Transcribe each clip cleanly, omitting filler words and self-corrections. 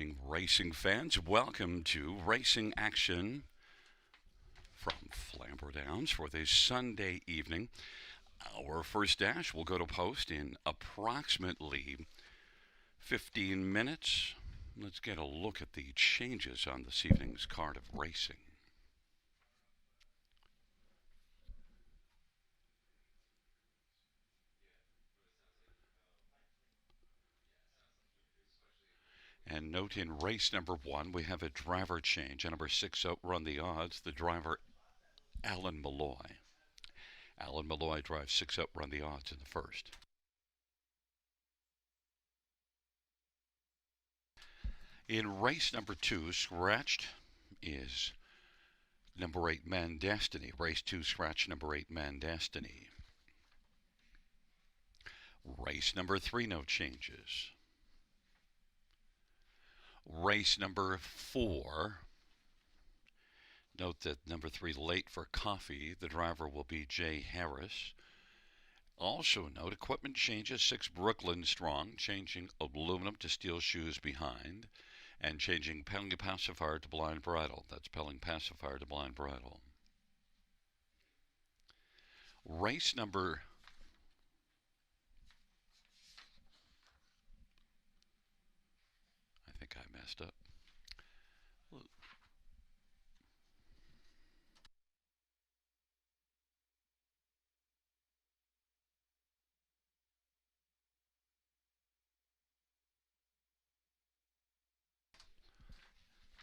evening, racing fans. Welcome to Racing Action from Flamboro Downs for this Sunday evening. Our first dash will go to post in approximately 15 minutes. Let's get a look at the changes on this evening's card of racing. And note in race number one, we have a driver change. And number six outrun the odds, the driver Alan Malloy. Alan Malloy drives six outrun the odds in the first. In race number two, scratched is number 8, Man Destiny. Race 2, scratch number 8, Man Destiny. Race number 3, no changes. Race number 4, note that number 3, Late for Coffee. The driver will be Jay Harris. Also note equipment changes, 6, Brooklyn Strong, changing aluminum to steel shoes behind, and changing Pelling Pacifier to Blind Bridle. That's Pelling Pacifier to Blind Bridle. Race number I think I messed up.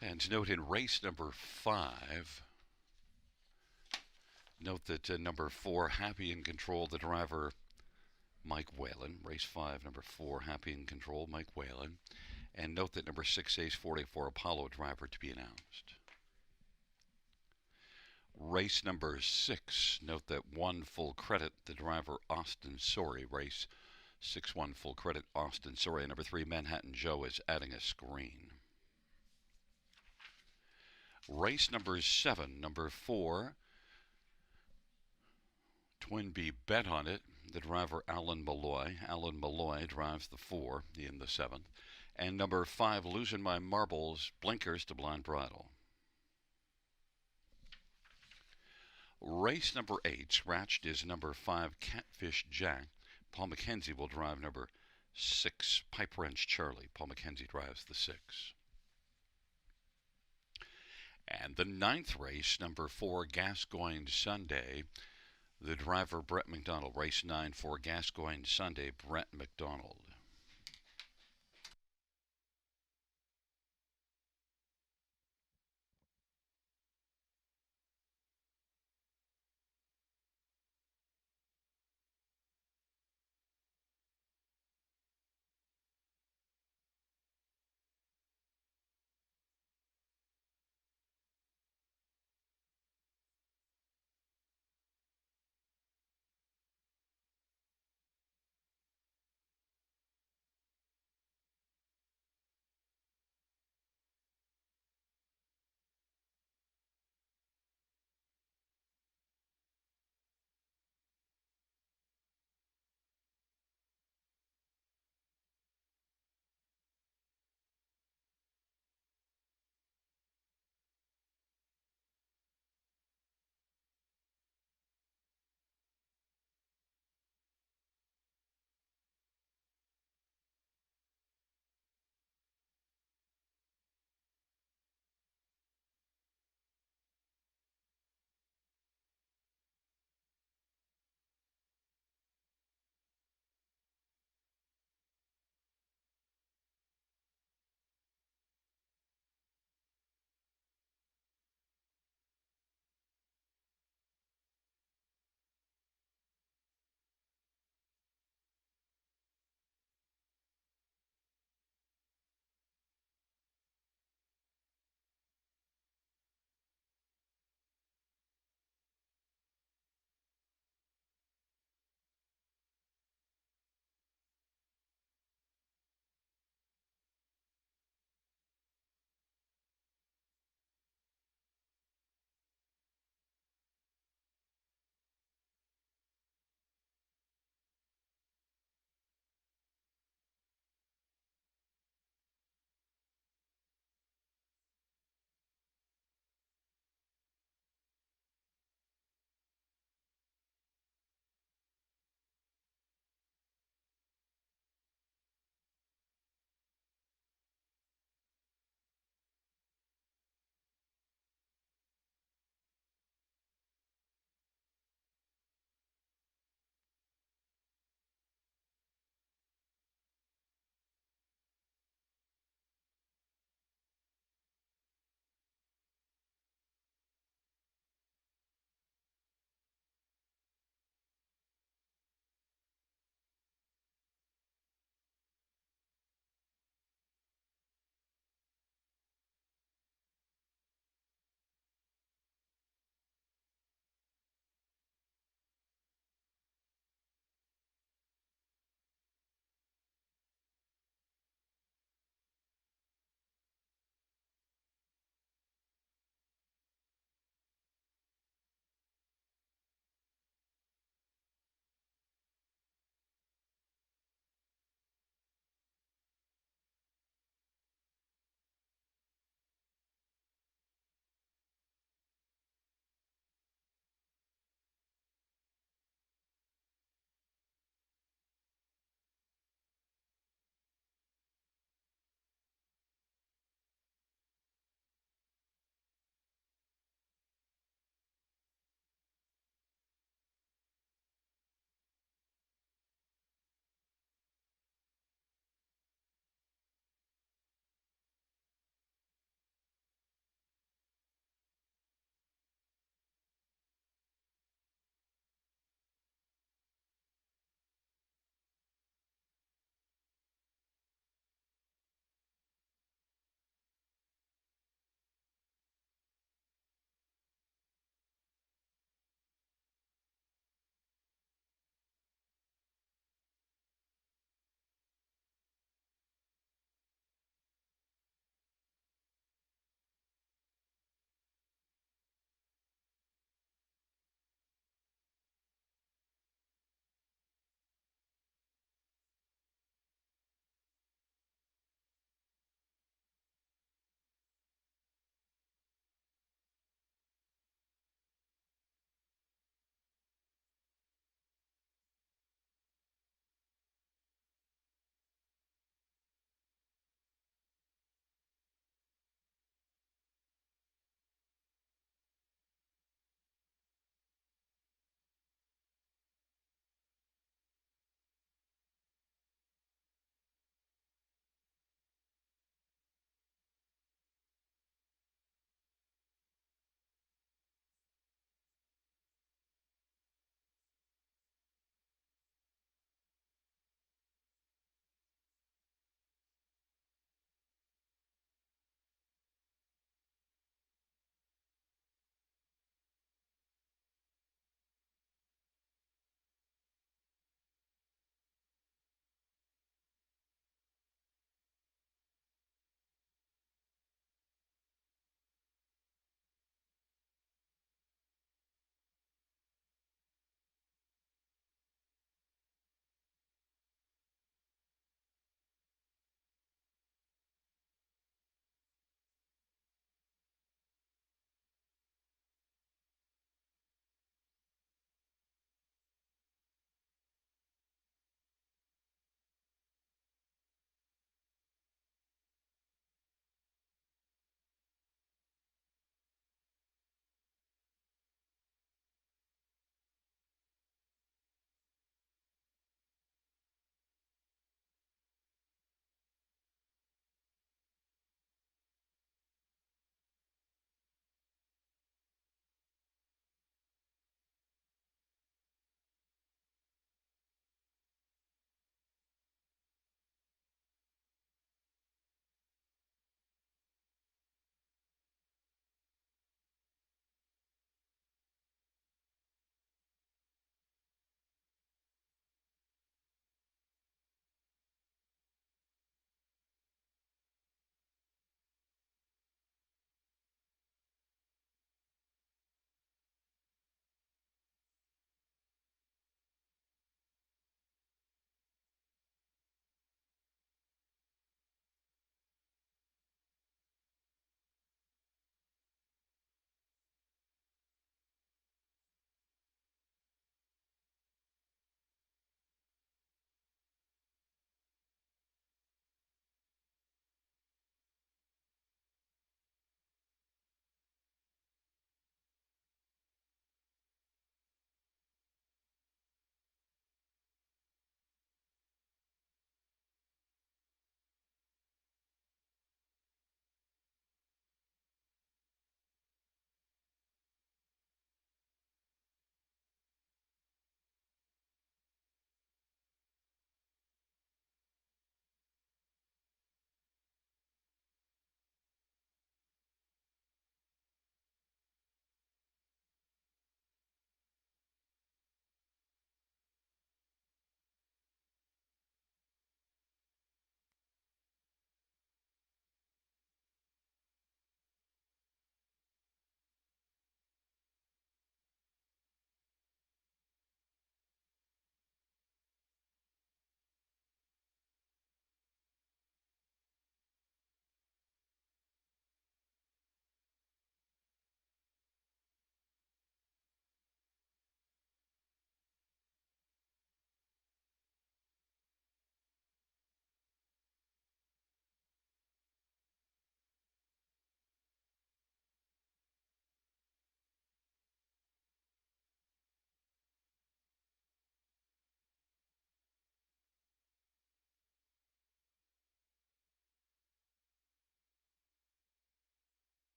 And note in race number 5, note that number 4, Happy in Control, the driver Mike Whalen. Race 5, number 4, Happy in Control, Mike Whalen. And note that number 6, Ace 44, Apollo, driver to be announced. Race number 6, note that 1, Full Credit, the driver Austin Sorey. Race 6, 1, Full Credit, Austin Sorey. And number 3, Manhattan Joe is adding a screen. Race number 7, number 4, Twin B Bet on it. The driver Alan Malloy. Alan Malloy drives the 4 in the 7th. And number 5, Losing My Marbles, Blinkers to Blind Bridle. Race number 8, scratched, is number 5, Catfish Jack. Paul McKenzie will drive number 6, Pipe Wrench Charlie. Paul McKenzie drives the 6. And the 9th race, number 4, Gascoigne Sunday. The driver Brett McDonald. Race 9 for Gascoigne Sunday, Brett McDonald.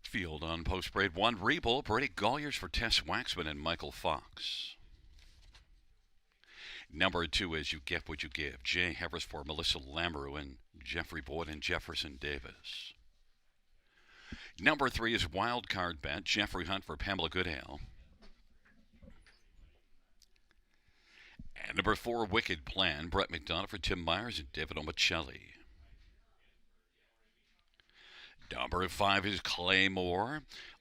Field on post parade one. Rebull, Brady Golliers for Tess Waxman and Michael Fox. Number 2 is You Get What You Give. Jay Harris for Melissa Lamoureux and Jeffrey Boyd and Jefferson Davis. Number 3 is Wild Card Bet. Jeffrey Hunt for Pamela Goodale. And number 4, Wicked Plan. Brett McDonough for Tim Myers and David Omicelli. Number 5 is Claymore.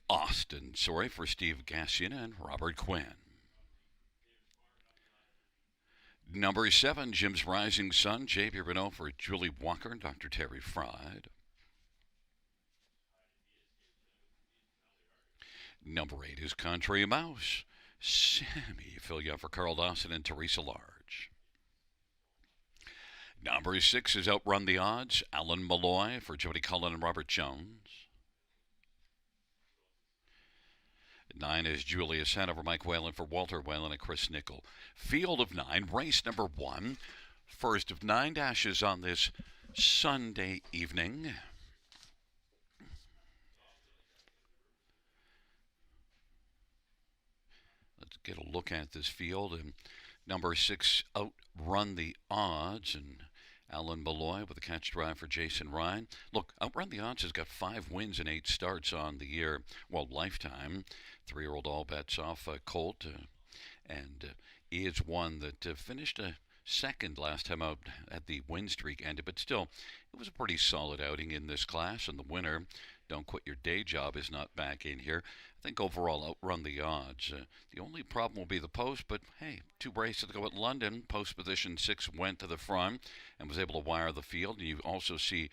Austin Sorry for Steve Gassian and Robert Quinn. Number 7, Jim's Rising Sun. J.B. Renault for Julie Walker and Dr. Terry Fried. Number 8 is Country Mouse. Sammy Filia for Carl Dawson and Teresa Large. Number 6 is Outrun the Odds. Alan Malloy for Jody Cullen and Robert Jones. 9 is Julius Hanover, Mike Whalen for Walter Whalen and Chris Nickel. Field of 9, race number 1. First of 9 dashes on this Sunday evening. Let's get a look at this field. And number 6, Outrun the Odds, and Alan Malloy with a catch drive for Jason Ryan. Look, Outrun the Odds has got 5 wins and 8 starts on the year, well, lifetime. 3-year-old all bets off Colt, and is one that finished second last time out at the win streak ended, but still, it was a pretty solid outing in this class, and the winner, Don't Quit Your Day Job, is not back in here. I think overall Outrun the Odds. The only problem will be the post, but hey, 2 races to go at London. Post position 6 went to the front and was able to wire the field, and you also see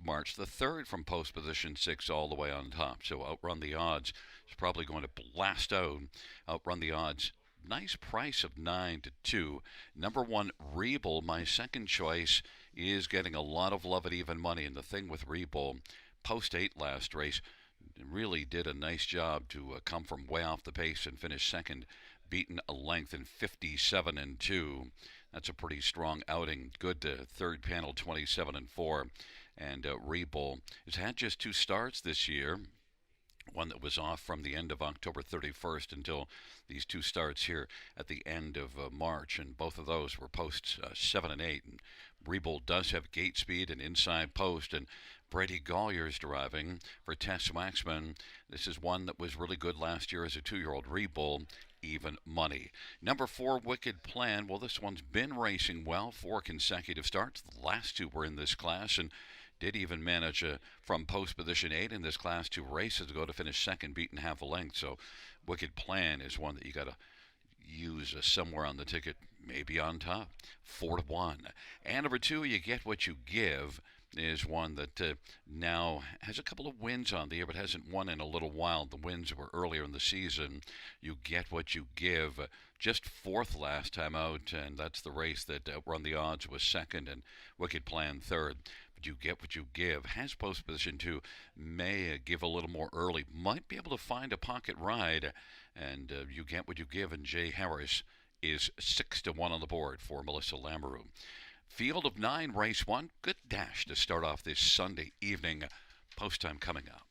March the 3rd from post position 6 all the way on top. So Outrun the Odds is probably going to blast out. Outrun the Odds. Nice price of 9-2. Number 1, Rebull, my second choice, is getting a lot of love at even money. And the thing with Rebull, post 8 last race, really did a nice job to come from way off the pace and finish second, beaten a length in 57-2. That's a pretty strong outing. Good third panel, 27-4. And Rebull has had just 2 starts this year. One that was off from the end of October 31st until these 2 starts here at the end of March, and both of those were posts 7 and 8. And Rebull does have gate speed and inside post, and Brady Golliers driving for Tess Waxman. This is one that was really good last year as a 2-year-old Rebull. Even money. Number 4, Wicked Plan. Well, this one's been racing well, 4 consecutive starts. The last 2 were in this class, and did even manage from post position 8 in this class 2 races to go to finish second, beaten half a length. So Wicked Plan is one that you got to use somewhere on the ticket, maybe on top. 4-1. And number 2, You Get What You Give, is one that now has a couple of wins on the year, but hasn't won in a little while. The wins were earlier in the season. You Get What You Give, just 4th last time out, and that's the race that Outrun the Odds was second and Wicked Plan 3rd. But You Get What You Give has post position 2, may give a little more early, might be able to find a pocket ride, and You Get What You Give, and Jay Harris is 6-1 on the board for Melissa Lamoureux. Field of 9, race 1. Good dash to start off this Sunday evening. Post time coming up.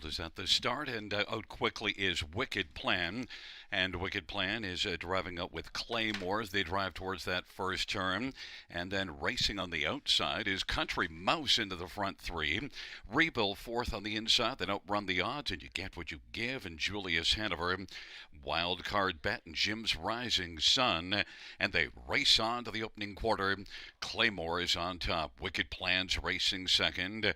field is at the start, and out quickly is Wicked Plan. And Wicked Plan is driving up with Claymore as they drive towards that first turn. And then racing on the outside is Country Mouse into the front three. Rebuild fourth on the inside, then outrun the odds, and you get what you give. And Julius Hanover, Wild Card Bet, and Jim's Rising Sun. And they race on to the opening quarter. Claymore is on top. Wicked Plan's racing second.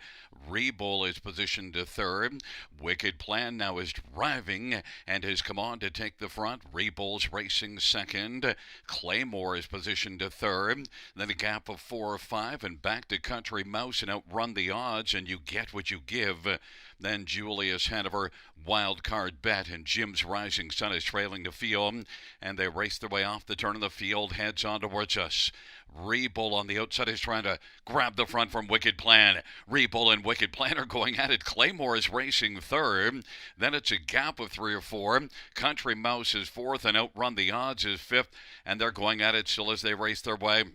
Rebull is positioned to third. Wicked Plan now is driving and has come on to take the front. Rebull's racing second. Claymore is positioned to third. Then a gap of 4 or 5 and back to Country Mouse and outrun the odds, and you get what you give. Then Julius Hanover, Wild Card Bet, and Jim's Rising Sun is trailing the field, and they race their way off the turn of the field, heads on towards us. Rebull on the outside is trying to grab the front from Wicked Plan. Rebull and Wicked Plan are going at it. Claymore is racing third. Then it's a gap of 3 or 4. Country Mouse is fourth, and Outrun the Odds is fifth, and they're going at it still as they race their way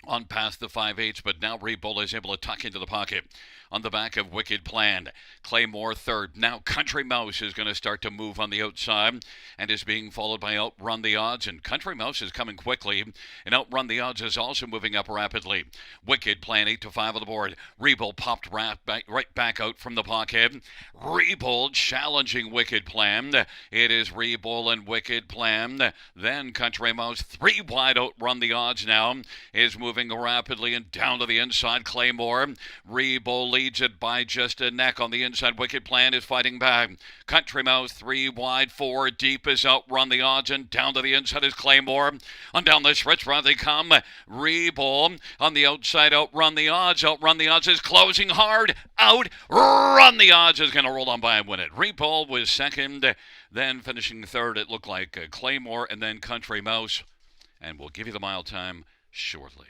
on past the 5/8, but now Rebull is able to tuck into the pocket on the back of Wicked Plan. Claymore third. Now Country Mouse is going to start to move on the outside and is being followed by Outrun the Odds, and Country Mouse is coming quickly, and Outrun the Odds is also moving up rapidly. Wicked Plan 8 to 5 on the board. Rebull popped right back out from the pocket. Rebull challenging Wicked Plan. It is Rebull and Wicked Plan. Then Country Mouse 3 wide. Outrun the Odds now is moving rapidly and down to the inside. Claymore. Rebull leads it by just a neck on the inside. Wicked Plan is fighting back. Country Mouse 3 wide, 4 deep is Outrun the Odds, and down to the inside is Claymore. On down the stretch round they come. Rebull on the outside. Outrun the Odds. Outrun the Odds is closing hard. Outrun the Odds is going to roll on by and win it. Rebull was second. Then finishing third, it looked like Claymore and then Country Mouse. And we'll give you the mile time shortly.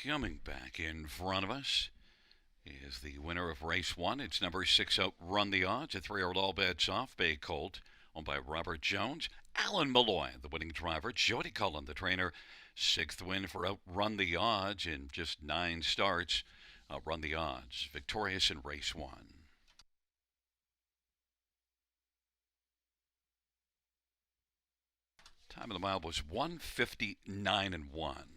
Coming back in front of us is the winner of race 1. It's number 6, Outrun the Odds, a 3-year-old all bets off Bay Colt, owned by Robert Jones. Alan Malloy, the winning driver. Jody Cullen, the trainer. 6th win for Outrun the Odds in just 9 starts. Outrun the Odds, victorious in race 1. Time of the mile was 1:59 and 1.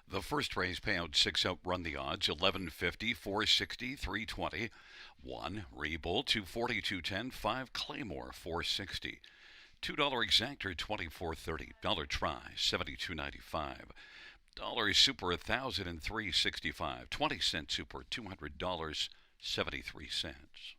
The first race payout 6 out run the odds 1150, 460, 320. 1 Rebull 240, 210. 5 Claymore 460. $2 exactor 24.30. Dollar try 72.95. Dollar super 1,003.65. 20-cent super $200.73.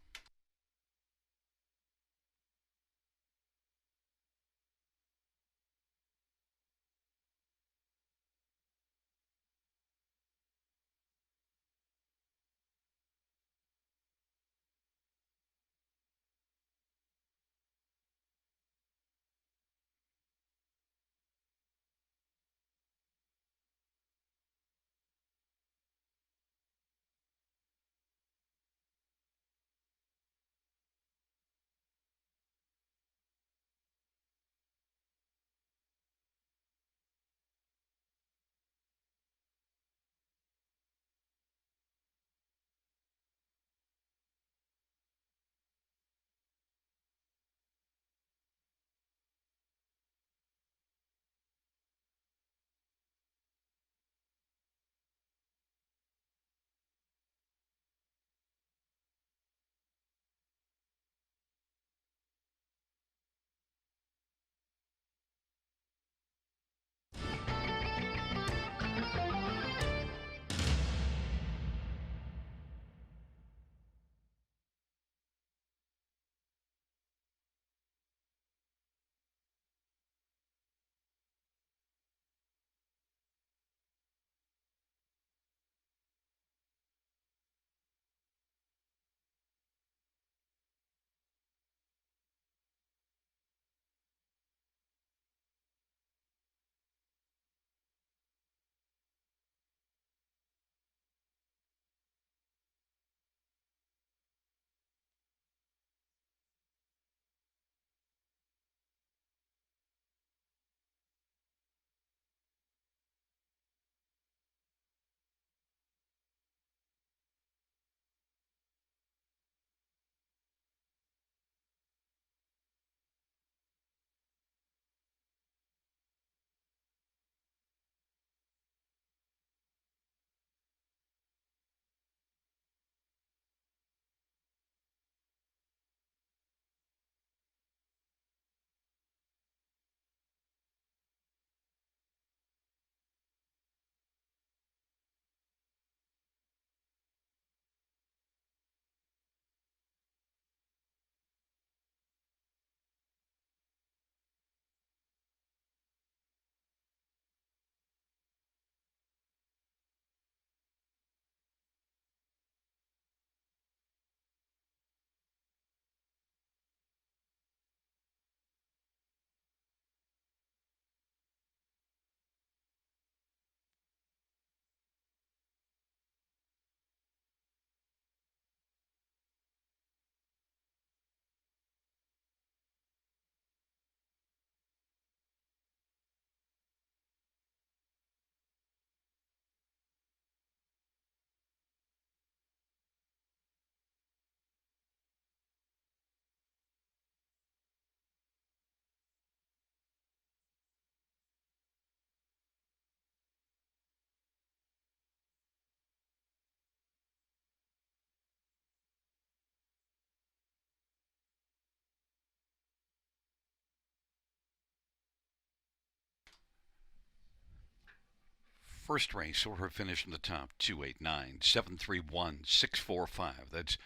First race order finish in the top 289 731 645. That's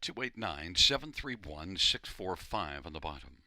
289 731 645 on the bottom.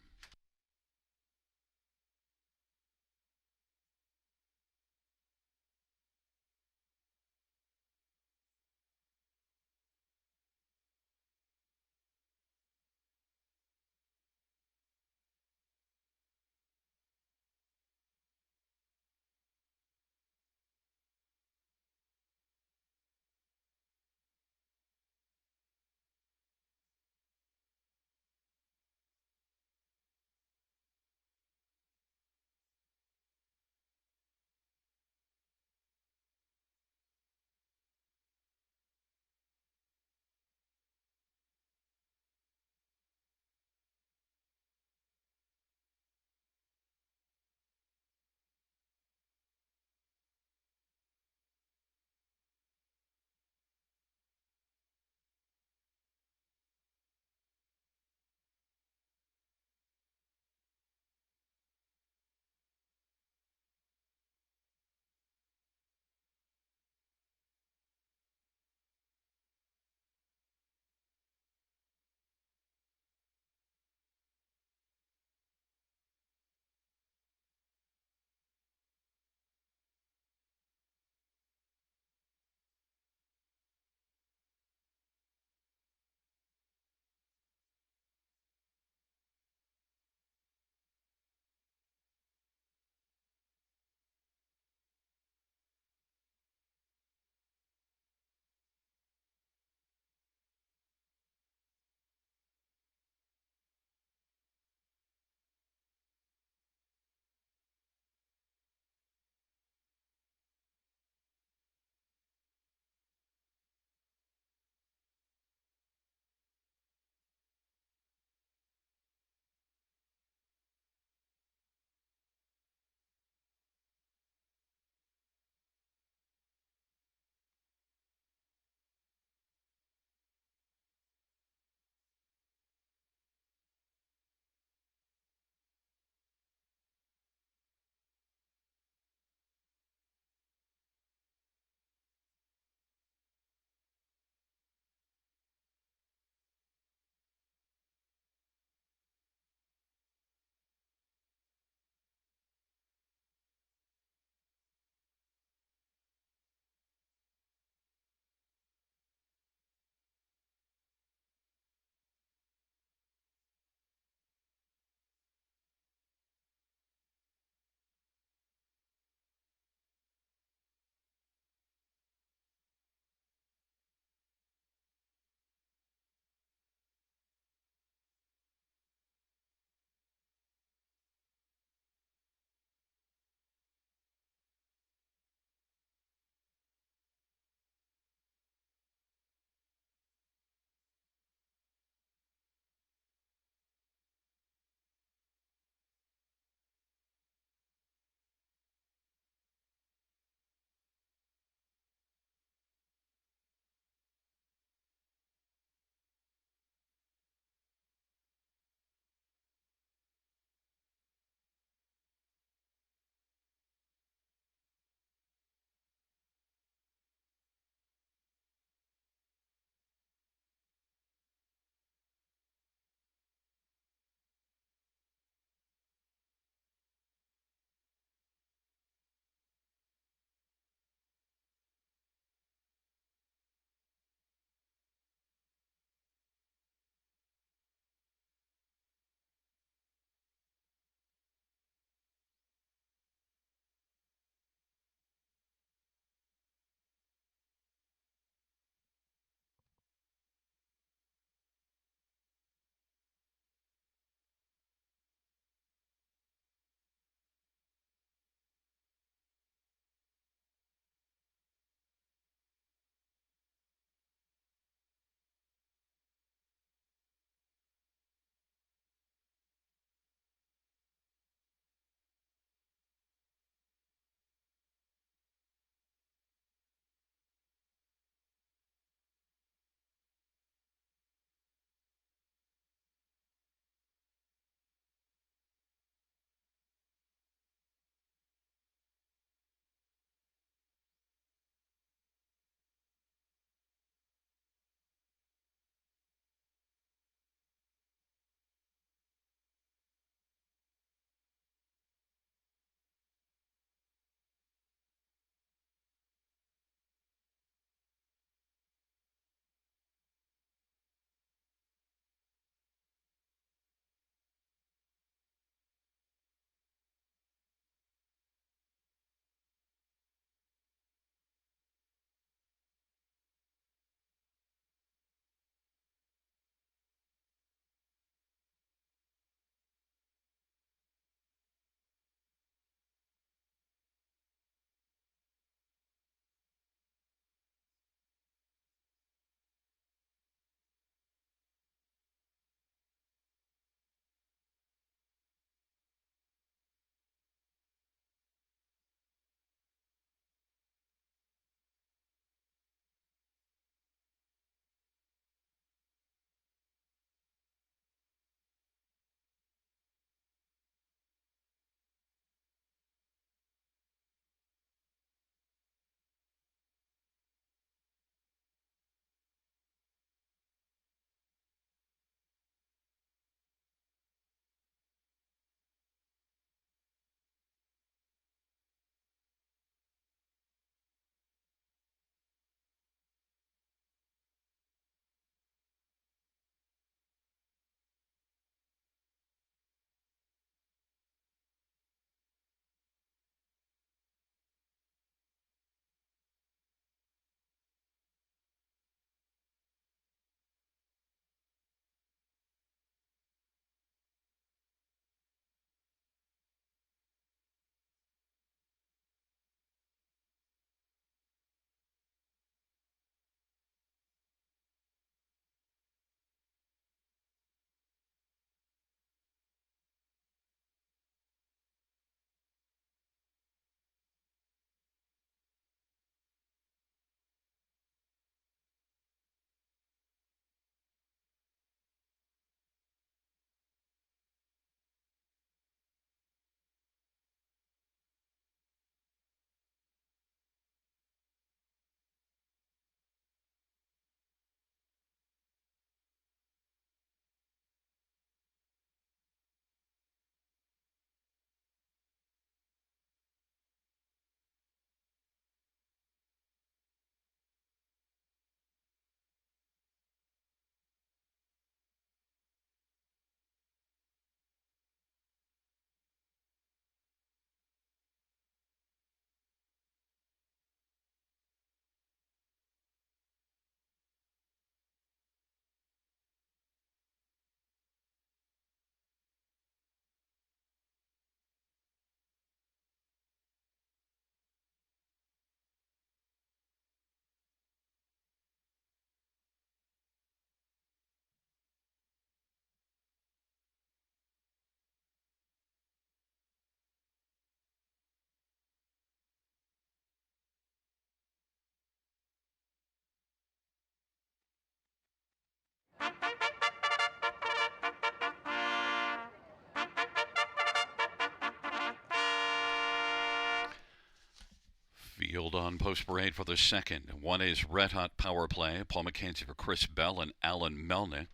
Field on post parade for the second. One is Red Hot Power Play. Paul McKenzie for Chris Bell and Alan Melnick.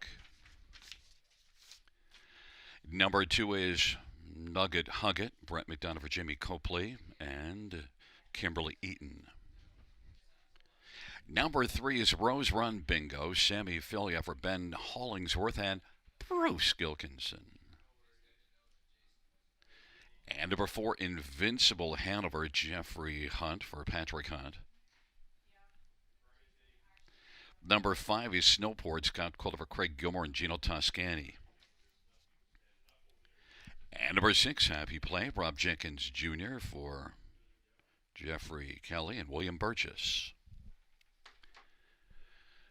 Number two is Nugget Hugget. Brett McDonough for Jimmy Copley and Kimberly Eaton. Number three is Rose Run Bingo. Sammy Filia for Ben Hollingsworth and Bruce Gilkinson. And number four, Invincible Hanover, Jeffrey Hunt for Patrick Hunt. Number five is Snowport, Scott Calder for Craig Gilmore and Gino Toscani. And number six, Happy Play, Rob Jenkins Jr. for Jeffrey Kelly and William Burgess.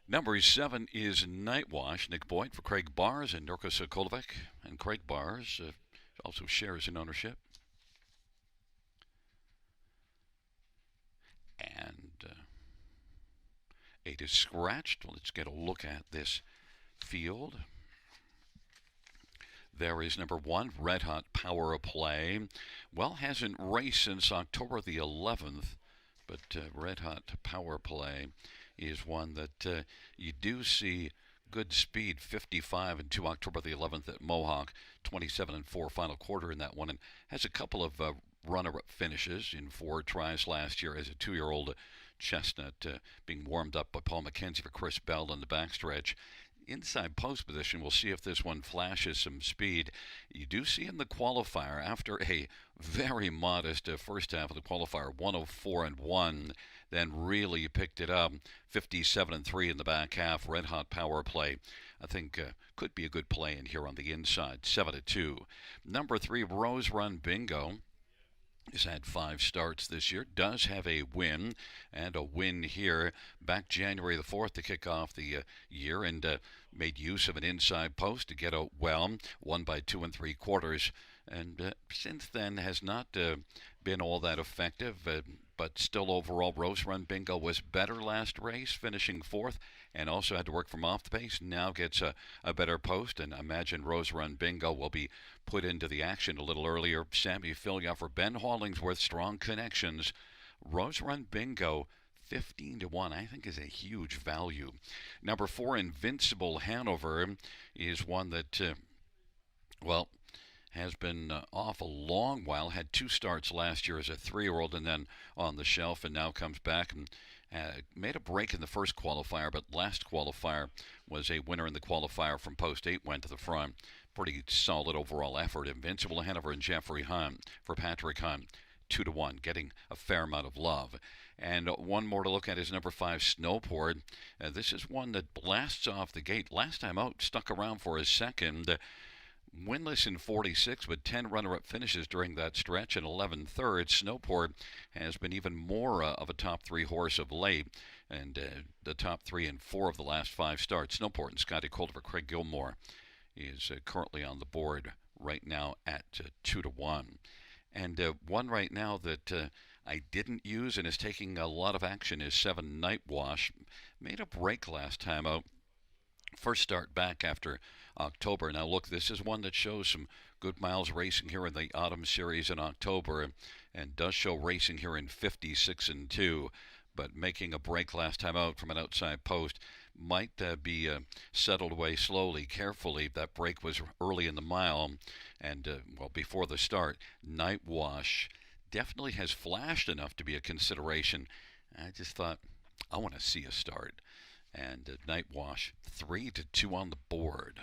Number seven is Night Wash, Nick Boyd for Craig Bars and Nurko Sokolovic. And Craig Bars also shares in ownership. And eight is scratched. Let's get a look at this field. There is number one, Red Hot Power Play. Well, hasn't raced since October the 11th, but Red Hot Power Play is one that you do see good speed, 55 and 2 October the 11th at Mohawk, 27 and 4 final quarter in that one, and has a couple of runner-up finishes in 4 tries last year as a 2-year-old chestnut, being warmed up by Paul McKenzie for Chris Bell in the backstretch. Inside post position, we'll see if this one flashes some speed. You do see in the qualifier, after a very modest first half of the qualifier, 104 and 1, then really picked it up, 57 and 3 in the back half. Red Hot Power Play, I think, could be a good play in here on the inside, 7 to 2. Number 3, Rose Run Bingo. He's had 5 starts this year, does have a win, and a win here back January the 4th to kick off the year, and made use of an inside post to get a won by 2 3/4, and since then has not been all that effective, but still overall Rose Run Bingo was better last race, finishing 4th, and also had to work from off the pace. Now gets a better post, and imagine Rose Run Bingo will be put into the action a little earlier. Sammy Filia for Ben Hollingsworth, strong connections. Rose Run Bingo, 15 to 1, I think is a huge value. Number 4, Invincible Hanover, is one that, has been off a long while. Had 2 starts last year as a 3-year-old and then on the shelf, and now comes back and made a break in the first qualifier, but last qualifier was a winner in the qualifier from post 8, went to the front. Pretty solid overall effort. Invincible Hanover and Jeffrey Hunt for Patrick Hunt, 2 to 1, getting a fair amount of love. And one more to look at is number 5, Snowport. This is one that blasts off the gate. Last time out, stuck around for his second. Winless in 46, with 10 runner-up finishes during that stretch and 11 thirds. Snowport has been even more of a top 3 horse of late, and the top 3 in 4 of the last 5 starts. Snowport and Scotty Calder for Craig Gilmore is currently on the board right now at 2 to 1. And one right now that I didn't use and is taking a lot of action is 7 Night Wash. Made a break last time out. First start back after October. Now look, this is one that shows some good miles racing here in the Autumn Series in October, and does show racing here in 56 and 2, but making a break last time out from an outside post. Might be settled away slowly, carefully. That break was early in the mile, and before the start. Night Wash definitely has flashed enough to be a consideration. I just thought, I want to see a start. And Night Wash, 3 to 2 on the board.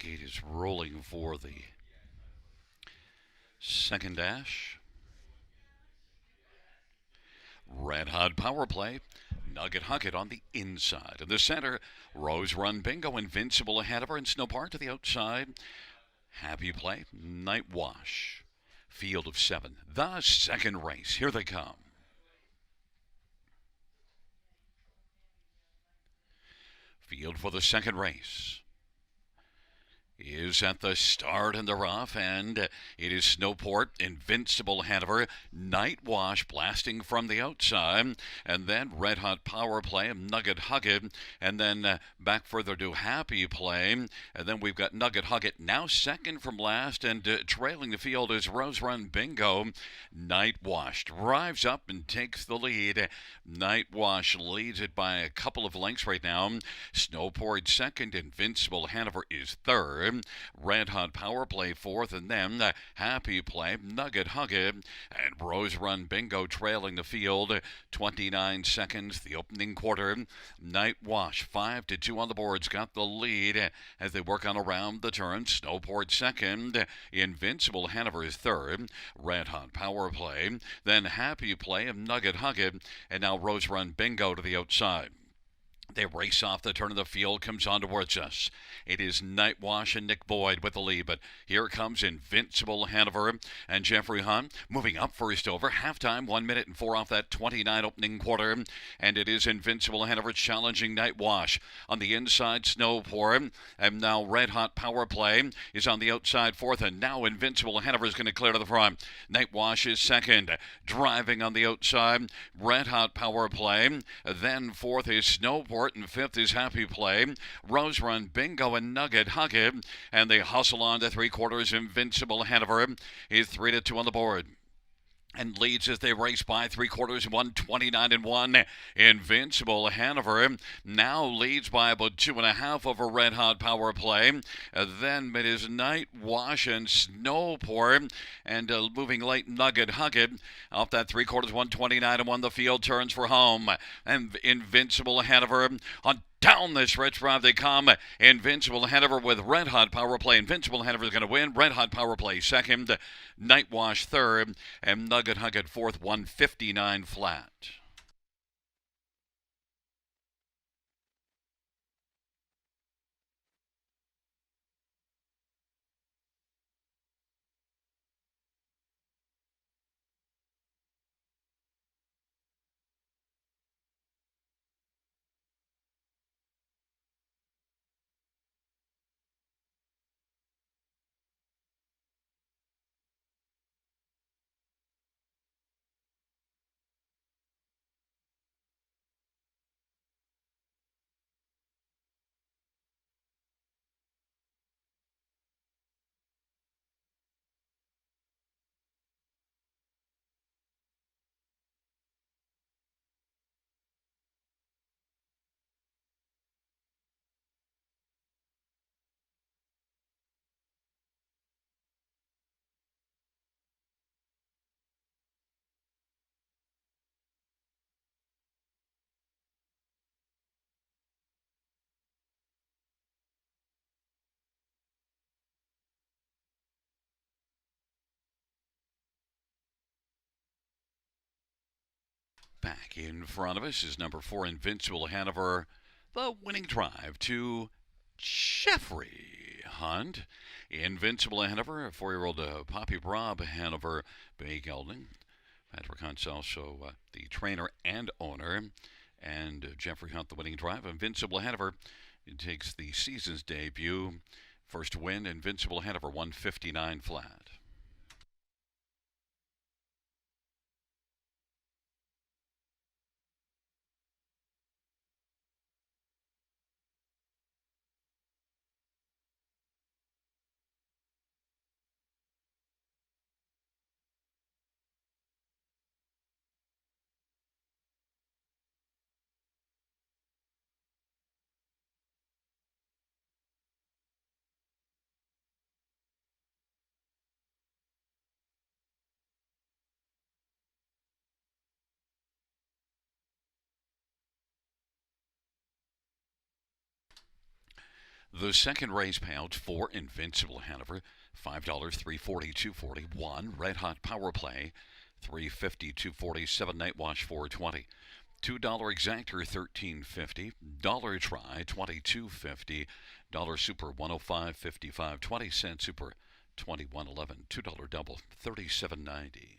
Gate is rolling for the second dash. Red Hot Power Play. Nugget Hucket on the inside. In the center, Rose Run Bingo, Invincible ahead of her, and Snowpark to the outside. Happy Play, Night Wash. Field of 7. The second race. Here they come. Field for the second race is at the start and the rough, and it is Snowport, Invincible ahead of her, Night Wash blasting from the outside, and then Red Hot Power Play, Nugget Hugged, and then back further to Happy Play, and then we've got Nugget Hugged now second from last, and trailing the field is Rose Run Bingo. Night Wash drives up and takes the lead. Night Wash leads it by a couple of lengths right now. Snowport second, Invincible Hanover is third. Red Hot Power Play fourth, and then Happy Play, Nugget Hugged, and Rose Run Bingo trailing the field. 29 seconds, the opening quarter. Night Wash 5-2 on the boards, got the lead as they work on around the turn. Snowport second, Invincible Hanover is third. Red Hot Power Play, then Happy Play and Nugget Hugged, and now Rose Run Bingo to the outside. They race off the turn of the field, comes on towards us. It is Night Wash and Nick Boyd with the lead, but here comes Invincible Hanover and Jeffrey Hunt moving up first over. Halftime, 1 minute and 4 off that 29 opening quarter, and it is Invincible Hanover challenging Night Wash. On the inside, Snowport, and now Red Hot Power Play is on the outside fourth, and now Invincible Hanover is going to clear to the front. Night Wash is second, driving on the outside. Red Hot Power Play, then fourth is Snowport, and fifth is Happy Play. Rose Run Bingo and Nugget Hugged, and they hustle on to three quarters. Invincible Hanover is 3-2 on the board and leads as they race by three quarters, 129-1. Invincible Hanover now leads by about 2.5 over Red Hot Power Play. Then it is Night Wash and Snowport, and moving late Nugget Hugged off that three quarters, 129-1. The field turns for home, and Invincible Hanover on down the stretch drive they come. Invincible Hanover with Red Hot Power Play. Invincible Hanover is going to win. Red Hot Power Play second. Night Wash third. And Nugget Hugged fourth, 159 flat. Back in front of us is number 4, Invincible Hanover. The winning drive to Jeffrey Hunt. Invincible Hanover, a 4-year-old Poppy Rob Hanover Bay Gelding. Patrick Hunt's also the trainer and owner. And Jeffrey Hunt, the winning drive. Invincible Hanover takes the season's debut. First win, Invincible Hanover, 159 flat. The second race payout for Invincible Hanover, $5, 340, 240. One, Red Hot Power Play, 350, 240. Seven, Night Watch, 420. $2 exactor, 1350. Dollar try, 2250. Dollar super, 105.55. 20-cent super, 21.11. $2 double, 37.90.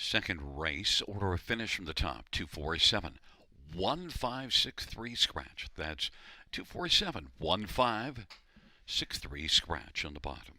Second race, order of finish from the top, 247. 1563 scratch. That's 247. 1563 scratch on the bottom.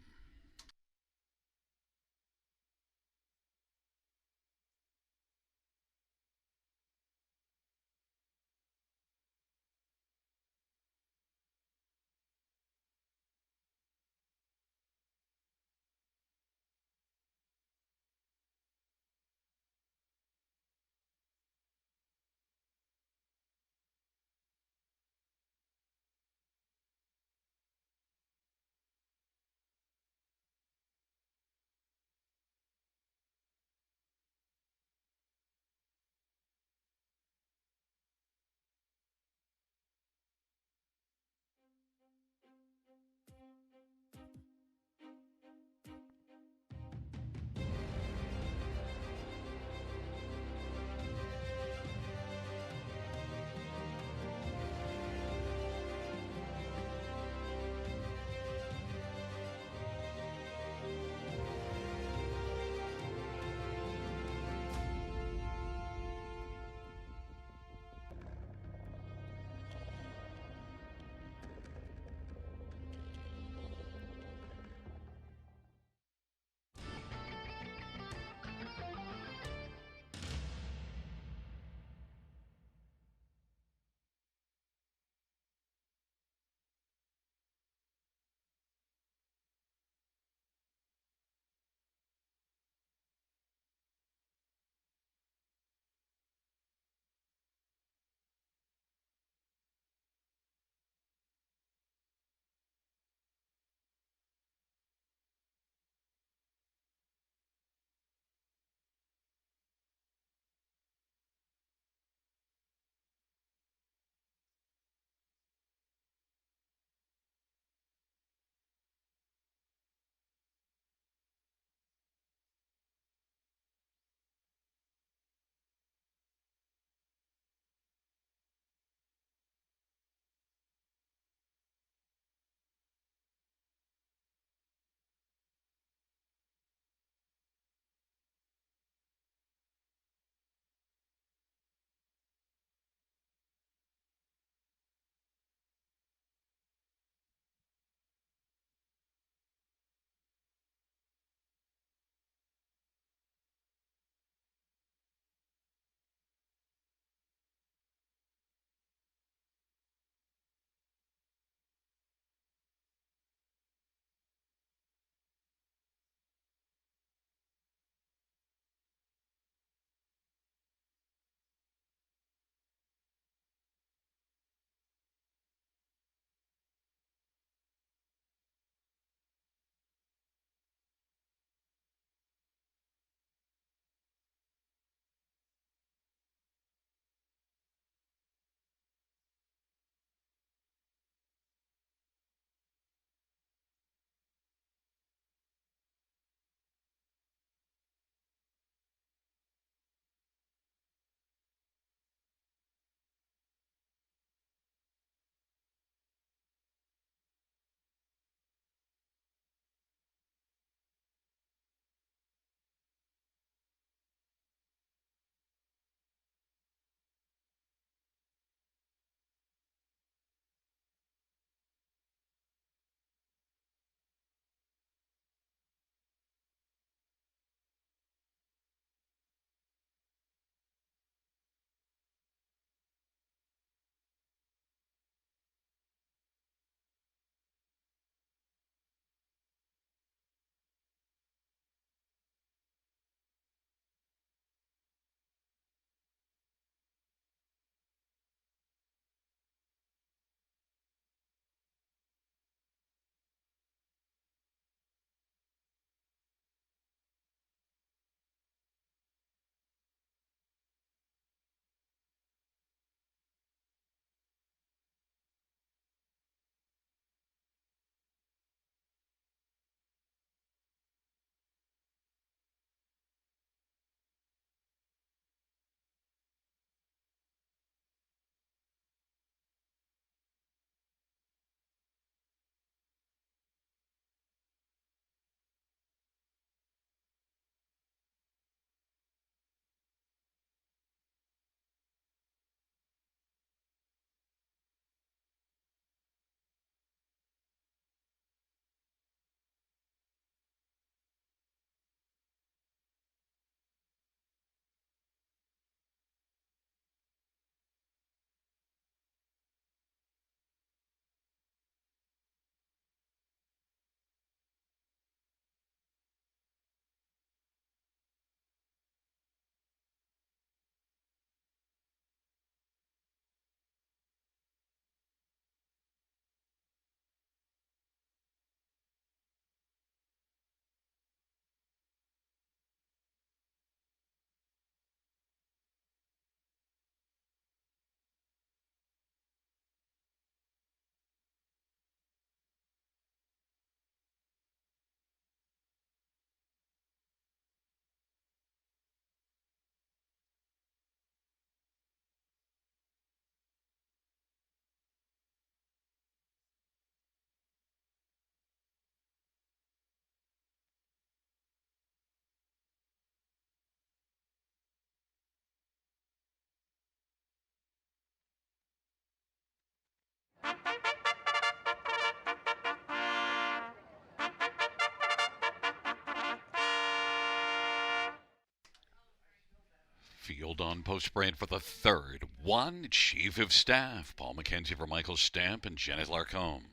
Field on post brand for the third. One, Chief of Staff, Paul McKenzie for Michael Stamp and Janet Larcombe.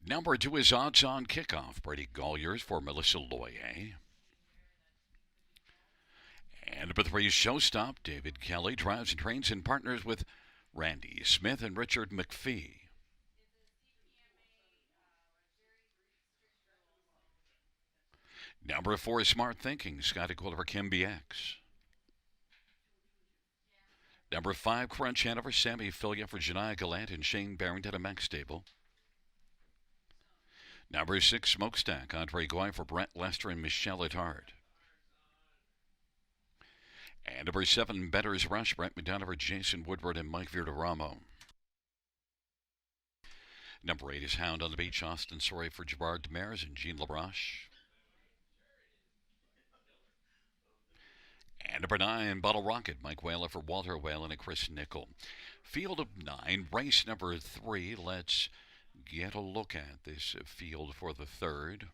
Number two is Odds on Kickoff, Brady Golliers for Melissa Loyer. And number three is Showstop, David Kelly drives and trains and partners with Randy Smith and Richard McPhee. Number four is Smart Thinking, Scott Equiller for Kim BX. Number five, Crunch Hanover, Sammy Filia for Janiyah Gallant and Shane Barrington of Max Stable. Number six, Smokestack, Andre Goy for Brent Lester and Michelle Attard. And number seven, Better's Rush, Brent McDonough for Jason Woodward and Mike Verderamo. Number eight is Hound on the Beach, Austin Sorey for Gerard Demers and Jean Labroche. And number nine, Bottle Rocket, Mike Whaler for Walter Whalen and Chris Nickel. Field of nine, race number three. Let's get a look at this field for the third.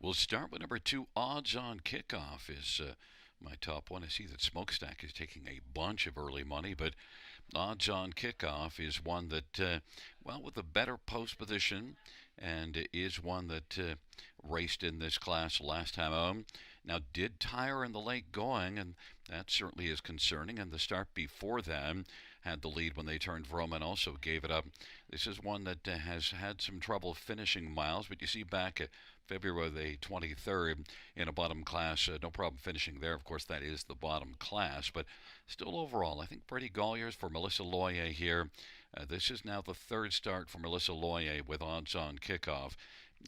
We'll start with number two, Odds on Kickoff is my top one. I see that Smokestack is taking a bunch of early money, but Odds on Kickoff is one that, well, with a better post position, and is one that raced in this class last time out. Now, did tire in the late going, and that certainly is concerning. And the start before that had the lead when they turned Vroman, also gave it up. This is one that has had some trouble finishing miles, but you see back at February the 23rd in a bottom class, no problem finishing there. Of course, that is the bottom class, but still overall, I think Brady Golliers for Melissa Loyer here. This is now the third start for Melissa Loyer with Odds on Kickoff,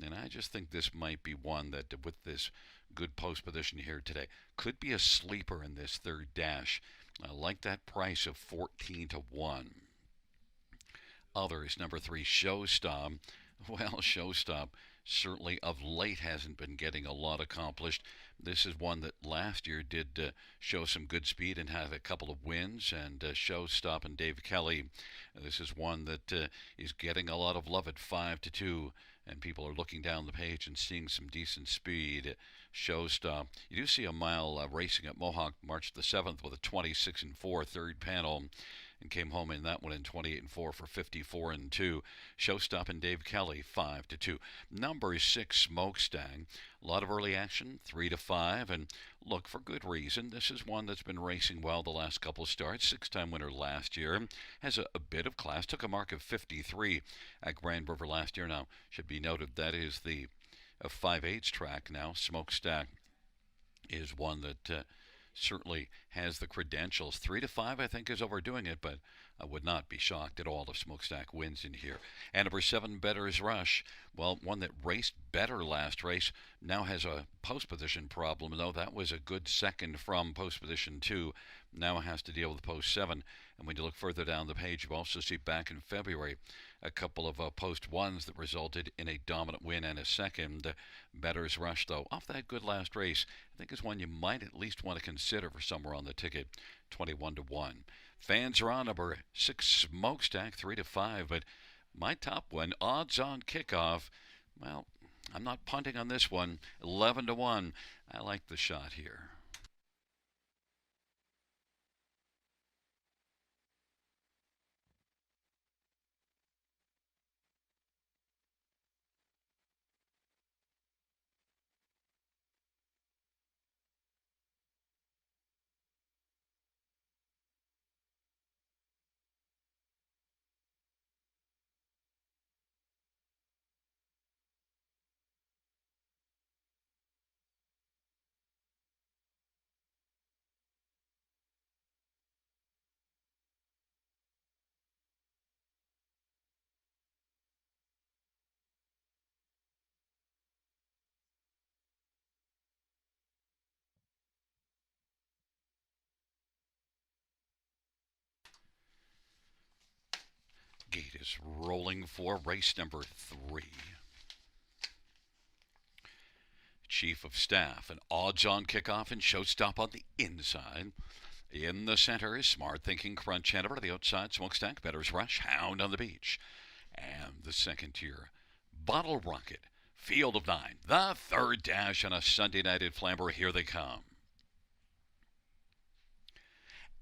and I just think this might be one that, with this good post position here today, could be a sleeper in this third dash. I like that price of 14 to 1. Others, number three, Showstop. Well, Showstop certainly of late hasn't been getting a lot accomplished. This is one that last year did show some good speed and had a couple of wins. And Showstop and Dave Kelly, this is one that is getting a lot of love at 5 to 2. And people are looking down the page and seeing some decent speed. Showstop. You do see a mile racing at Mohawk March the 7th with a 26 and 4 third panel, and came home in that one in 28 and 4 for 54 and 2. Showstop and Dave Kelly 5 to 2. Number 6, Smokestack. A lot of early action, 3 to 5, and look, for good reason. This is one that's been racing well the last couple of starts. 6-time winner last year. Has a bit of class. Took a mark of 53 at Grand River last year. Now, should be noted that is the 5/8 track now. Smokestack is one that certainly has the credentials. 3 to 5, I think, is overdoing it, but I would not be shocked at all if Smokestack wins in here. And number 7, Better's Rush. Well, one that raced better last race now has a post position problem, though that was a good second from post position 2. Now has to deal with post 7. And when you look further down the page, you also see back in February a couple of post 1s that resulted in a dominant win and a second. Better's Rush, though, off that good last race, I think is one you might at least want to consider for somewhere on the ticket. 21 to 1. Fans are on number 6, Smokestack, 3 to 5. But my top one, Odds on Kickoff, well, I'm not punting on this one. 11 to 1. I like the shot here. Gate is rolling for race number 3. Chief of Staff. An odds-on kickoff and showstop on the inside. In the center is Smart Thinking, Crunch Hanover. To the outside, Smokestack, Better's Rush, Hound on the Beach. And the second tier, Bottle Rocket, Field of Nine. The third dash on a Sunday night at Flamboro. Here they come.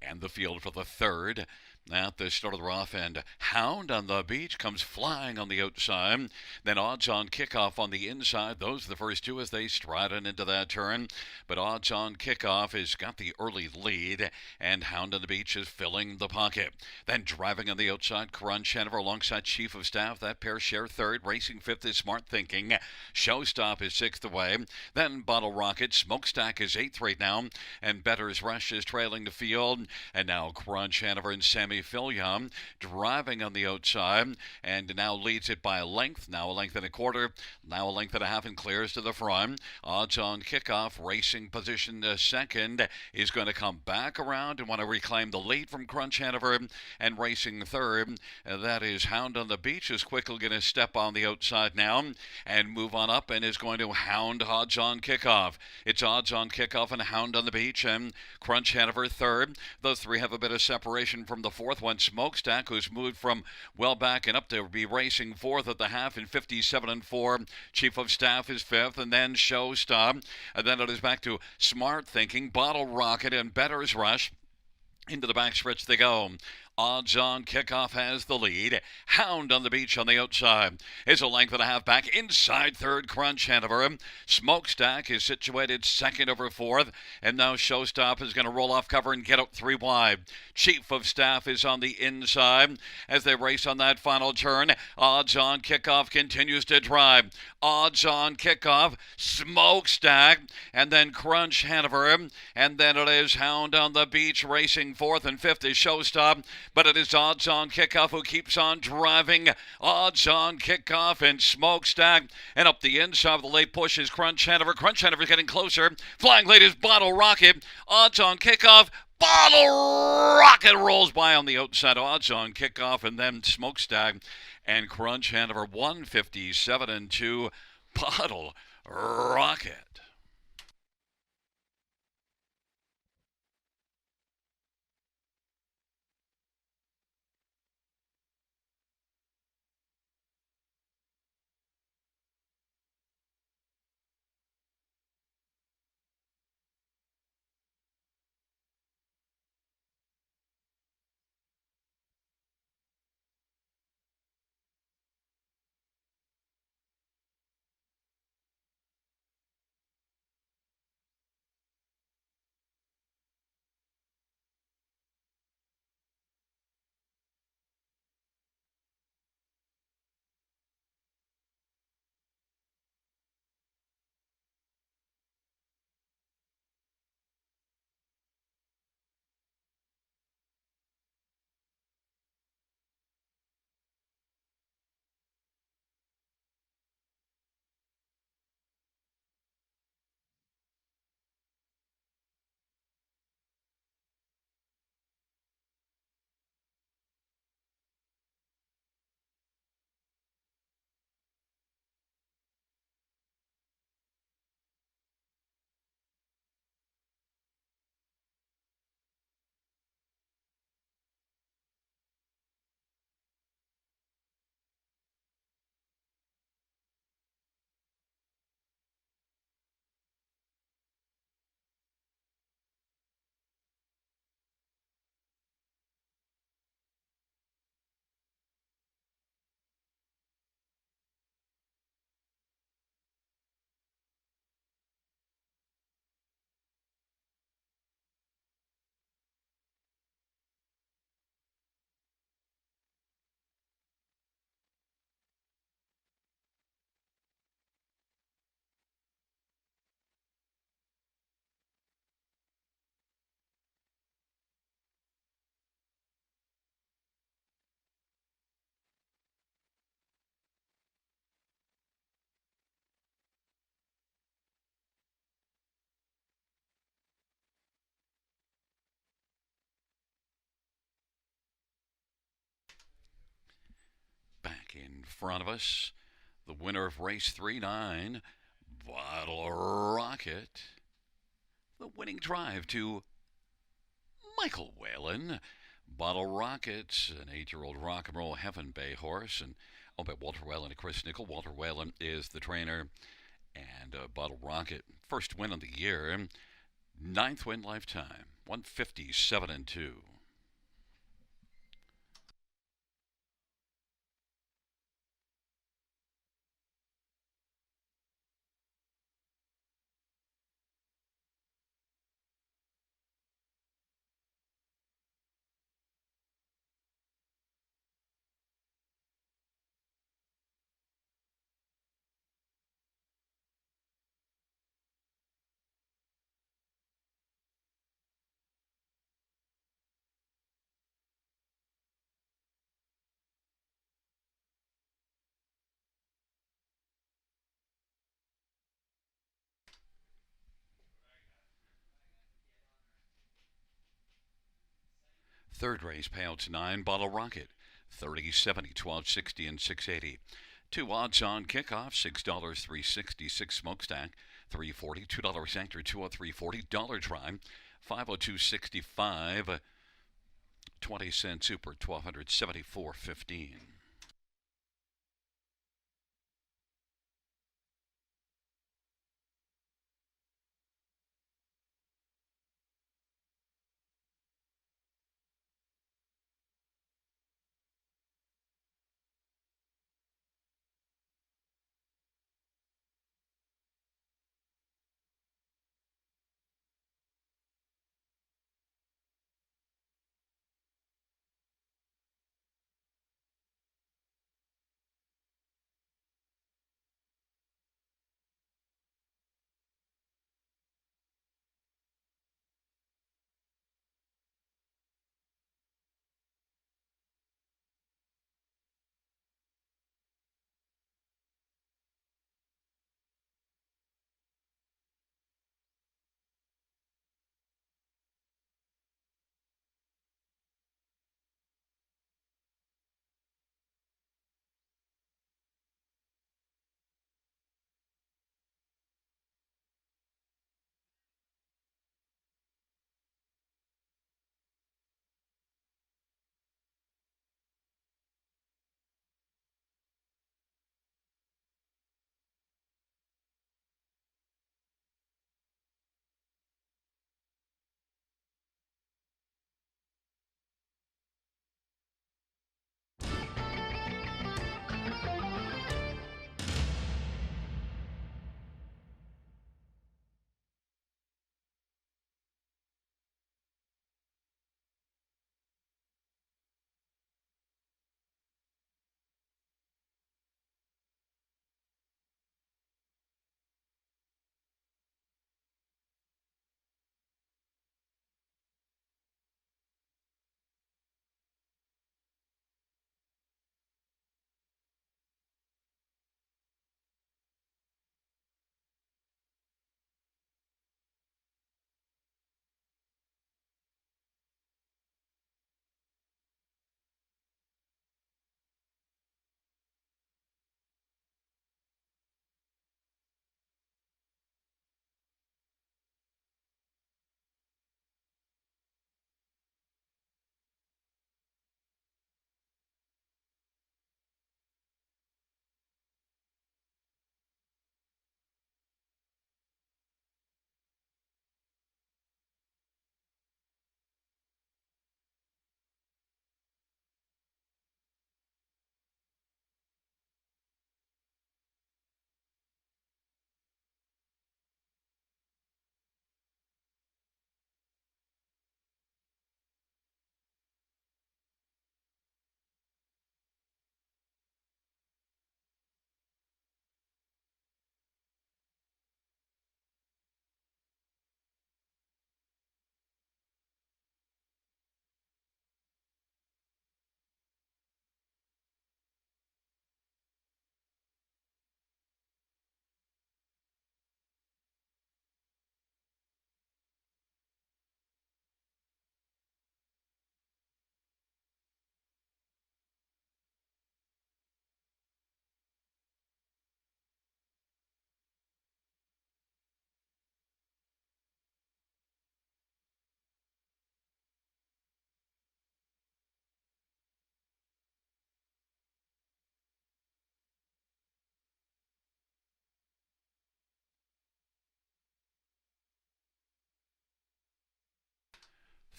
And the field for the third. At the start of the rough end, Hound on the Beach comes flying on the outside. Then Odds on Kickoff on the inside. Those are the first two as they stride into that turn. But Odds on Kickoff has got the early lead, and Hound on the Beach is filling the pocket. Then driving on the outside, Crunch Hanover alongside Chief of Staff. That pair share third. Racing fifth is Smart Thinking. Showstop is sixth away. Then Bottle Rocket. Smokestack is eighth right now. And Better's Rush is trailing the field. And now Crunch Hanover and Sammy Fillion driving on the outside, and now leads it by a length. Now a length and a quarter, now a length and a half, and clears to the front. Odds on Kickoff, racing position second, is going to come back around and want to reclaim the lead from Crunch Hanover. And racing third, that is Hound on the Beach, is quickly going to step on the outside now and move on up, and is going to hound Odds on Kickoff. It's Odds on Kickoff and Hound on the Beach, and Crunch Hanover third. Those three have a bit of separation from the fourth one. Smokestack, who's moved from well back and up to be racing fourth at the half in 57-4. Chief of Staff is fifth, and then Showstop. And then it is back to Smart Thinking, Bottle Rocket, and Better's Rush. Into the backstretch they go. Odds on Kickoff has the lead. Hound on the Beach on the outside is a length and a half back. Inside third, Crunch Hanover. Smokestack is situated second over fourth. And now Showstop is going to roll off cover and get out three wide. Chief of Staff is on the inside as they race on that final turn. Odds on Kickoff continues to drive. Odds on Kickoff, Smokestack, and then Crunch Hanover. And then it is Hound on the Beach racing fourth, and fifth is Showstop. But it is Odds on Kickoff who keeps on driving. Odds on Kickoff and Smokestack. And up the inside of the late push is Crunch Hanover. Crunch Hanover getting closer. Flying late is Bottle Rocket. Odds on Kickoff. Bottle Rocket rolls by on the outside. Odds on Kickoff, and then Smokestack and Crunch Hanover. 157-2. Bottle Rocket. Back in front of us, the winner of race 3-9, Bottle Rocket. The winning drive to Michael Whalen. Bottle Rockets, an 8-year-old rock and roll heaven bay horse, and owned by Walter Whalen and Chris Nickel. Walter Whalen is the trainer, and Bottle Rocket, first win of the year, ninth win lifetime, 157-2. Third race payouts 9. Bottle Rocket, 30, 70, 12, 60, and 680. Two odds on kickoff, $6, 366 smokestack, 340, $2 actor, 203.40, dollar try, 502.65, 20-cent super, 1274.15.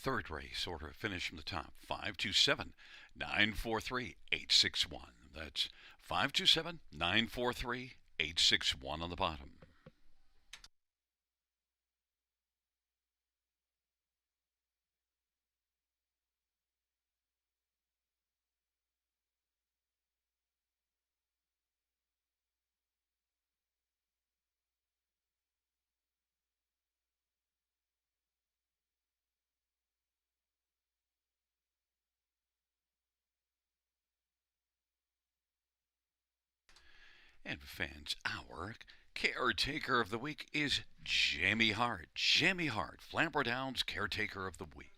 third race order finish from the top. 527 943 861. That's 527 943 861 on the bottom. And fans, our caretaker of the week is Jamie Hart. Jamie Hart, Flamboro Downs caretaker of the week.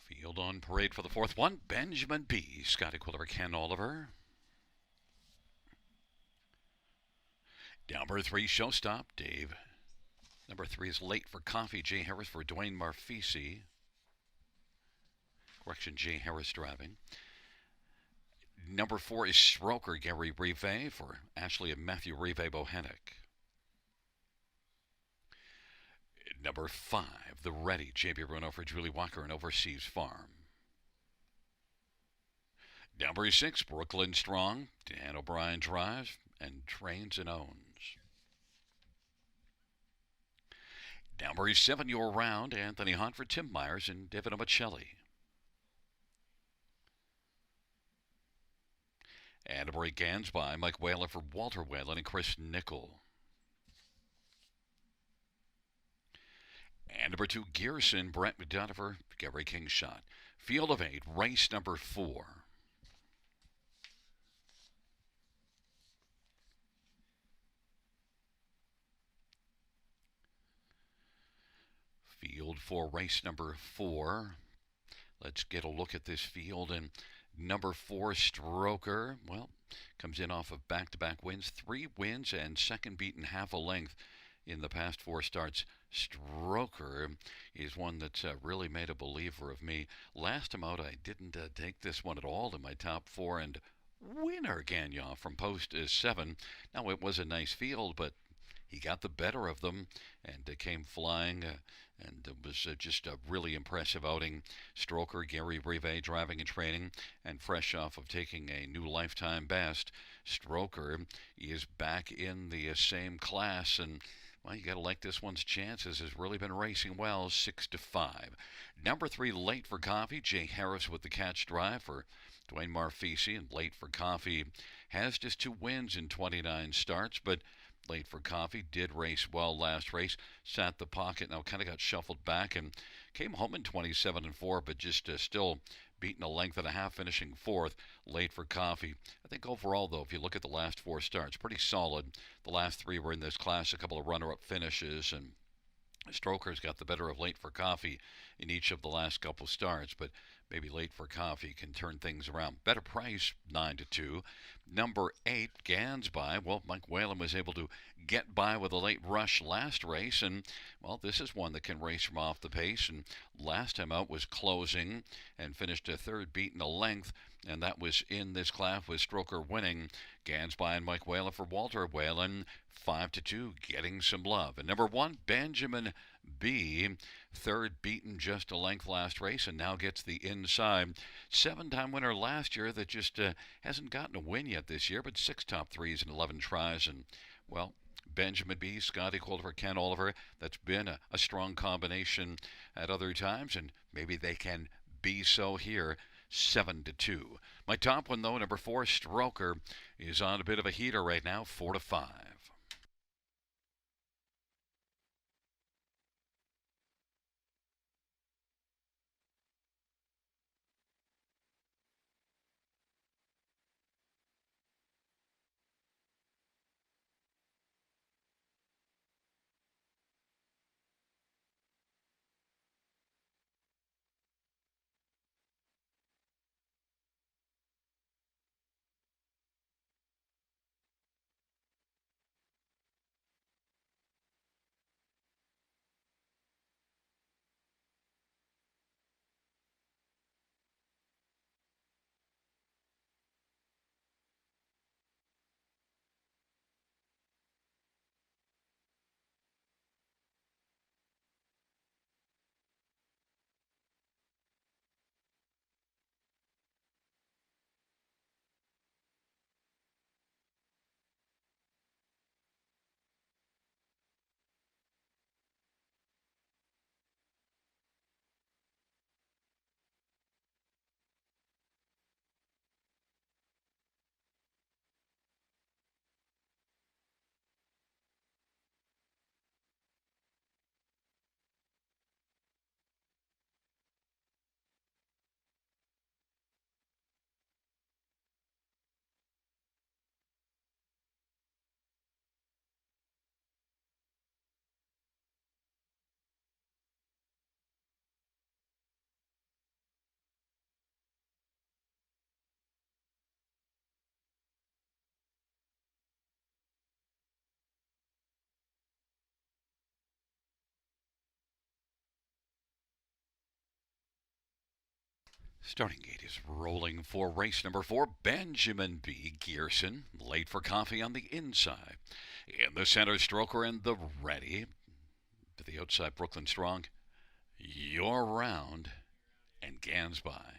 Field on parade for the fourth one. Benjamin B. Scotty Quilliver, Ken Oliver. Number 3, Showstop, Dave. Number 3 is Late for Coffee, Jay Harris for Dwayne Marfisi. Correction, Jay Harris driving. Number 4 is Stroker, Gary Rive for Ashley and Matthew Rive Bohanec. Number 5, The Ready, J.B. Bruno for Julie Walker and Overseas Farm. Number 6, Brooklyn Strong, Dan O'Brien drives and trains and owns. Number 7, Your Round, Anthony Hunt for Tim Myers and David Omicelli. And a break ends by Mike Whalen for Walter Whalen and Chris Nickel. And number 2, Gearson, Brett McDonough for Gary Kingshot. Field of 8, race number 4. Field for race number 4. Let's get a look at this field. And number 4, Stroker, well, comes in off of back-to-back wins. 3 wins and second beaten half a length in the past 4 starts. Stroker is one that's really made a believer of me. Last time out, I didn't take this one at all in my top 4. And winner Gagnon from post 7. Now, it was a nice field, but he got the better of them and came flying, and it was just a really impressive outing. Stroker, Gary Rive driving and training, and fresh off of taking a new lifetime best. Stroker is back in the same class, and well, you got to like this one's chances. Has really been racing well, 6-5. Number 3, Late for Coffee, Jay Harris with the catch drive for Dwayne Marfisi, and Late for Coffee has just 2 wins in 29 starts, but Late for Coffee did race well last race, sat the pocket, now kind of got shuffled back and came home in 27-4, but just still beaten a length and a half, finishing 4th. Late for Coffee. I think overall, though, if you look at the last 4 starts, pretty solid. The last 3 were in this class, a couple of runner-up finishes, and Stroker's got the better of Late for Coffee in each of the last couple starts, but maybe Late for Coffee can turn things around. Better price, 9-2. Number 8, Gansby. Well, Mike Whalen was able to get by with a late rush last race, and, well, this is one that can race from off the pace, and last time out was Closing and finished a 3rd, beaten a length, and that was in this class with Stroker winning. Gansby and Mike Whalen for Walter Whalen, 5-2, getting some love. And number 1, Benjamin B, 3rd, beaten just a length last race, and now gets the inside. 7-time winner last year that just hasn't gotten a win yet this year, but 6 top 3s and 11 tries. And, well, Benjamin B, Scotty Quilliver, Ken Oliver, that's been a strong combination at other times, and maybe they can be so here. 7-2. My top one, though, number 4, Stroker, is on a bit of a heater right now, 4-5. Starting gate is rolling for race number 4. Benjamin B. Gearson, late for coffee on the inside. In the center, Stroker and the ready. To the outside, Brooklyn Strong. Your round and Gans by.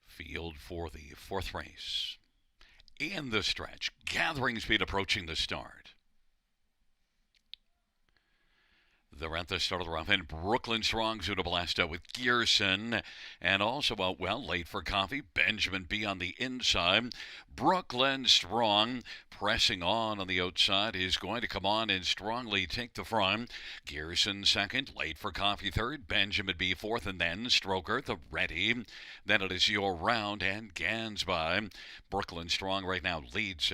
Field for the 4th race. In the stretch, gathering speed approaching the start. They're at the start of the round, and Brooklyn Strong's going to blast out with Gearson. And also out well, late for coffee, Benjamin B on the inside. Brooklyn Strong pressing on the outside is going to come on and strongly take the front. Gearson second, late for coffee third, Benjamin B fourth, and then Stroker the ready. Then it is your round and Gans by. Brooklyn Strong right now leads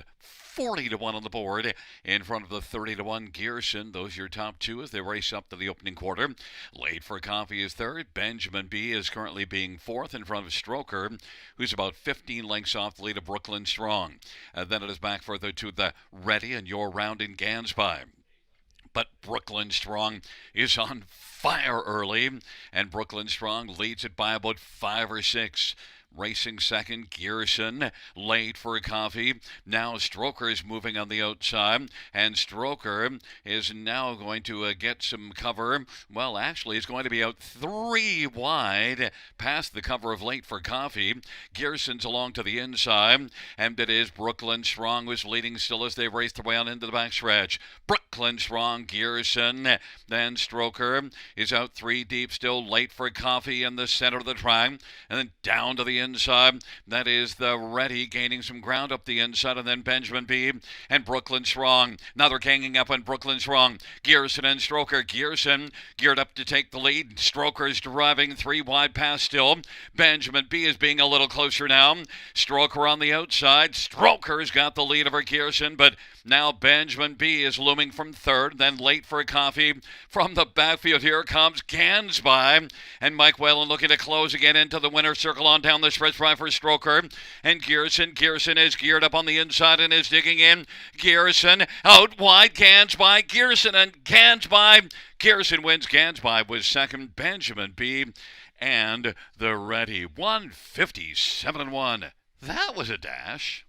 40-1 on the board in front of the 30-1 Gearson. Those are your top two as they race up to the opening quarter. Late for coffee is third. Benjamin B is currently being fourth in front of Stroker, who's about 15 lengths off the lead of Brooklyn Strong. Then it is back further to the ready and your round in Gansby. But Brooklyn Strong is on fire early, and Brooklyn Strong leads it by about 5 or 6. Racing second, Gearson, late for coffee. Now Stroker is moving on the outside, and Stroker is now going to get some cover. Well, actually, he's going to be out 3 wide past the cover of late for coffee. Gearson's along to the inside, and it is Brooklyn Strong who's leading still as they race their way on into the backstretch. Brooklyn Strong, Gearson, then Stroker is out 3 deep still, late for coffee in the center of the track, and then down to the inside. That is the ready gaining some ground up the inside, and then Benjamin B and Brooklyn Strong. Now they're ganging up on Brooklyn Strong. Gearson and Stroker. Gearson geared up to take the lead. Stroker is driving 3 wide past still. Benjamin B is being a little closer now. Stroker on the outside. Stroker's got the lead over Gearson, but now Benjamin B is looming from third, then late for a coffee. From the backfield, here comes Gansby, and Mike Whalen looking to close again into the winner's circle on down the stretch by for Stroker. And Gearson is geared up on the inside and is digging in. Gearson out wide, Gansby, Gearson and Gansby. Gearson wins, Gansby was second, Benjamin B and the ready 157-1. That was a dash.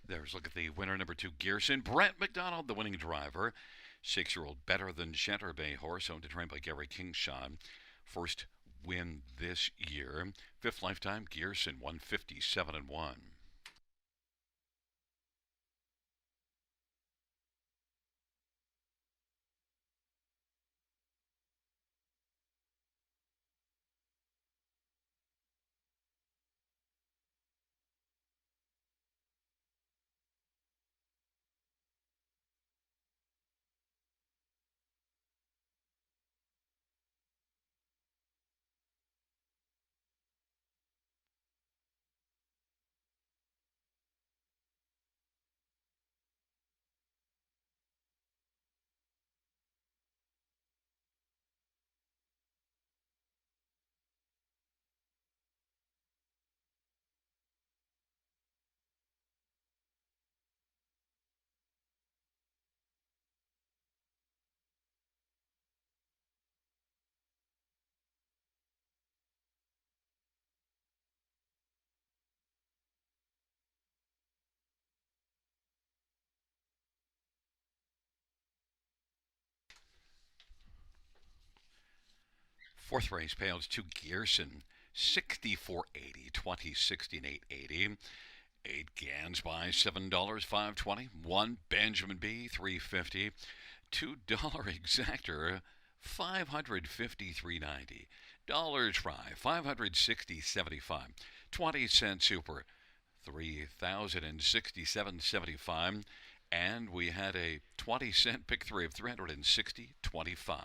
There's a look at the winner, number 2, Gearson. Brent McDonald, the winning driver. 6-year-old Better Than Chanter Bay horse, owned and trained by Gary Kingshon. First win this year. 5th lifetime, Gearson, 157-1. Fourth race payouts to Gearson, 64.80, 20, 68.80. 8 Gans by $7, 5.20. 1 Benjamin B, 3.50. $2 exactor, 553.90. Dollar try, 560.75. 20-cent super, 3,067.75. And we had a 20-cent pick three of 360.25.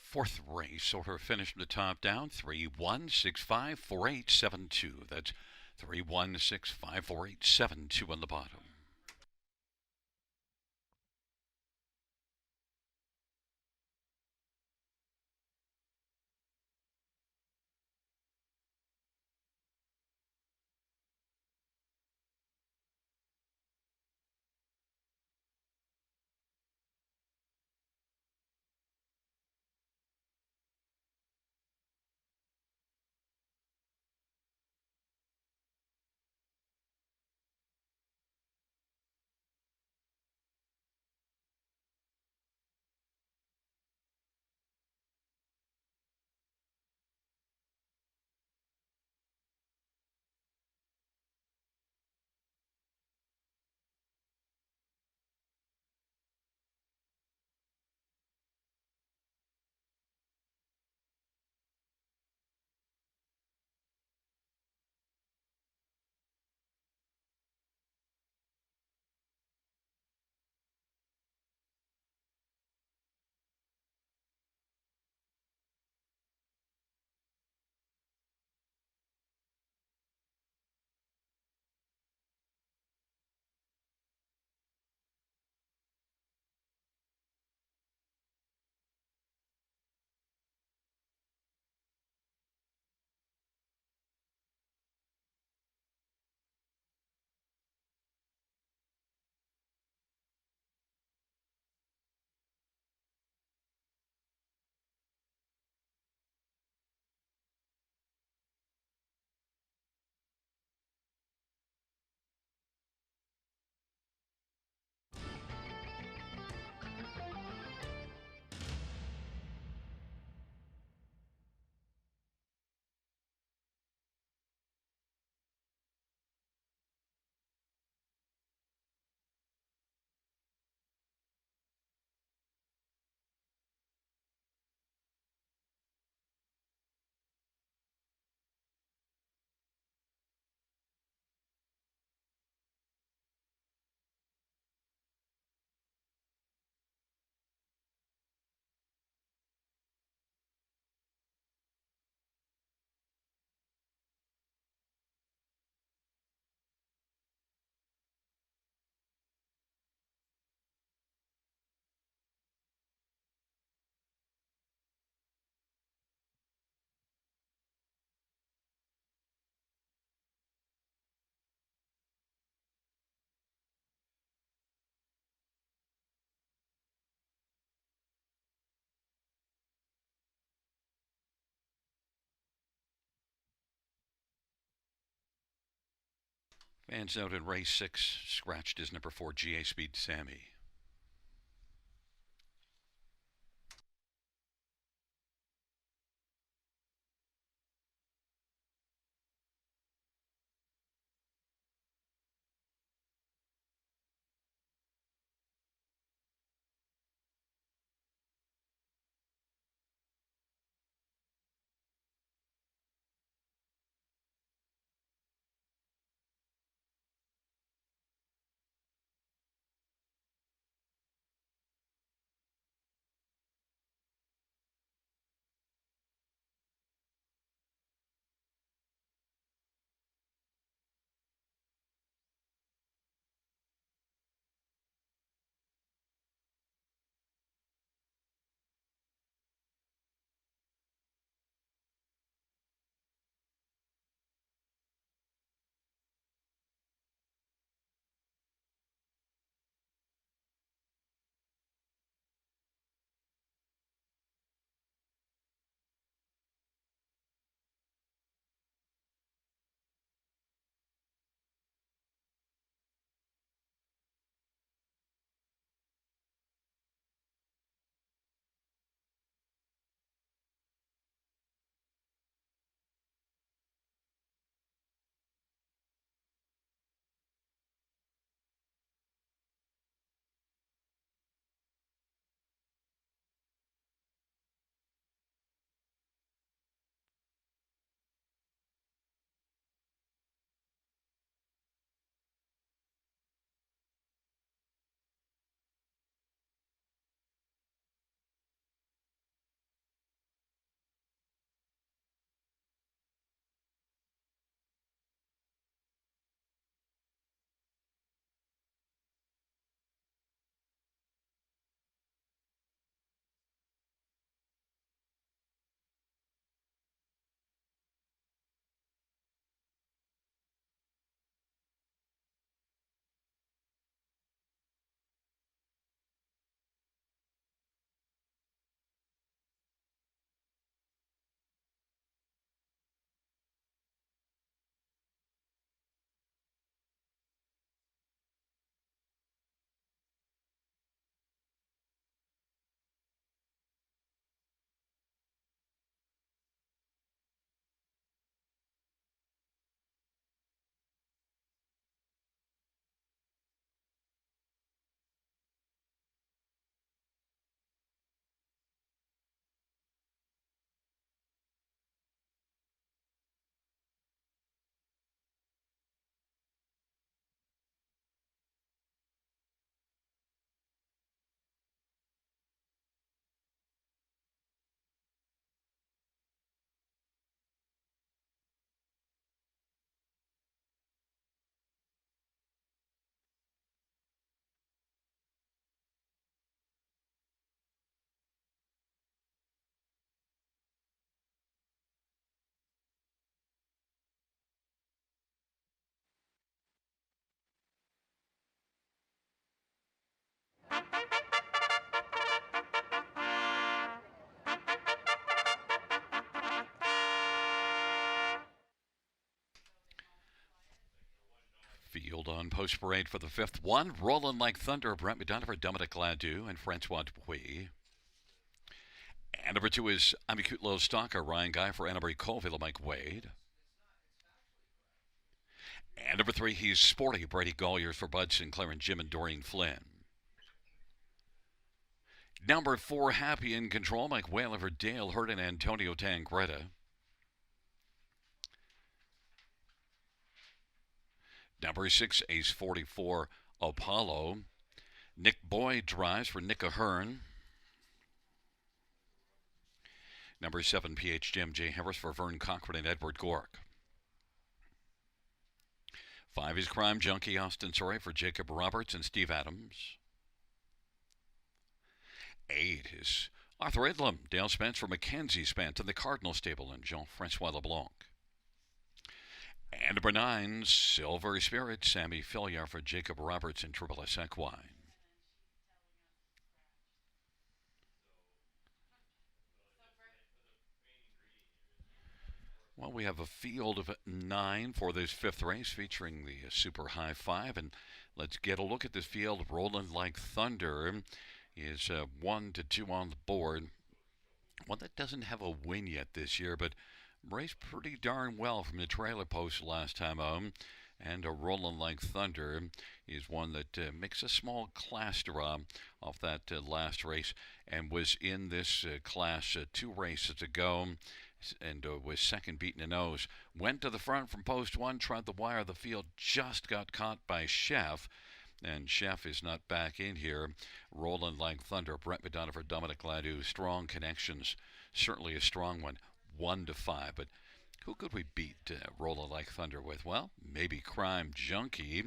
Fourth race order finished from the top down, 3-1-6-5-4-8-7-2. That's 3-1-6-5-4-8-7-2 on the bottom. Fans note in race 6, scratched is number 4, GA Speed Sammy. Field on post parade for the 5th one. Rolling like thunder, Brent McDonough, Dominic Gladue, and Francois Dupuis. And number 2 is Amikut Low Stalker, Ryan Guy for Annemarie Colville, Mike Wade. And number 3, he's Sporty, Brady Golliers for Bud Sinclair and Jim and Doreen Flynn. Number 4, Happy in Control, Mike Whalen for Dale Hurd and Antonio Tangretta. Number 6, Ace 44, Apollo. Nick Boyd drives for Nick Ahern. Number 7, PH Jim J. Harris for Vern Cochran and Edward Gork. 5 is Crime Junkie Austin Surrey for Jacob Roberts and Steve Adams. 8 is Arthur Edlam, Dale Spence for Mackenzie Spence and the Cardinal Stable and Jean-Francois LeBlanc. And number 9, Silver Spirit, Sammy Filliar for Jacob Roberts and Triple S Equine. Well, we have a field of 9 for this fifth race featuring the Super High Five. And let's get a look at this field. Rolling Like Thunder is 1 to 2 on the board. One that doesn't have a win yet this year, but raced pretty darn well from the trailer post last time home. And a Rolling Like Thunder is one that makes a small class draw off that last race and was in this class 2 races ago and was second beaten a nose. Went to the front from post 1, tried the wire. The field just got caught by Chef. And Chef is not back in here. Rolling Like Thunder, Brett Madonna for Dominic Ladew. Strong connections, certainly a strong one. 1 to 5, but who could we beat Rolling Like Thunder with? Well, maybe Crime Junkie.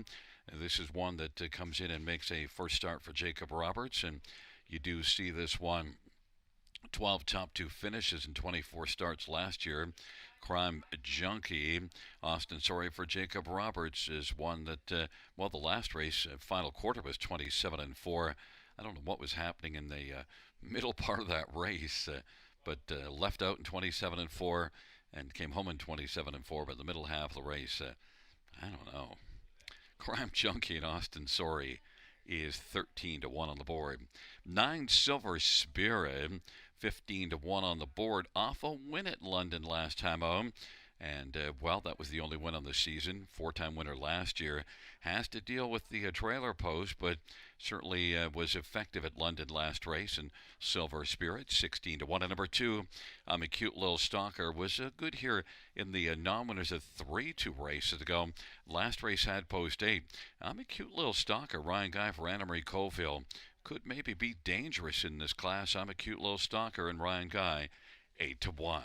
This is one that comes in and makes a first start for Jacob Roberts, and you do see this one 12 top 2 finishes in 24 starts last year. Crime Junkie, Austin Sorry for Jacob Roberts is one that, well, the last race, final quarter was 27-4. I don't know what was happening in the middle part of that race, but left out in 27-4 and came home in 27-4. But the middle half of the race, I don't know. Crime Junkie and Austin Sorry is 13 to 1 on the board. 9 Silver Spirit, 15 to 1 on the board, off a win at London last time home. And, well, that was the only win on the season. 4-time winner last year. Has to deal with the trailer post, but certainly was effective at London last race. And Silver Spirit, 16 to 1. And number 2, I'm a Cute Little Stalker, was good here in the non-winners of 3-2 races ago. Last race had post 8. I'm a Cute Little Stalker, Ryan Guy for Anna Marie Cofield. Could maybe be dangerous in this class. I'm a Cute Little Stalker and Ryan Guy, 8 to 1.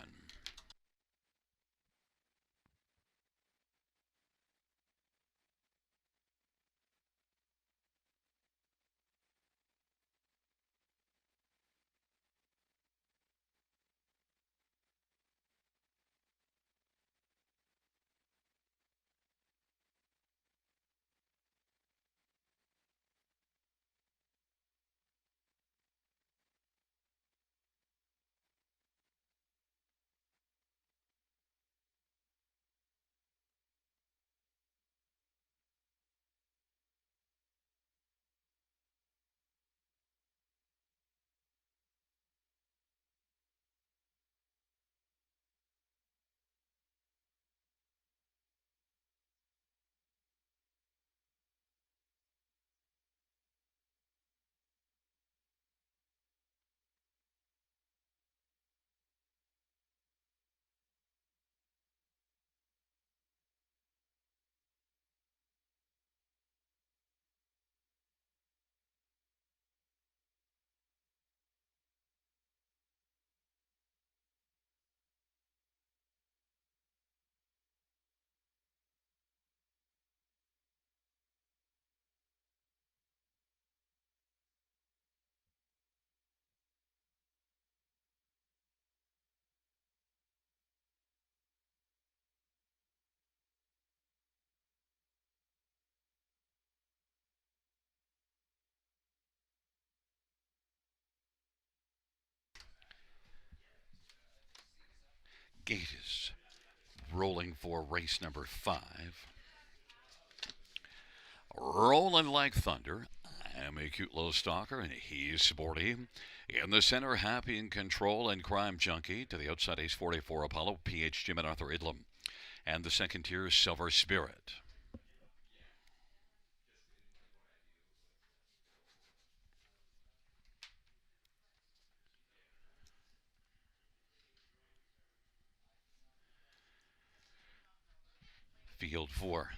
Gate is rolling for race number 5. Rolling Like Thunder. I'm a Cute Little Stalker, and he's sporty. In the center, Happy in Control and Crime Junkie. To the outside, Ace 44 Apollo, PH Jim and Arthur Idlam. And the second tier, Silver Spirit. Field 4.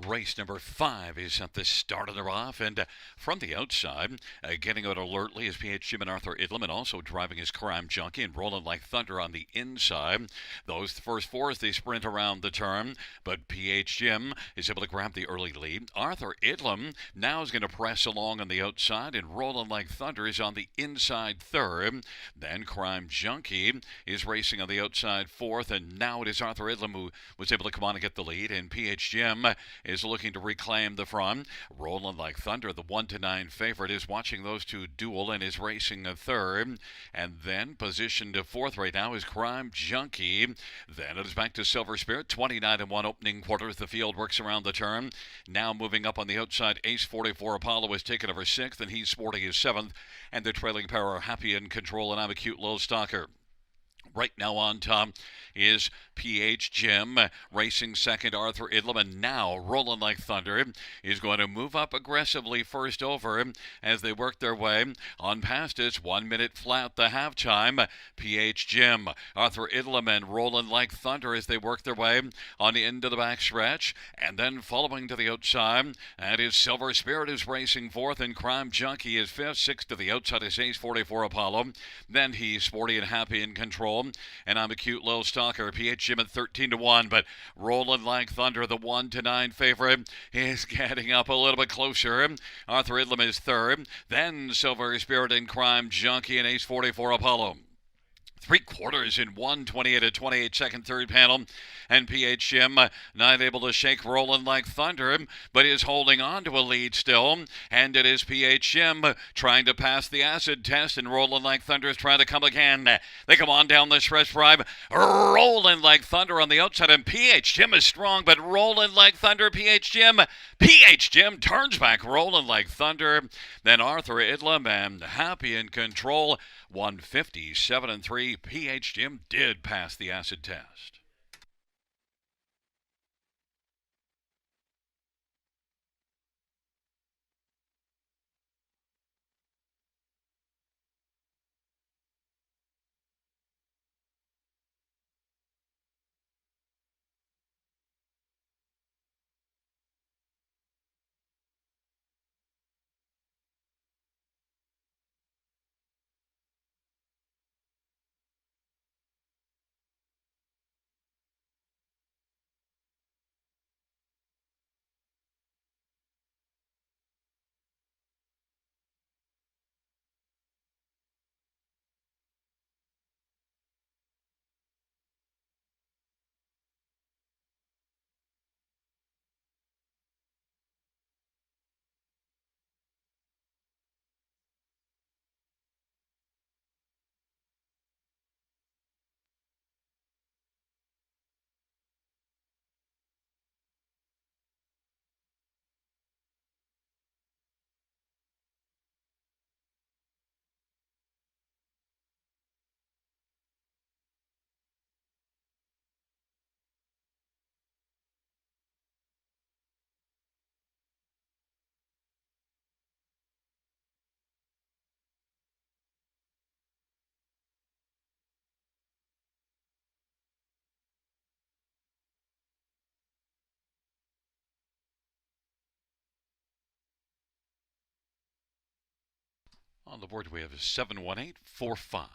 Race number 5 is at the start of the off, and from the outside, getting out alertly is PH Jim and Arthur Idlam, and also driving his Crime Junkie and Rolling Like Thunder on the inside. Those first 4 as they sprint around the turn, but PH Jim is able to grab the early lead. Arthur Idlam now is going to press along on the outside, and Rolling Like Thunder is on the inside third. Then Crime Junkie is racing on the outside fourth, and now it is Arthur Idlam who was able to come on and get the lead, and PH Jim is looking to reclaim the front. Rolling Like Thunder, the 1-9 favorite, is watching those two duel and is racing a third. And then positioned to fourth right now is Crime Junkie. Then it is back to Silver Spirit, 29-1 opening quarters. The field works around the turn. Now moving up on the outside, Ace 44 Apollo is taken over sixth, and he's sporting his seventh. And the trailing pair are Happy in Control, and I'm a Cute Low Stalker. Right now on top is PH Jim, racing second Arthur Idlam, and now Rolling Like Thunder is going to move up aggressively first over as they work their way on past its 1 minute flat the halftime. PH Jim, Arthur Idlam, and Rolling Like Thunder as they work their way on into the back stretch, and then following to the outside, that is Silver Spirit is racing fourth, and Crime Junkie is fifth. Sixth to the outside is Ace 44 Apollo. Then he's Sporty and Happy in Control. And I'm a Cute Low Stalker. PH Jim at 13-1, but Rolling Like Thunder, the 1-9 favorite, is getting up a little bit closer. Arthur Idlam is third. Then Silver Spirit and Crime Junkie and Ace 44 Apollo. 3/4 in 1:28 at 28 second third panel, and PH Jim not able to shake Rolling Like Thunder, but is holding on to a lead still, and it is PH Jim trying to pass the acid test, and Rolling Like Thunder is trying to come again. They come on down the stretch drive, Rolling Like Thunder on the outside, and PH Jim is strong, but Rolling Like Thunder, PH Jim turns back, Rolling Like Thunder, then Arthur Idlam and Happy in Control, 157-3. PH Jim did pass the acid test. On the board we have 71845.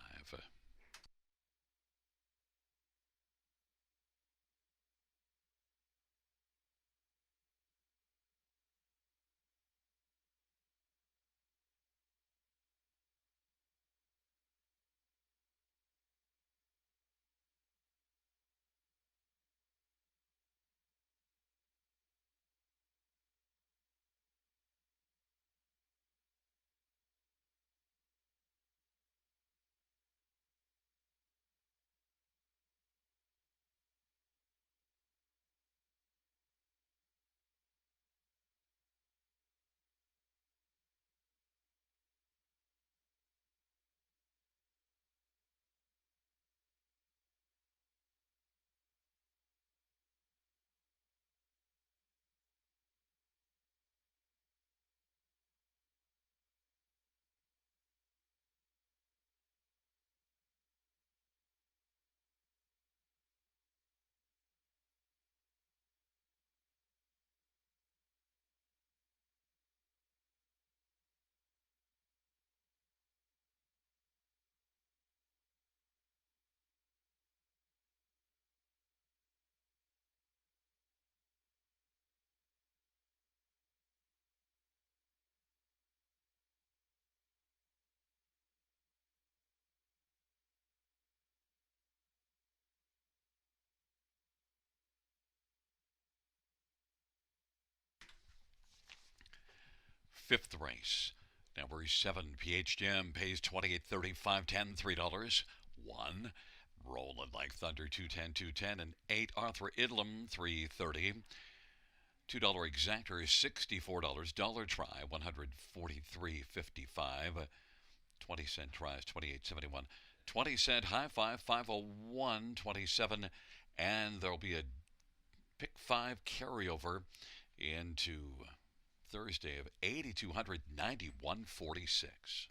Fifth race, number 7, PHM, pays 28.30, 5.10, $3. 1, Rolling Like Thunder, 2.10, 2.10, and 8, Arthur Idlam, 3.30. $2 exactor is $64. Dollar try, 143.55. 20-cent tries, 28.71. 20-cent high five, 501.27. And there'll be a pick 5 carryover into Thursday of 8,291.46.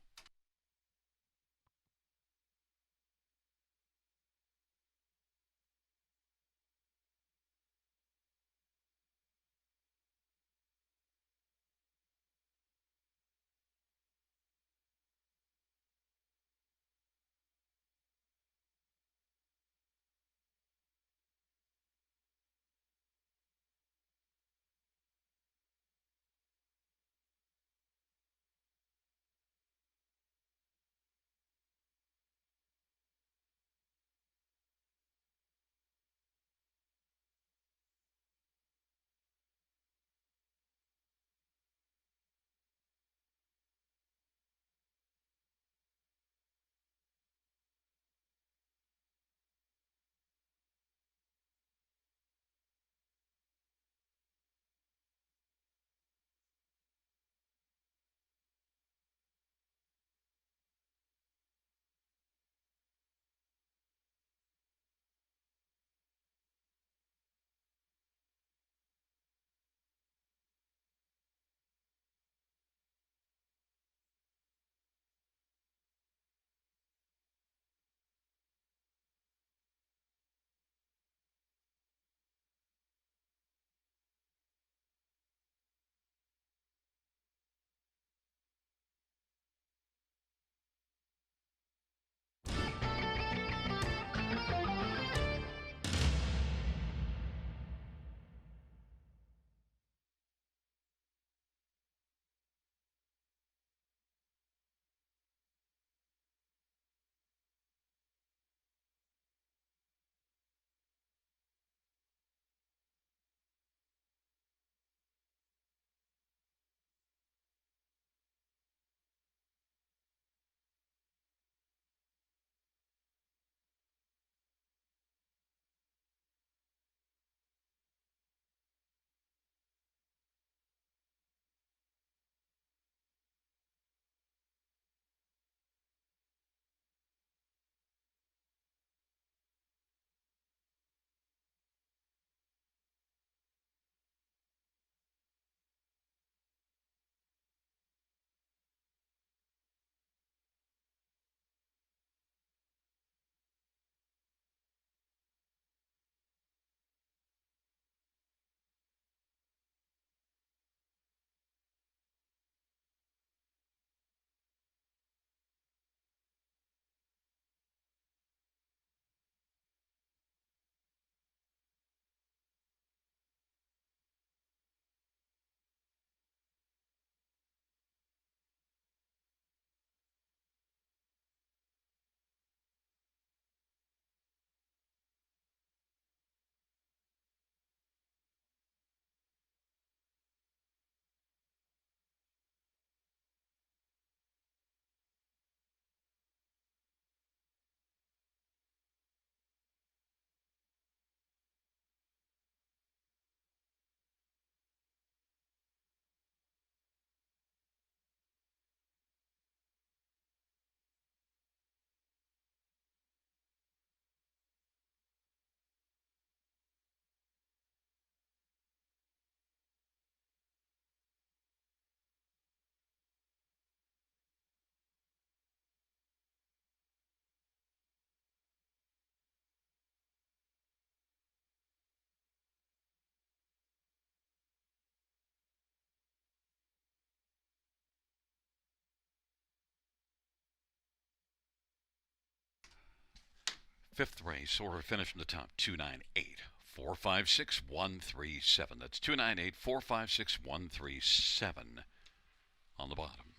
Fifth race, order finish in the top, 298. 456-137. That's 298-456-137 on the bottom.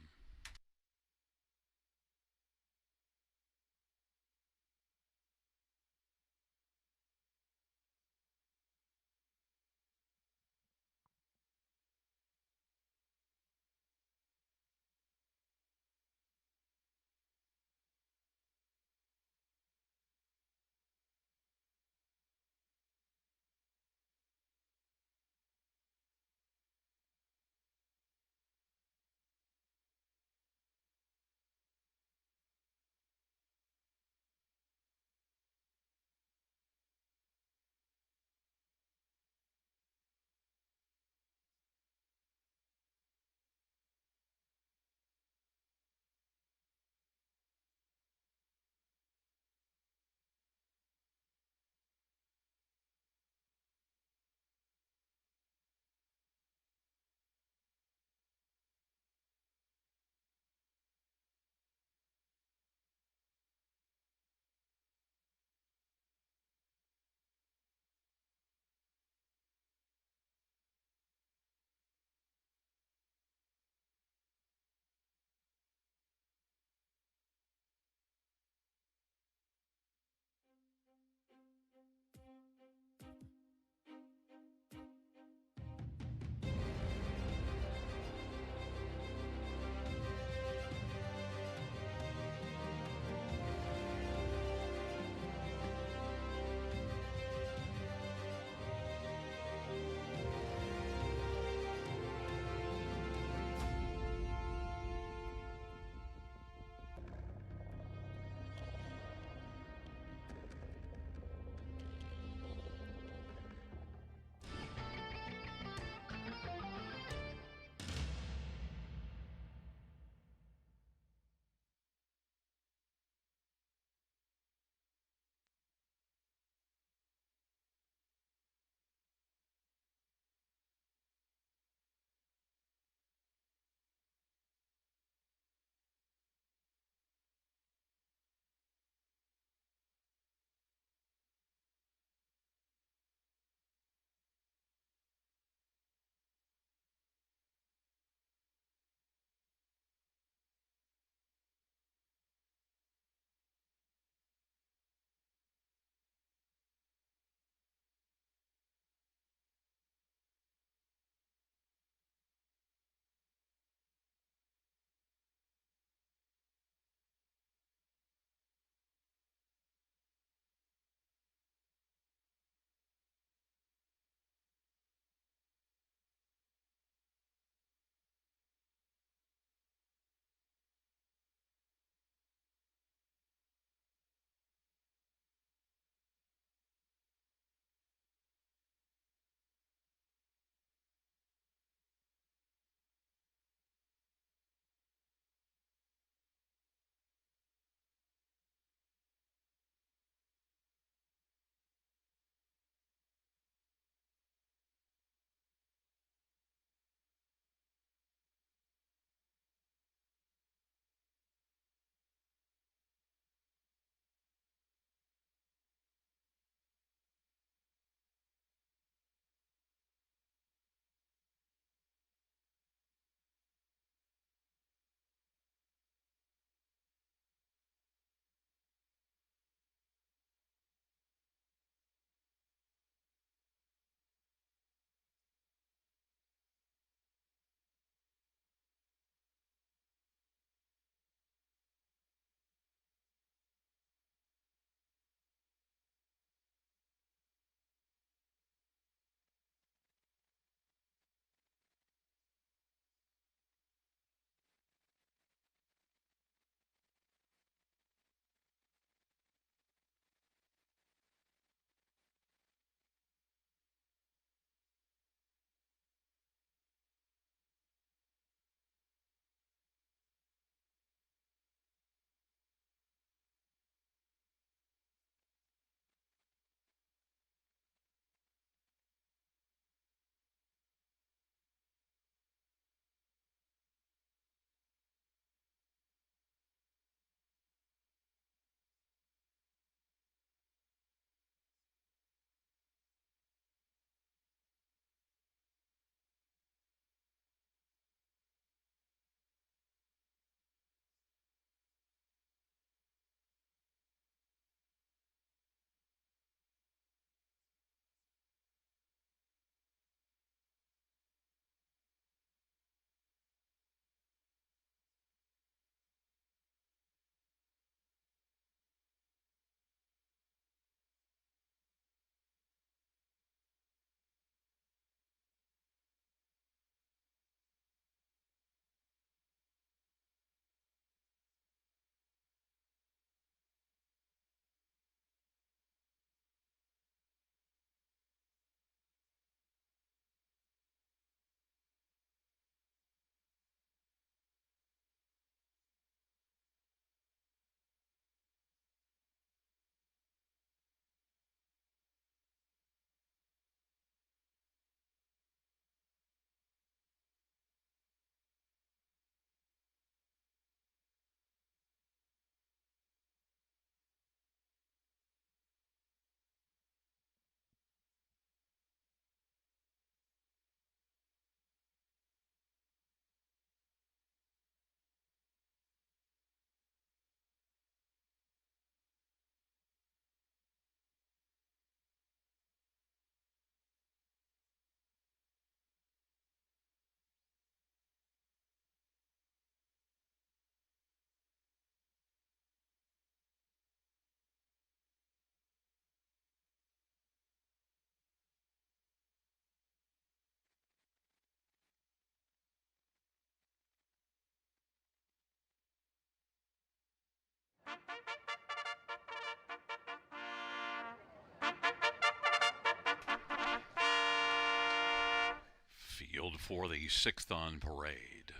field for the 6th on parade.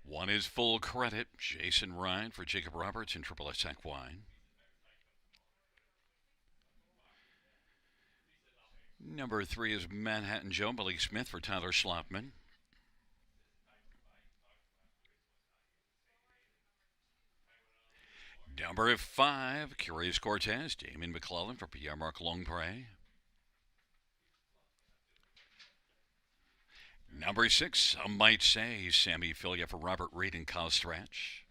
1 is Full Credit, Jason Ryan for Jacob Roberts and Triple S Equine. Number 3 is Manhattan Joe, Billy Smith for Tyler Schlopman. Number 5, Curious Cortez, Damon McClellan for Pierre-Marc Longpre. Number 6, some might say, Sammy Filia for Robert Reed and Kyle Stretch.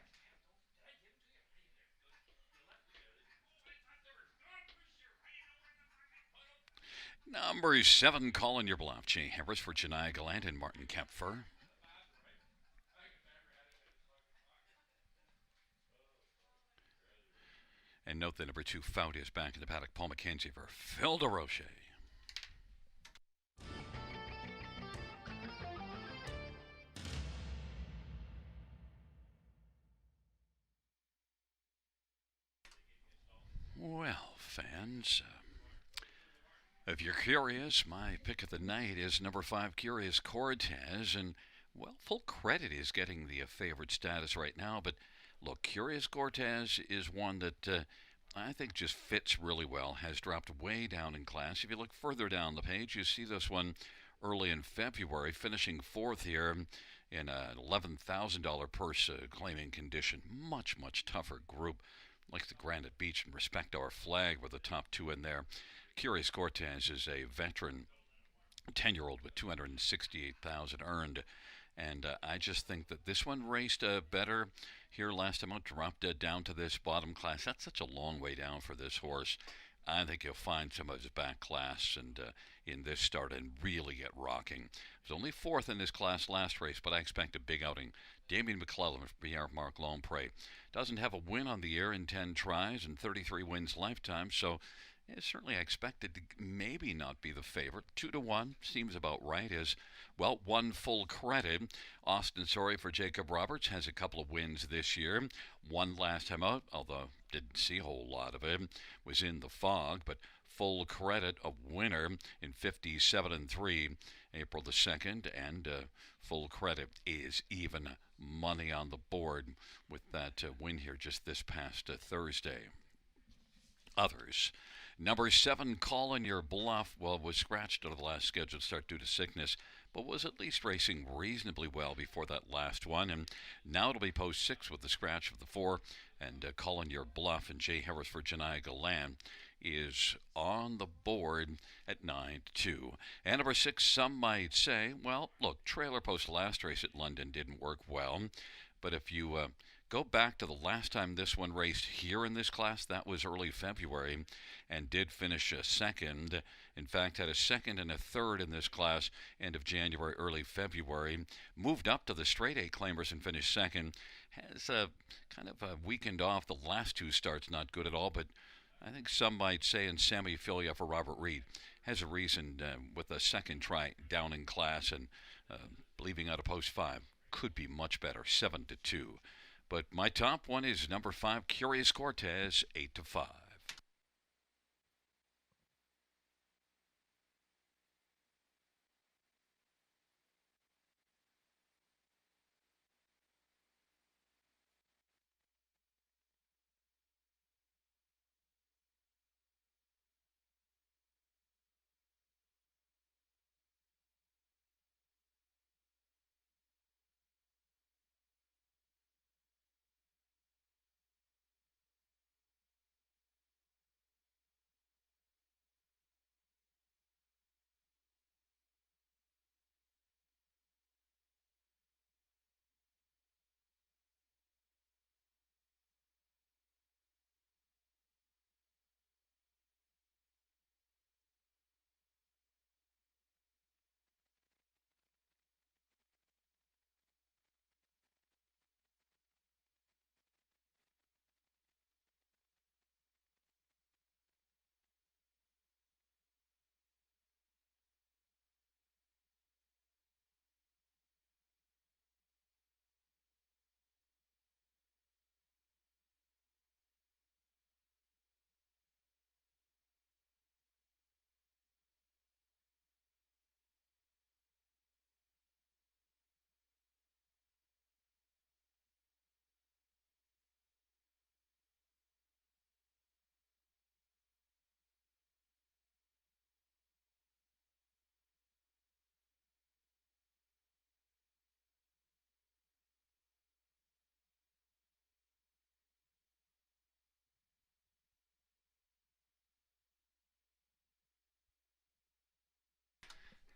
Number 7, Calling Your Bluff, Jay Harris for Janai Gallant and Martin Kepfer. And note that number 2, Fout is back in the paddock, Paul McKenzie for Phil DeRoche. Well, fans, if you're curious, my pick of the night is number 5, Curious Cortez. And, well, Full Credit is getting the favorite status right now. But, look, Curious Cortez is one that I think just fits really well, has dropped way down in class. If you look further down the page, you see this one early in February, finishing 4th here in an $11,000 purse claiming condition. Much, much tougher group, like the Granite Beach and Respect Our Flag were the top 2 in there. Curious Cortez is a veteran 10-year-old with $268,000 earned. And I just think that this one raced better here last time out, dropped down to this bottom class. That's such a long way down for this horse. I think you'll find some of his back class and in this start and really get rocking. He was only 4th in this class last race, but I expect a big outing. Damien McClellan for Pierre-Marc Longpre doesn't have a win on the year in 10 tries and 33 wins lifetime, so certainly I expected to maybe not be the favorite. 2-1 seems about right. Is, well, 1 Full Credit. Austin Sorry for Jacob Roberts has a couple of wins this year. 1 last time out, although didn't see a whole lot of it. Was in the fog, but Full Credit, a winner in 57-3, April the 2nd, and Full Credit is even money on the board with that win here just this past Thursday. Others. Number 7, Calling Your Bluff, well, was scratched out of the last scheduled start due to sickness, but was at least racing reasonably well before that last one. And now it'll be post 6 with the scratch of the 4, and Calling Your Bluff and Jay Harris for Janai Gallant is on the board at 9-2. And number 6, some might say, well, look, trailer post last race at London didn't work well, but if you go back to the last time this one raced here in this class, that was early February, and did finish 2nd. In fact, had a 2nd and a 3rd in this class end of January, early February. Moved up to the straight A claimers and finished 2nd. Has kind of weakened off the last 2 starts, not good at all, but I think some might say, and Sammy Filia for Robert Reed has a reason with a 2nd try down in class and leaving out of post 5. Could be much better, 7-2. But my top one is number 5, Curious Cortez, 8-5.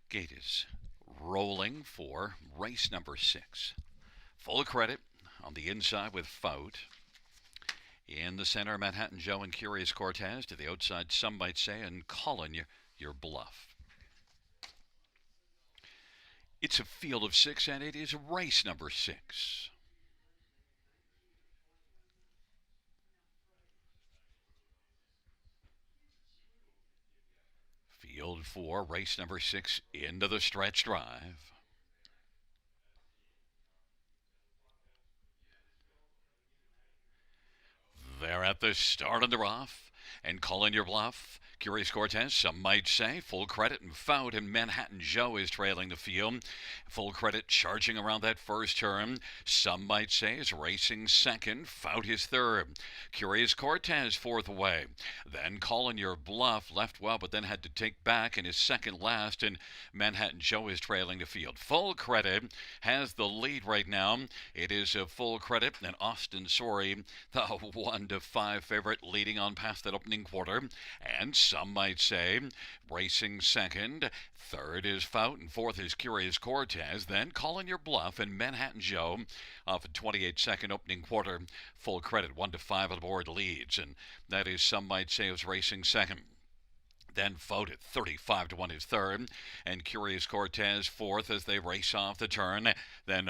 Gate is rolling for race number 6. Full credit on the inside with Faut. In the center, Manhattan Joe and Curious Cortez. To the outside, some might say, and calling your bluff. It's a field of 6, and it is race number 6. Field 4, race number 6, into the stretch drive. They're at the start of the rough and calling your bluff. Curious Cortez, some might say. Full credit and Faut, and Manhattan Joe is trailing the field. Full credit charging around that first turn. Some might say is racing second. Faut is third. Curious Cortez fourth away. Then calling your bluff left well, but then had to take back and is second last, and Manhattan Joe is trailing the field. Full credit has the lead right now. It is a full credit, and Austin Sorry, the 1-5 favorite, leading on past that opening quarter. And some might say racing second. Third is Faut, and fourth is Curious Cortez. Then calling your bluff and Manhattan Joe off a 28-second opening quarter. Full credit, 1-5 on the board leads, and that is, some might say, is racing second. Then Faut at 35-1 is third, and Curious Cortez fourth as they race off the turn. Then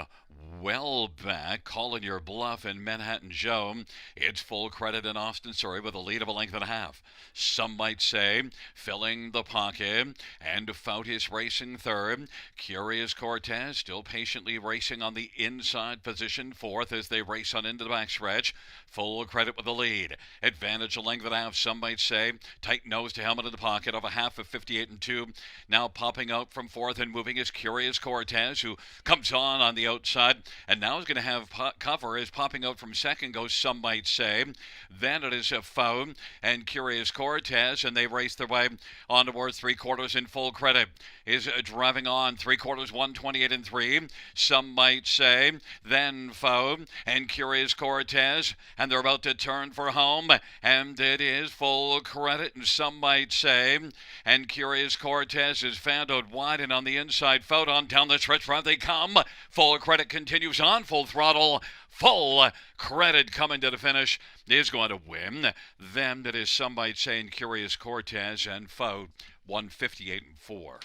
well back, calling your bluff and Manhattan Joe. It's full credit in Austin Surrey with a lead of a length and a half. Some might say filling the pocket, and Faut is racing third. Curious Cortez still patiently racing on the inside position fourth as they race on into the backstretch. Full credit with the lead. Advantage a length and a half, some might say. Tight nose to helmet in the pocket of a half of 58-2. Now popping out from fourth and moving is Curious Cortez, who comes on the outside and now is going to have cover. Is popping out from second goes, some might say. Then it is a Faut and Curious Cortez, and they race their way on towards three quarters in full credit. Is driving on three quarters, 128-3. Some might say. Then Faut and Curious Cortez, and they're about to turn for home, and it is full credit, and some might say. And Curious Cortez is found out wide, and on the inside, Faut on down the stretch front they come. Full credit continues on full throttle. Full credit coming to the finish is going to win. Then that is, some might say, in Curious Cortez and Faut, 158-4.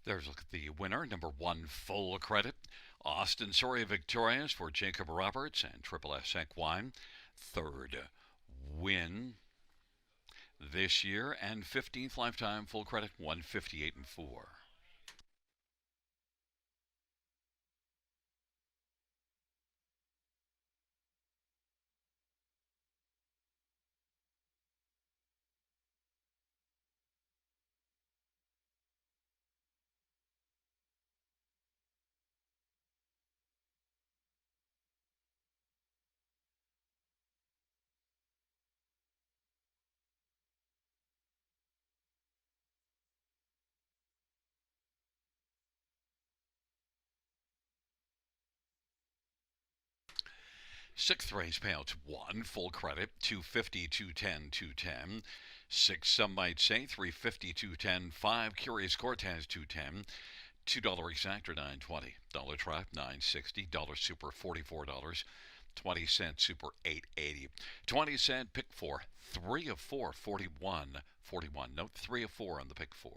There's a look at the winner, number 1, full credit. Austin Sorry victorious for Jacob Roberts and Triple S Equine. Third win this year, and 15th lifetime full credit, 158-4. Sixth race payouts 1, full credit, 250, 210, 210. 6, some might say, 350, 210, 5, Curious Cortez, 210, $2 exactor, 920, dollar trap, 960, dollar super, $44, 20-cent super, 880, 20-cent pick 4, 3 of 4, 41, 41. Note 3 of 4 on the pick 4.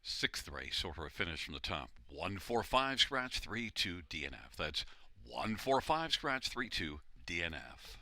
Sixth race, order of finish from the top. 145 scratch 3-2 DNF. That's 145 scratch 3-2 DNF.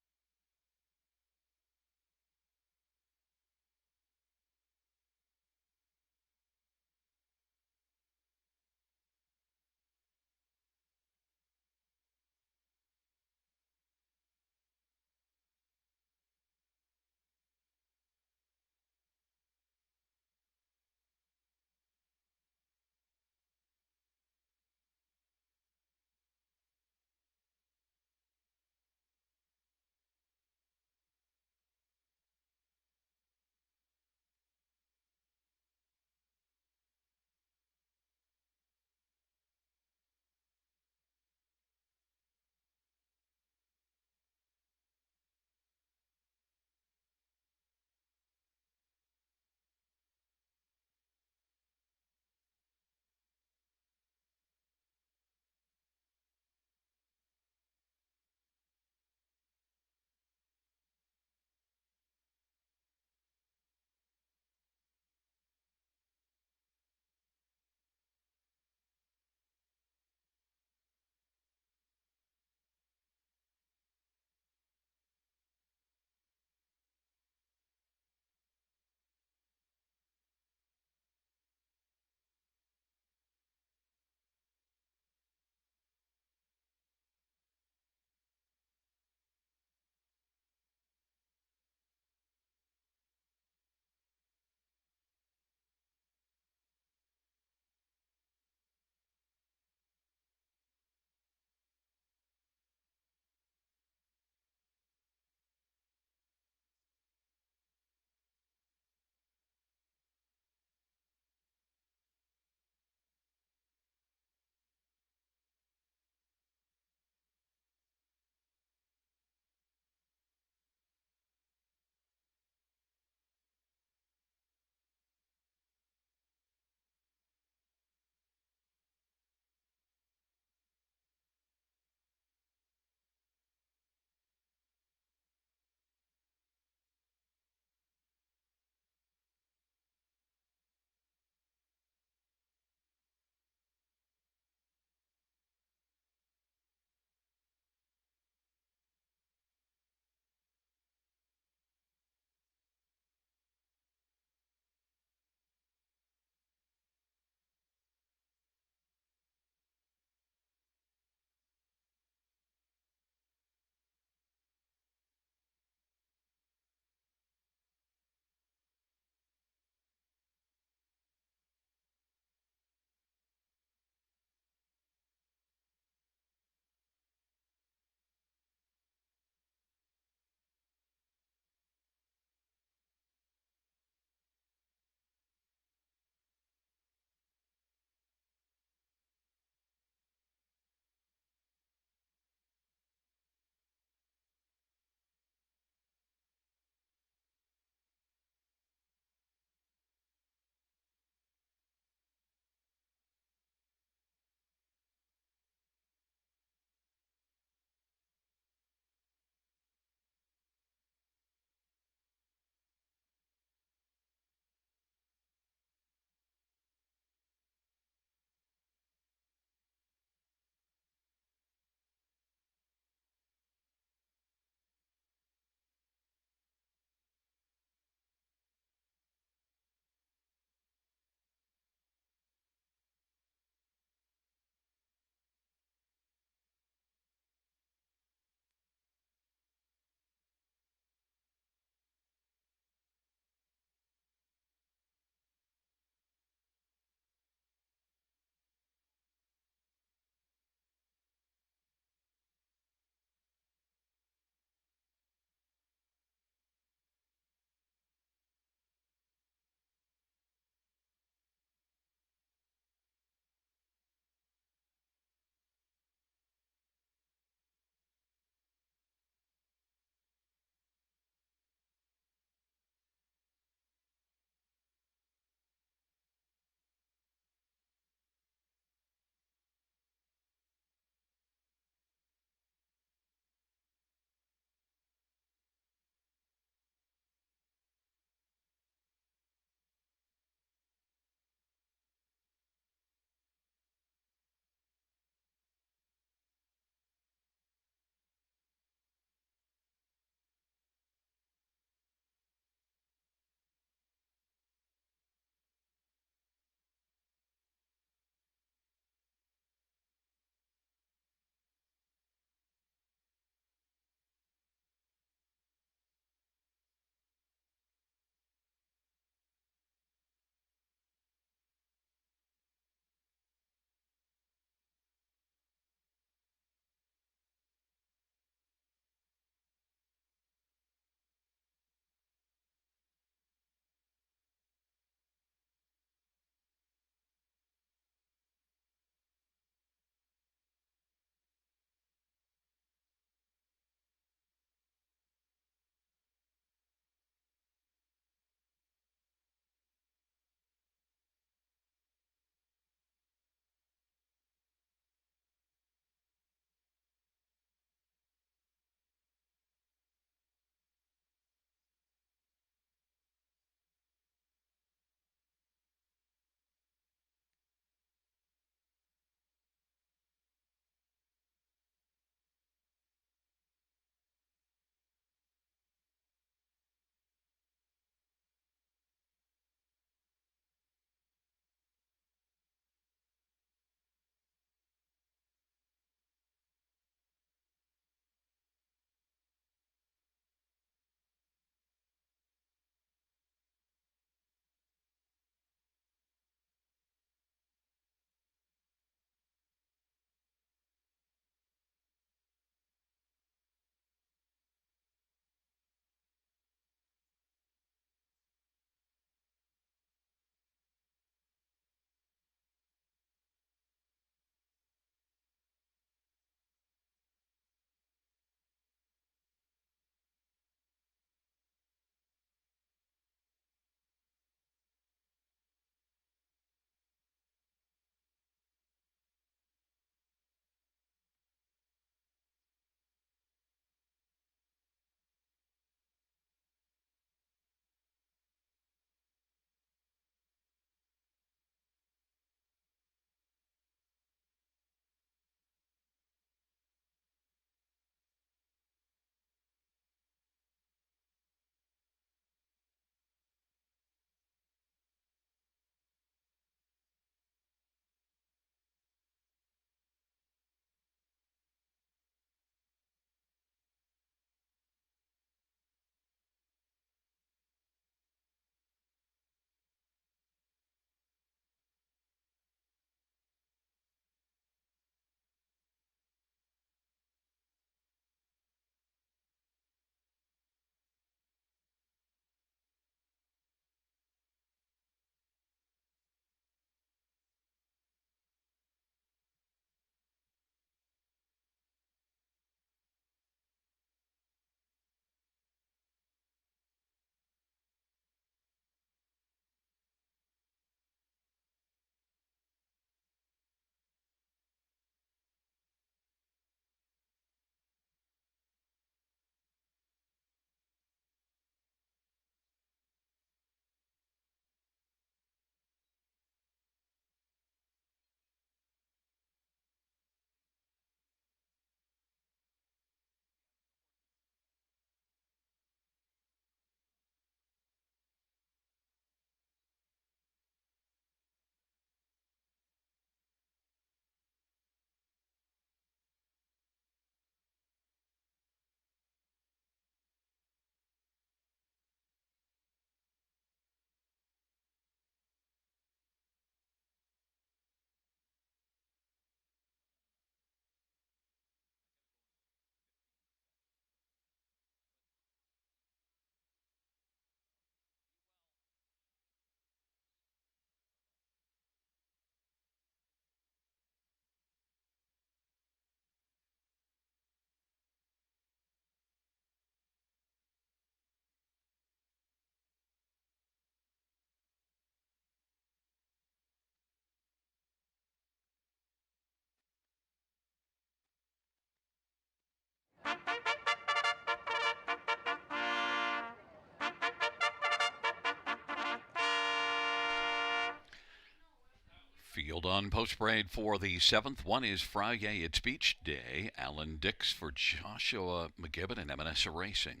Field on post parade for the 7th. One is Friday. It's Beach Day. Alan Dix for Joshua McGibbon and M&S Racing.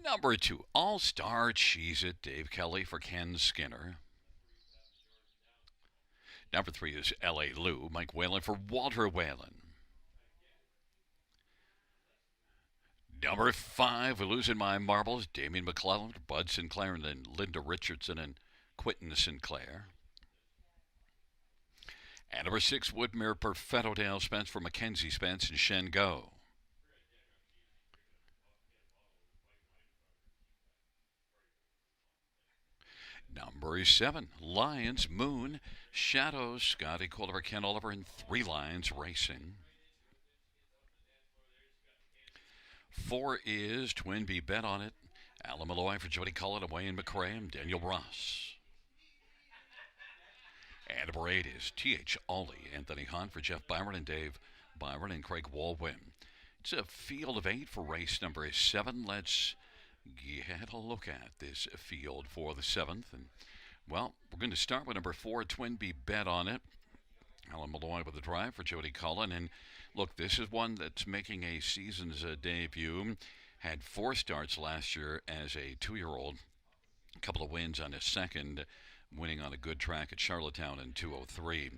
Number 2, All-Star Cheese It. Dave Kelly for Ken Skinner. Number 3 is L.A. Lou. Mike Whalen for Walter Whalen. Number 5, Losing My Marbles. Damien McClellan, Bud Sinclair, and then Linda Richardson and Quentin Sinclair. And number 6, Woodmere Perfetto Dale Spence for Mackenzie Spence and Shen Go. Number 7, Lions Moon Shadows. Scotty Colliver, Ken Oliver, and 3 Lions Racing. 4 is Twin B Bet on It. Alan Malloy for Jody Cullen, Wayne McCray, and Daniel Ross. And number 8 is T.H. Ollie, Anthony Hunt for Jeff Byron and Dave Byron and Craig Walwyn. It's a field of 8 for race number 7. Let's get a look at this field for the 7th. And, well, we're going to start with number 4, Twin B Bet on It. Alan Malloy with the drive for Jody Cullen. And, look, this is one that's making a season's debut. Had 4 starts last year as a 2-year-old. A couple of wins on his second, winning on a good track at Charlottetown in 2:03.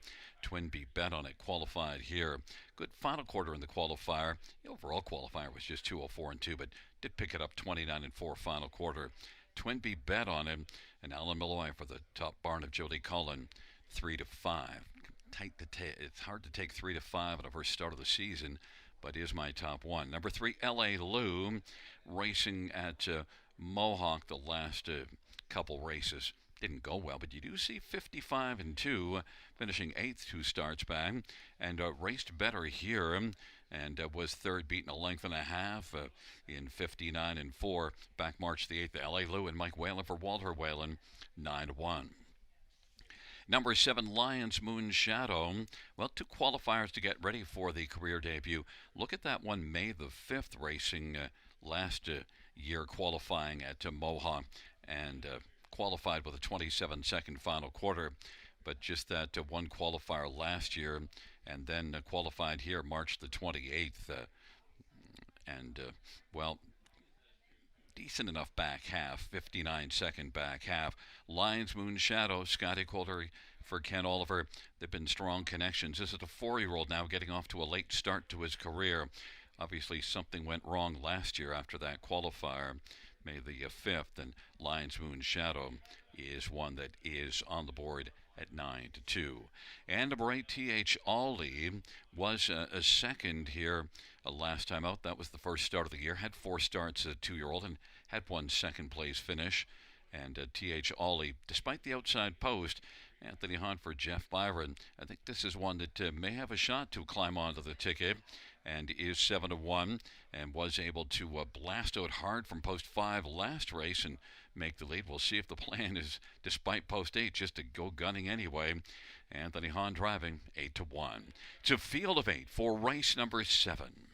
Twin B Bet on It qualified here. Good final quarter in the qualifier. The overall qualifier was just 2:04-2, but did pick it up 29-4 final quarter. Twin B Bet on It, and Alan Malloy for the top barn of Jody Cullen, 3-5. It's hard to take 3-5 at the first start of the season, but is my top one. Number 3, L.A. Lou, racing at Mohawk the last couple races. Didn't go well, but you do see 55-2, finishing 8th 2 starts back, and raced better here, and was third, beaten a length and a half in 59-4. Back March the 8th, L.A. Lou and Mike Whalen for Walter Whalen, 9-1. Number 7, Lions Moon Shadow. Well, 2 qualifiers to get ready for the career debut. Look at that one, May the 5th, racing last year, qualifying at Mohawk, and qualified with a 27-second final quarter. But just that one qualifier last year, and then qualified here March the 28th. Well, decent enough back half, 59-second back half. Lions, Moon, Shadow, Scotty Coulter for Ken Oliver. They've been strong connections. This is a 4-year-old now getting off to a late start to his career. Obviously, something went wrong last year after that qualifier, May the 5th, and Lions, Moon, Shadow is one that is on the board at 9-2. And number 8, T.H. Ollie was a second here last time out. That was the first start of the year. Had 4 starts, a 2-year-old, and had 1 second-place finish. And T.H. Ollie, despite the outside post, Anthony Hunt for Jeff Byron. I think this is one that may have a shot to climb onto the ticket, and is 7-1, and was able to blast out hard from post 5 last race and make the lead. We'll see if the plan is, despite post 8, just to go gunning anyway. Anthony Hahn driving 8-1. It's a field of 8 for race number 7.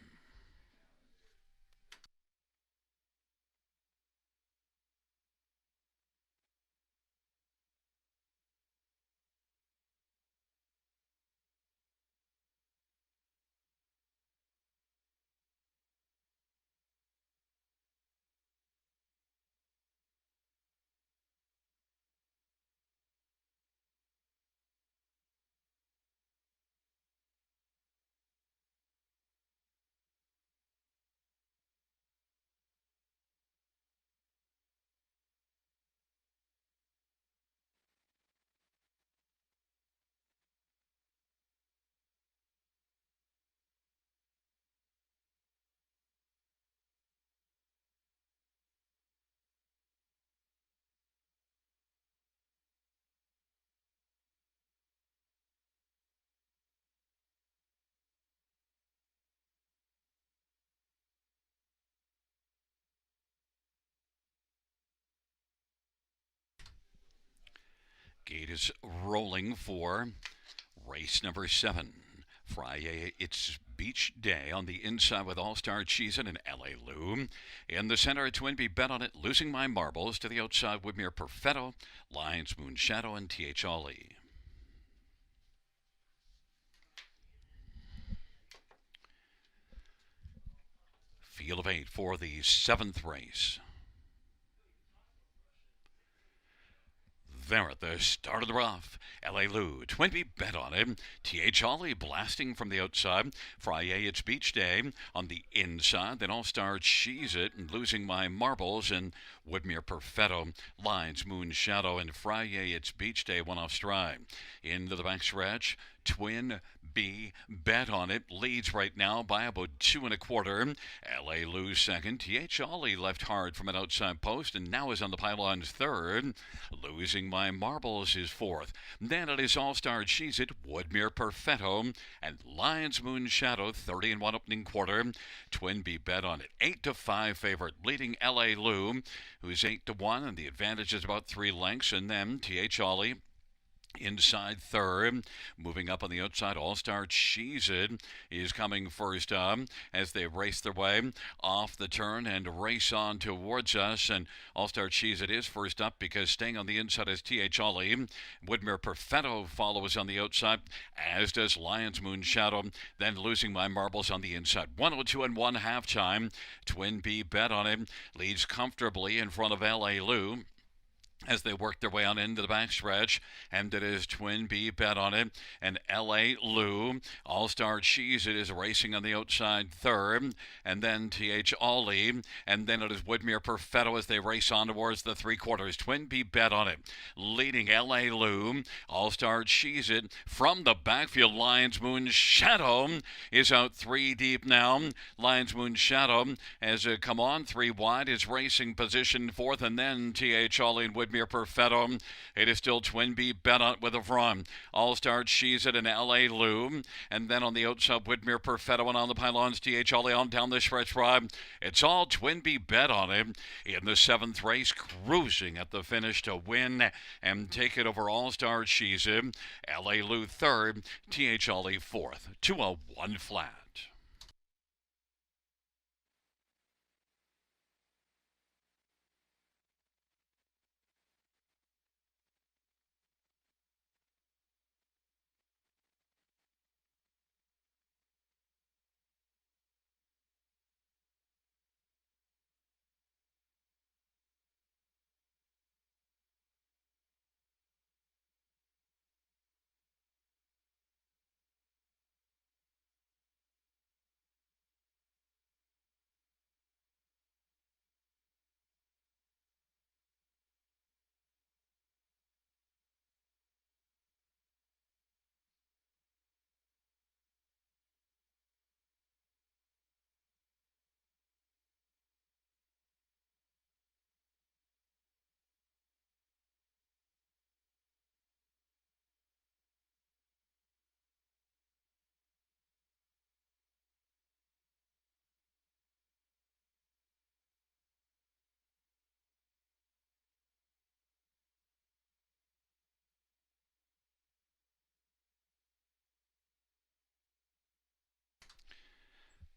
Gate is rolling for race number 7. Friday, it's beach day on the inside with All-Star Cheez-It and L.A. Lou. In the center, Twin B bet on it, losing my marbles. To the outside, Woodmere Perfetto, Lions Moon Shadow, and T.H. Ollie. Field of 8 for the 7th race. There at the start of the rough, L.A. Lou, Twin B bet on it. T.H. Ollie blasting from the outside. Friday, it's beach day on the inside. Then All-Star Cheez-It and losing my marbles. And Woodmere Perfetto, Lines, Moon Shadow. And Friday, it's beach day, one off stride. Into the backstretch, Twin B bet on it. Leads right now by about 2 1/4. L.A. Lou second. T.H. Ollie left hard from an outside post and now is on the pylons third. Losing my marbles is fourth. Then it is All-Star Cheez-It, Woodmere Perfetto, and Lions Moon Shadow, 30 1 opening quarter. Twin B bet on it. 8-5 favorite, leading L.A. Lou, who's 8-1, and the advantage is about 3 lengths. And then T.H. Ollie inside third. Moving up on the outside, All-Star Cheez-It is coming first up as they race their way off the turn and race on towards us. And All-Star Cheez-It is first up because staying on the inside is T.H. Ollie. Woodmere Perfetto follows on the outside, as does Lions Moon Shadow. Then losing my marbles on the inside. 102 1 halftime. Twin B bet on it. Leads comfortably in front of L.A. Lou as they work their way on into the backstretch. And it is Twin B bet on it. And L.A. Lou, All-Star Cheez-It is racing on the outside third. And then T.H. Ollie. And then it is Woodmere Perfetto as they race on towards the 3/4. Twin B bet on it. Leading L.A. Lou, All-Star Cheez-It from the backfield. Lions Moon Shadow is out 3 deep now. Lions Moon Shadow has come on 3 wide, is racing position fourth. And then T.H. Ollie and Woodmere Perfetto. It is still Twin B bet on with a front. All-Star Cheez-It and L.A. Lou. And then on the outside, Woodmere Perfetto, and on the pylons, T.H. Ollie on down the stretch ride. It's all Twin B bet on it in the 7th race, cruising at the finish to win and take it over All-Star Cheez-It. L.A. Lou third, T.H. Ollie fourth. 201 flat.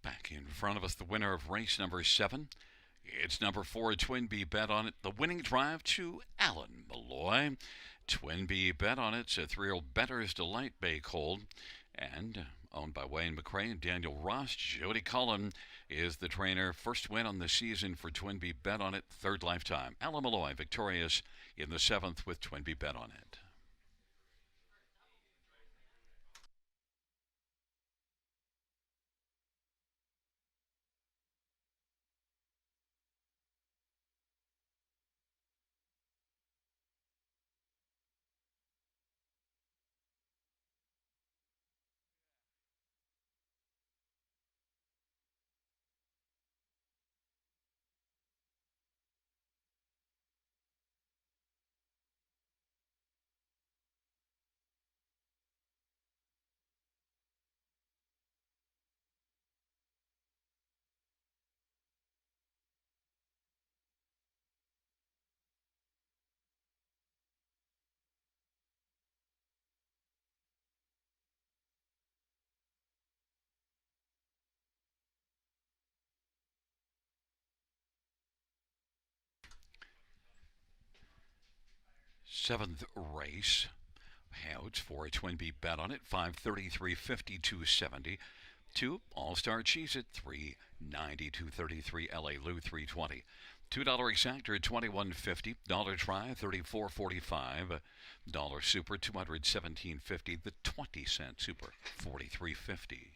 Back in front of us, the winner of race number 7. It's number 4, Twin B bet on it. The winning drive to Alan Malloy. Twin B bet on it. It's a 3-year-old Better's Delight Bay Colt. And owned by Wayne McCrae and Daniel Ross. Jody Cullen is the trainer. First win on the season for Twin B bet on it. 3rd lifetime. Alan Malloy victorious in the 7th with Twin B bet on it. Seventh race. It's for a twin B bet on it. 533 5270. Two All-Star Cheese at 390 233 LA Lou 320. $2 exactor 21.50. Dollar try 34.45. Dollar super 217.50. The 20-cent super 43.50.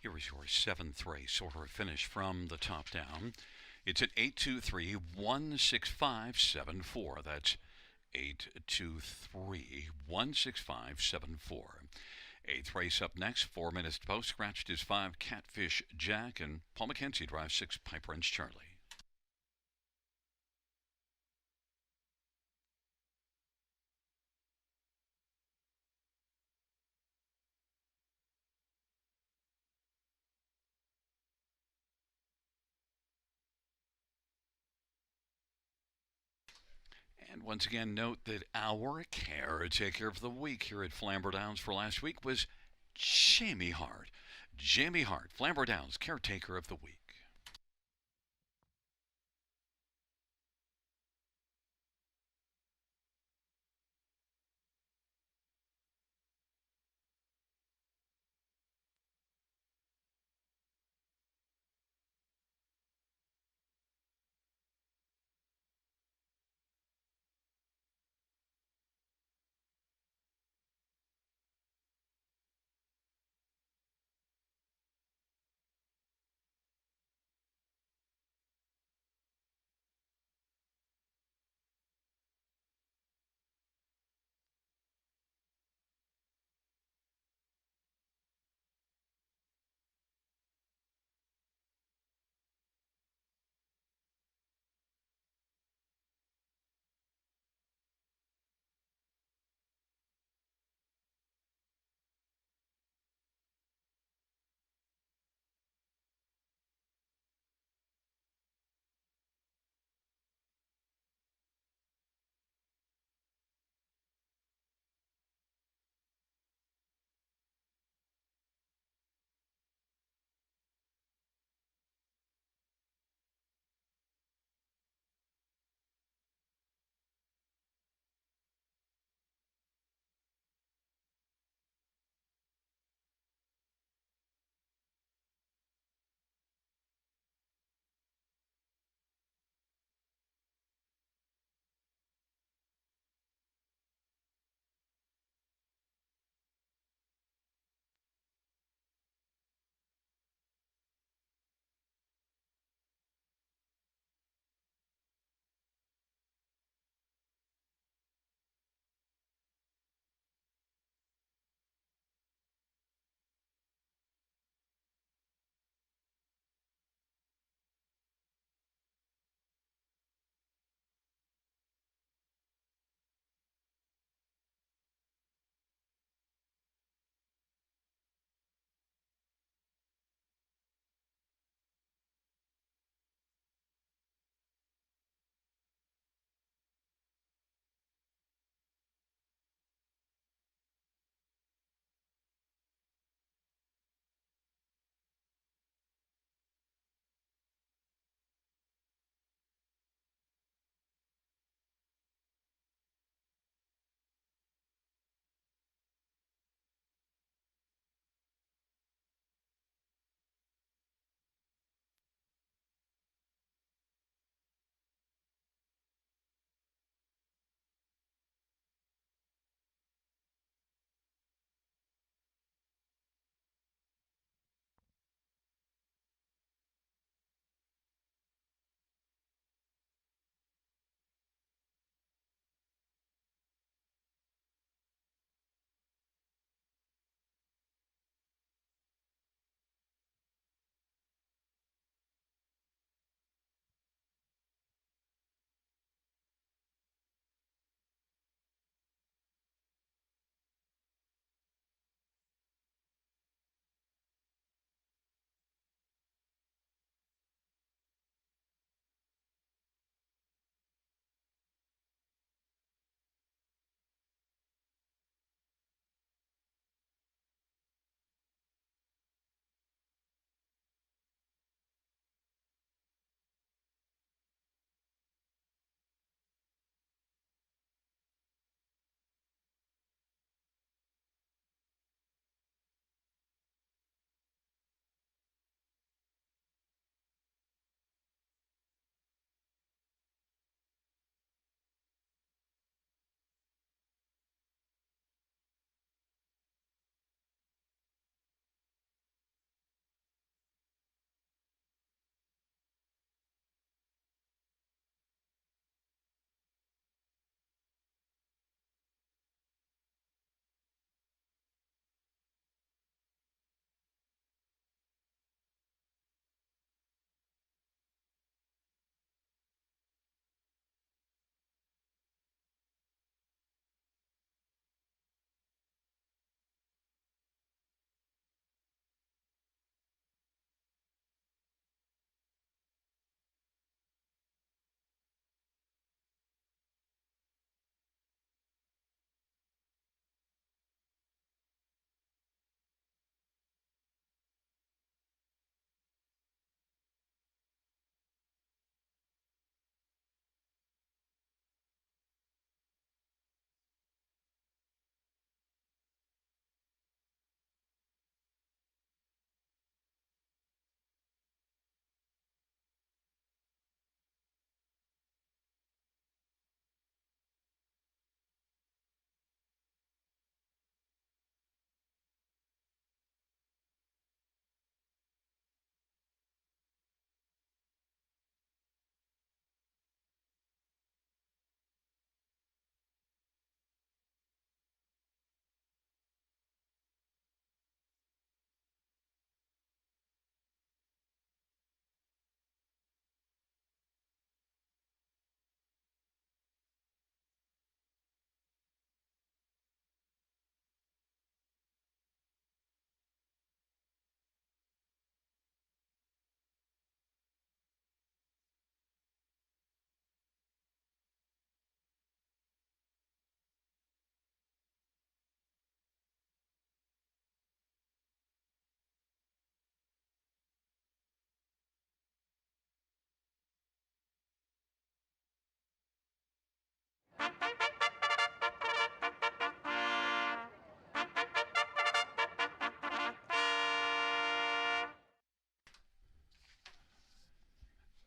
Here is your seventh race order of finish from the top down. It's at 823 16574. That's 823 16574. Eighth race up next. 4 minutes to post. Scratched is 5 Catfish Jack, and Paul McKenzie drives 6 Pipe Wrench Charlie. And once again, note that our caretaker of the week here at Flamboro Downs for last week was Jamie Hart. Jamie Hart, Flamboro Downs caretaker of the week.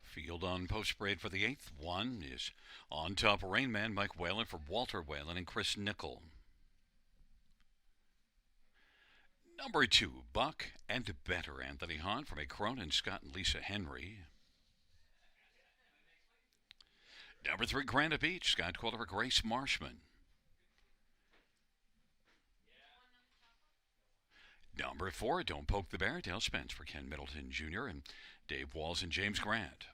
Field on post parade for the eighth one is On Top Rain Man, Mike Whalen for Walter Whalen and Chris Nickel. Number 2, Buck and Better, Anthony Hahn from A Cronin, Scott and Lisa Henry. Number 3, Granite Beach, Scott Quiller, Grace Marshman. Number 4, Don't Poke the Bear, Dale Spence for Ken Middleton Jr. and Dave Walls and James Grant.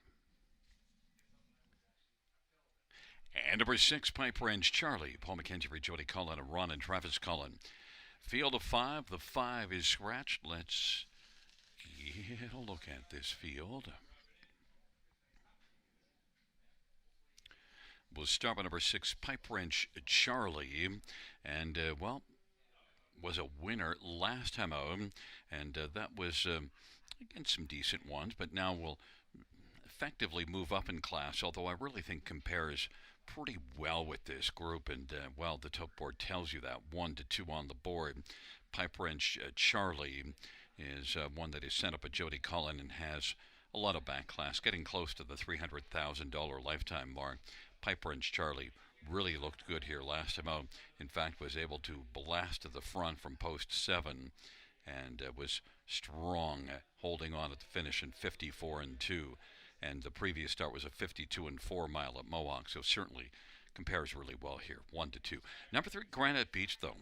And number 6, Pipe Wrench Charlie, Paul McKenzie for Jody Cullen and Ron and Travis Cullen. Field of 5, the 5 is scratched. Let's get a look at this field. We'll start with number 6, Pipe Wrench Charlie. And, was a winner last time out. And that was against some decent ones. But now we'll effectively move up in class, although I really think compares pretty well with this group. And, the top board tells you that 1 to 2 on the board. Pipe Wrench Charlie is one that is sent up a Jody Cullen and has a lot of back class, getting close to the $300,000 lifetime mark. Pipe Wrench Charlie really looked good here last time out. In fact, was able to blast to the front from post 7 and was strong, holding on at the finish in 54 and 2. And the previous start was a 52 and 4 mile at Mohawk, so certainly compares really well here, 1 to 2. Number 3, Granite Beach, though,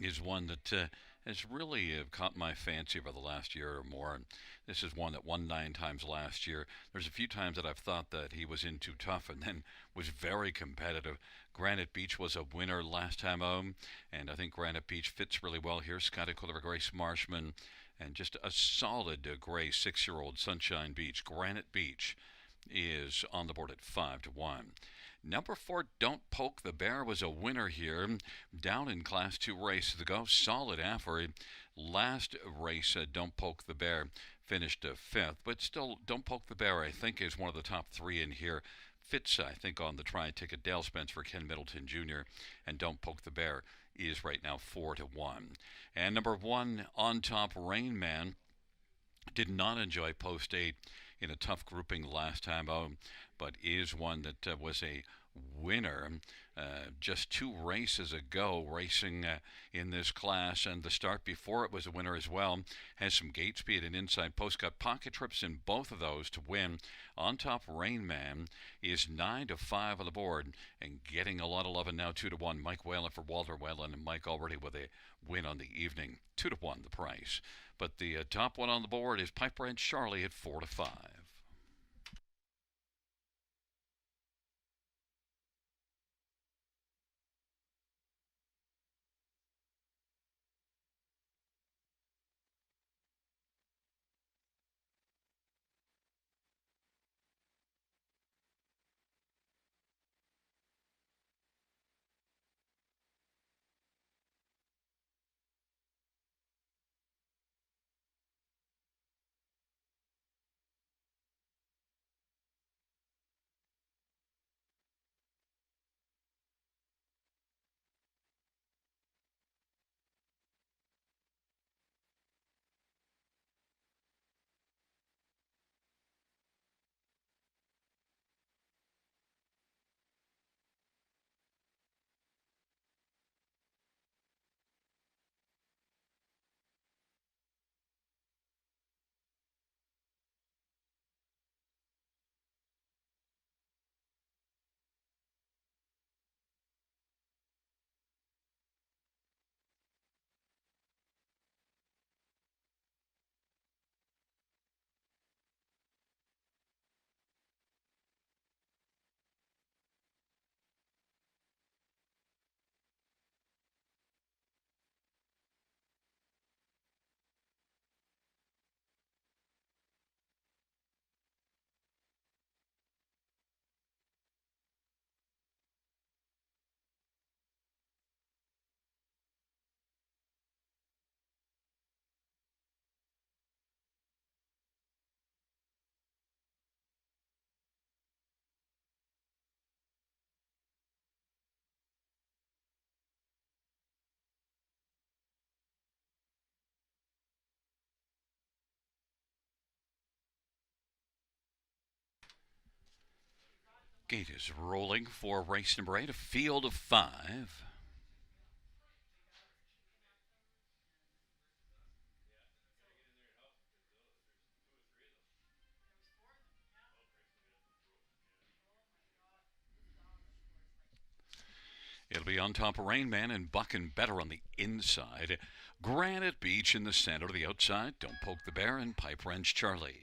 is one that has really caught my fancy over the last year or more. And this is one that won 9 times last year. There's a few times that I've thought that he was in too tough and then was very competitive. Granite Beach was a winner last time out, and I think Granite Beach fits really well here. Scotty Culver, Grace Marshman, and just a solid gray 6-year-old Sunshine Beach. Granite Beach is on the board at 5 to 1. Number 4, Don't Poke the Bear, was a winner here. Down in Class 2 races ago. Solid effort. Last race, Don't Poke the Bear finished 5th. But still, Don't Poke the Bear, I think, is one of the top 3 in here. Fits, I think, on the tri-ticket. Dale Spence for Ken Middleton Jr. And Don't Poke the Bear is right now 4 to 1. And number 1, On Top Rain Man, did not enjoy post 8 in a tough grouping last time out, but is one that was a winner just 2 races ago, racing in this class, and the start before it was a winner as well. Has some gate speed and inside post, got pocket trips in both of those to win. On Top Rain Man is 9 to 5 on the board and getting a lot of love, and now 2 to 1. Mike Whalen for Walter Whalen, and Mike already with a win on the evening. 2 to 1 the price. But the top one on the board is Pipe Wrench Charlie at 4 to 5. Gate is rolling for race number 8, a field of 5. It'll be On Top of Rain Man and Buck and Better on the inside. Granite Beach in the center. The outside, Don't Poke the Bear and Pipe Wrench Charlie.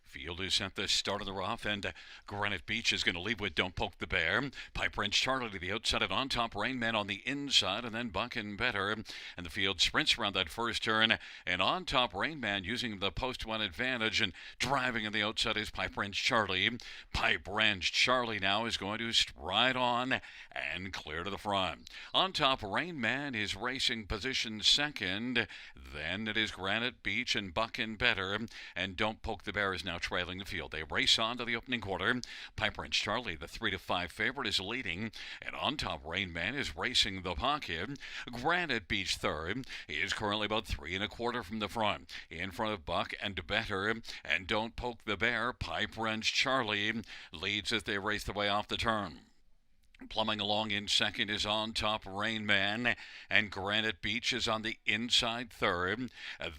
Field is at the start of the rough, and Granite Beach is going to lead with Don't Poke the Bear. Pipe Wrench Charlie to the outside, and On Top Rain Man on the inside, and then Buck and Better. And the field sprints around that first turn, and On Top Rain Man using the post one advantage and driving on the outside is Pipe Wrench Charlie. Pipe Wrench Charlie now is going to stride on and clear to the front. On Top Rain Man is racing position second. Then it is Granite Beach and Buck and Better, and Don't Poke the Bear is now trailing the field. They race on to the opening quarter. Pipe Wrench Charlie, the 3-5 favorite, is leading, and On Top Rain Man is racing the pocket. Granite Beach third is currently about 3 1/4 from the front. In front of Buck and Better, and Don't Poke the Bear, Pipe Wrench Charlie leads as they race the way off the turn. Plumbing along in second is On Top Rain Man, and Granite Beach is on the inside third.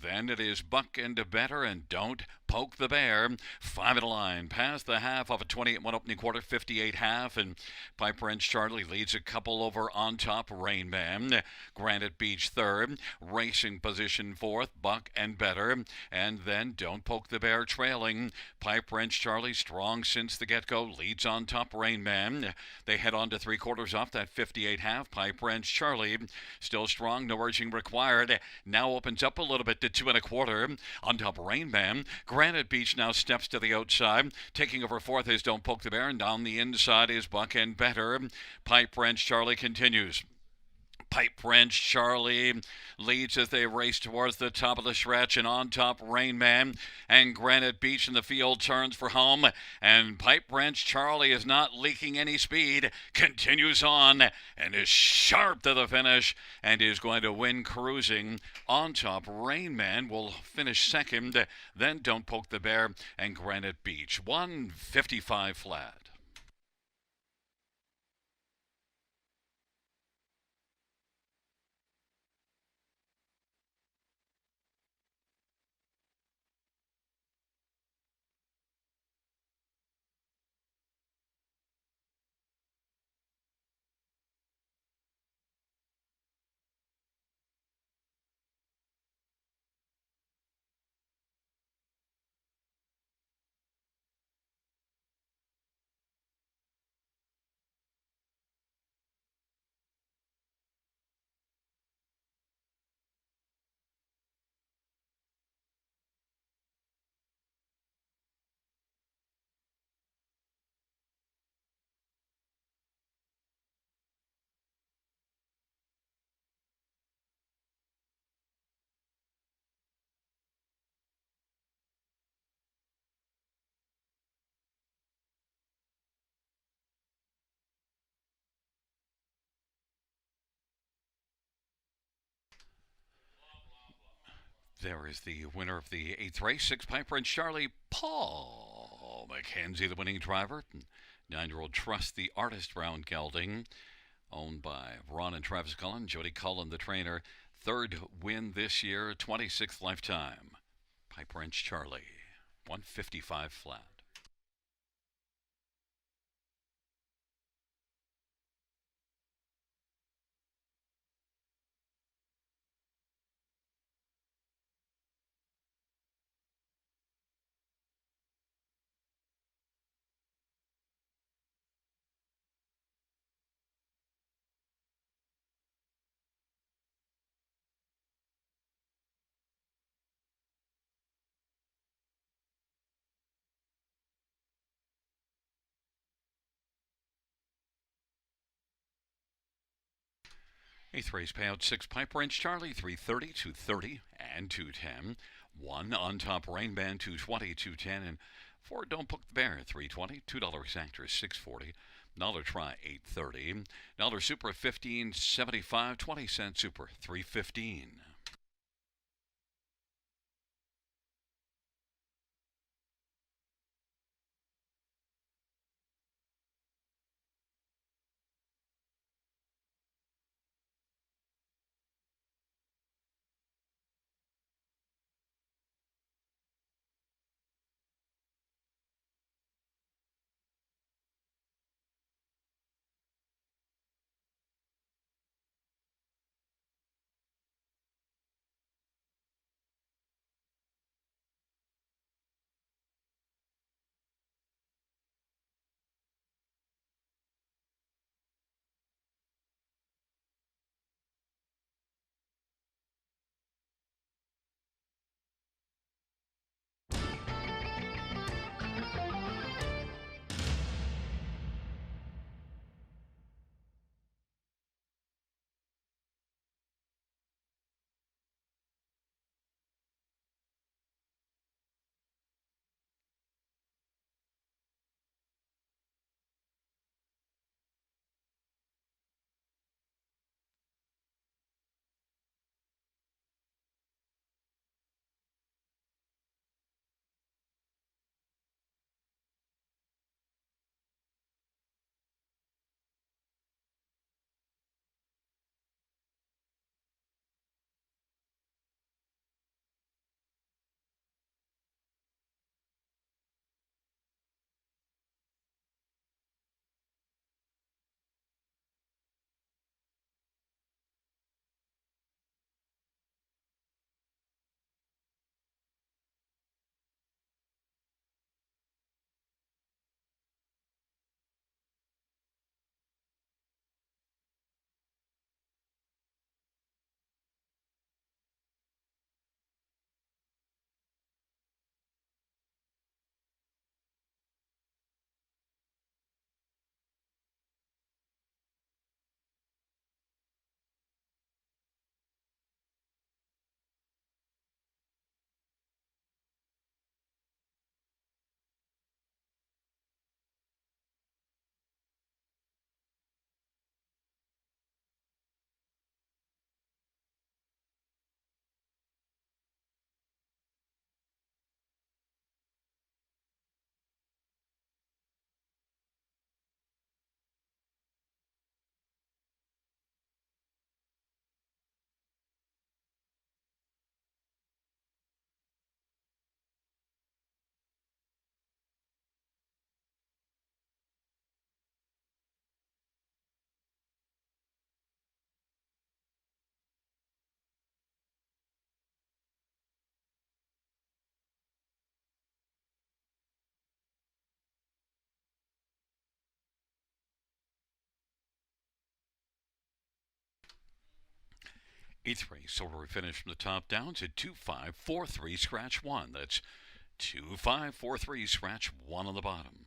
Then it is Buck and Better and Don't Poke the Bear. 5 in a line, past the half of a 28-1 opening quarter, 58.5, and Pipe Wrench Charlie leads a couple over On Top Rain Man. Granite Beach third, racing position fourth, Buck and Better, and then Don't Poke the Bear trailing. Pipe Wrench Charlie, strong since the get-go, leads On Top Rain Man. They head on to 3/4 off that 58.5. Pipe Wrench Charlie still strong, no urging required. Now opens up a little bit to 2 1/4. On Top Rain Man. Granite Beach now steps to the outside. Taking over fourth is Don't Poke the Bear, and down the inside is Buck and Better. Pipe Wrench Charlie continues. Pipe Wrench Charlie leads as they race towards the top of the stretch, and On Top Rain Man and Granite Beach in the field turns for home, and Pipe Wrench Charlie is not leaking any speed, continues on and is sharp to the finish and is going to win cruising. On Top Rain Man will finish second, then Don't Poke the Bear and Granite Beach. 155 flat. There is the winner of the 8th race, 6 Piper and Charlie, Paul McKenzie, the winning driver. 9-year-old Trust the Artist round gelding, owned by Ron and Travis Cullen. Jody Cullen, the trainer. 3rd win this year, 26th lifetime. Piper and Charlie, 155 flat. Eighth race payout, 6 Piper Wrench Charlie, 330, 230, and 210. 1 On Top Rain Man, 220, 210, and 4 Don't Poke the Bear, 320. $2 exactor, 640. Dollar try, 830. Dollar super, 15.75. 20 cent super, 315. E3. So we finish from the top down to 2543, scratch 1. That's 2543, scratch 1 on the bottom.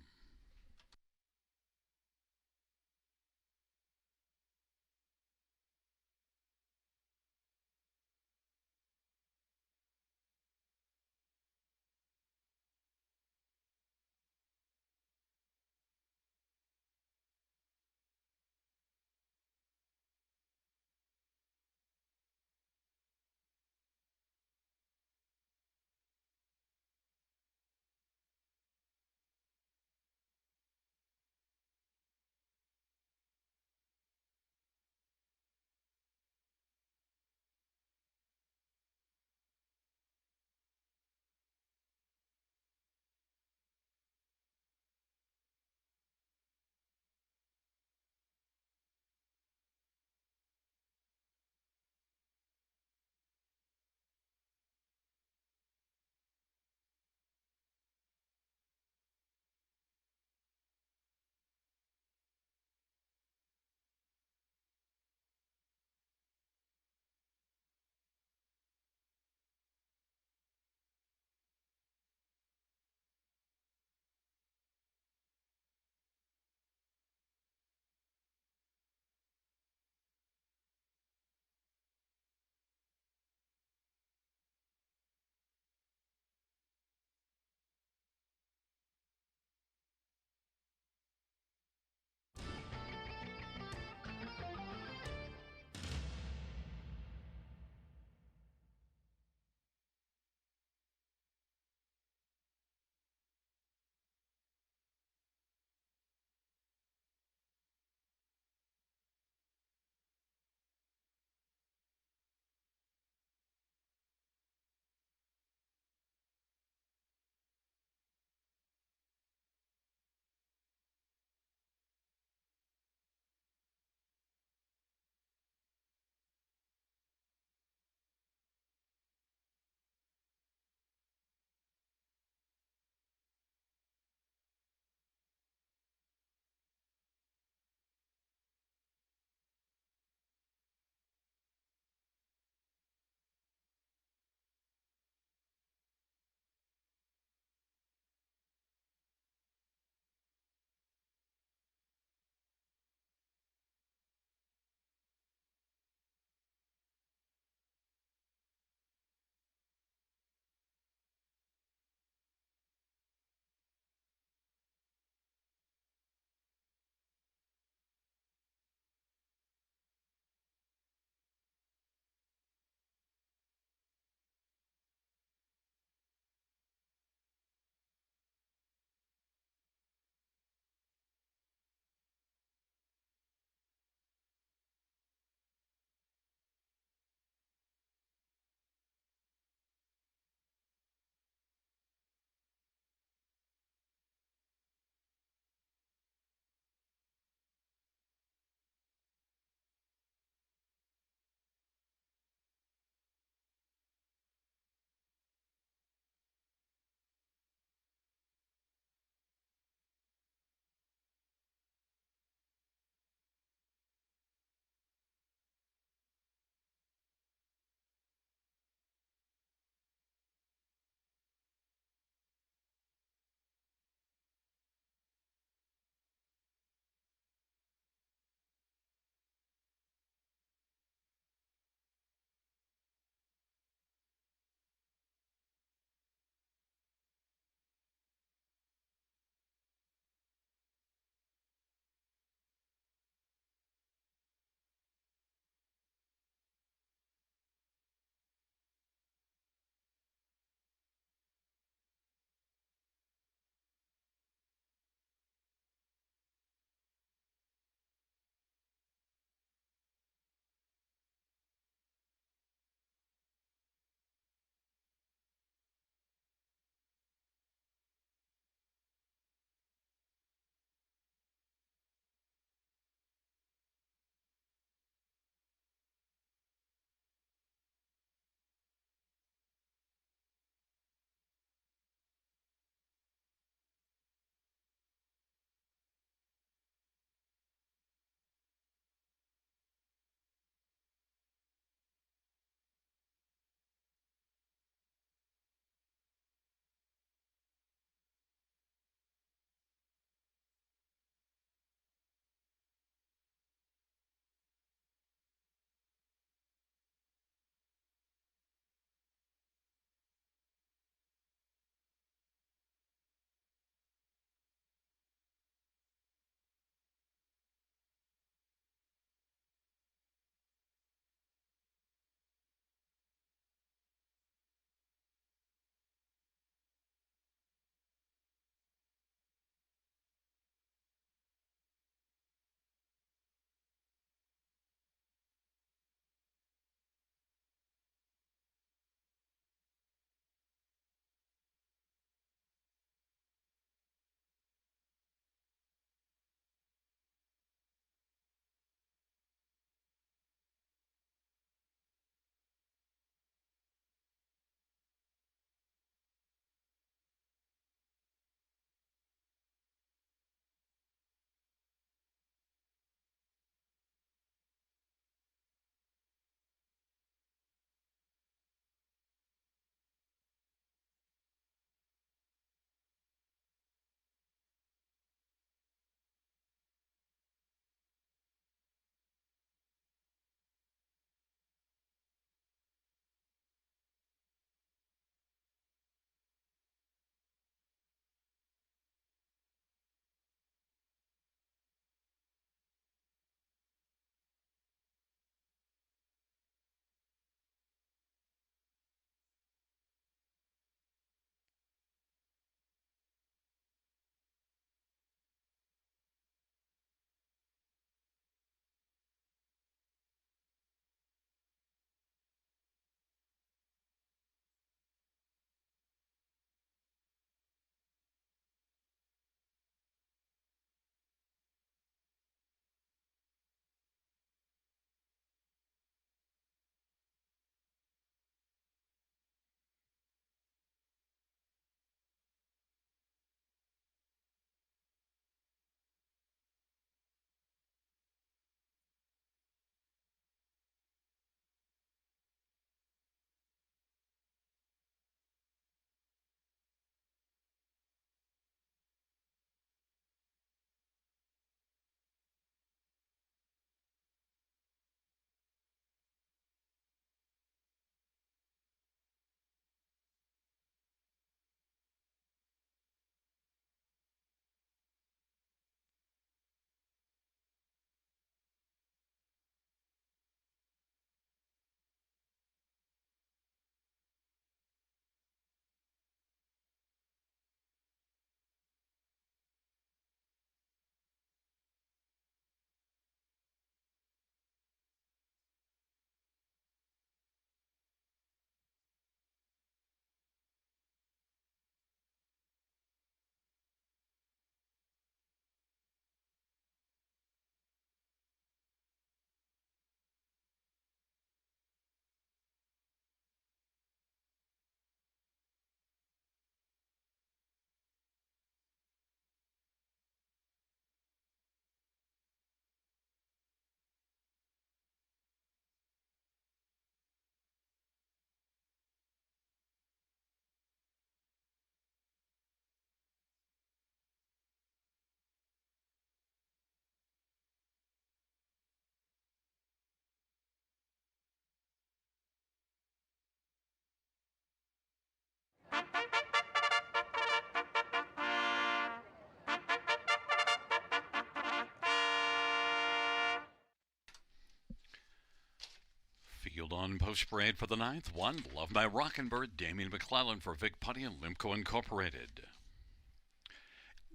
Field on post parade for the ninth. One, Love My Rockin' Bird, Damien McClellan for Vic Putty and Limco Incorporated.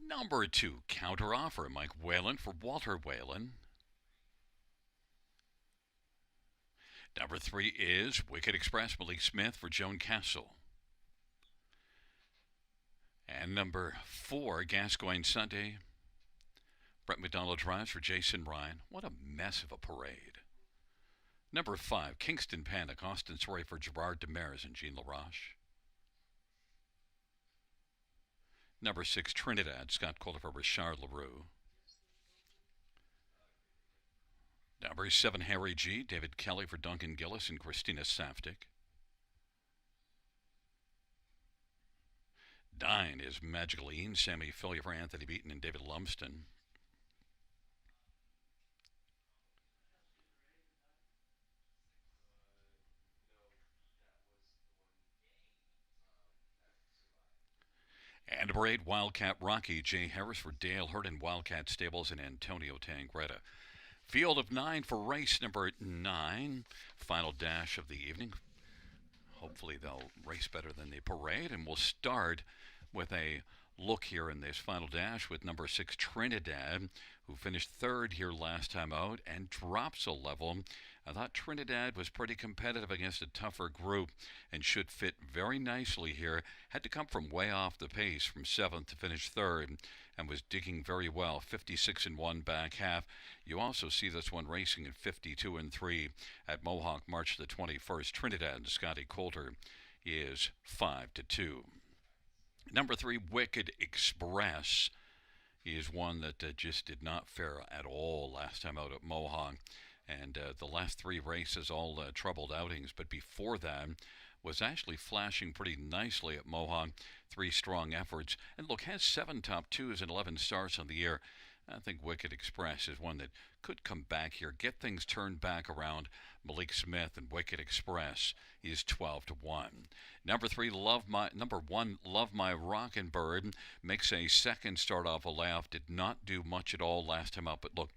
Number two, Counter Offer, Mike Whalen for Walter Whalen. Number three is Wicked Express, Malik Smith for Joan Castle. And number four, Gascoigne Sunday, Brett McDonald drives for Jason Ryan. What a mess of a parade. Number five, Kingston Panic, Austin Sorry for Gerard Demers and Jean LaRoche. Number six, Trinidad, Scott Calder for Richard LaRue. Number seven, Harry G, David Kelly for Duncan Gillis and Christina Saftik. 9 is Magicaline, Sammy Fillier for Anthony Beaton and David Lumsden. And number 8, Wildcat Rocky, Jay Harris for Dale Hurd and Wildcat Stables and Antonio Tangretta. Field of 9 for race number 9. Final dash of the evening. Hopefully they'll race better than the parade. And we'll start with a look here in this final dash with number 6, Trinidad, who finished third here last time out and drops a level. I thought Trinidad was pretty competitive against a tougher group and should fit very nicely here. Had to come from way off the pace from 7th to finish third and was digging very well. 56 and 1 back half. You also see this one racing at 52 and 3 at Mohawk March the 21st. Trinidad and Scotty Coulter is 5 to 2. Number 3, Wicked Express, is one that just did not fare at all last time out at Mohawk. And the last 3 races, all troubled outings. But before that, was actually flashing pretty nicely at Mohawk. 3 strong efforts. And look, has 7 top 2s and 11 starts on the year. I think Wicked Express is one that could come back here, get things turned back around. Malik Smith and Wicked Express is 12 to 1. Number 1, Love My Rockin' Bird, makes a second start off a layoff. Did not do much at all last time out, but look,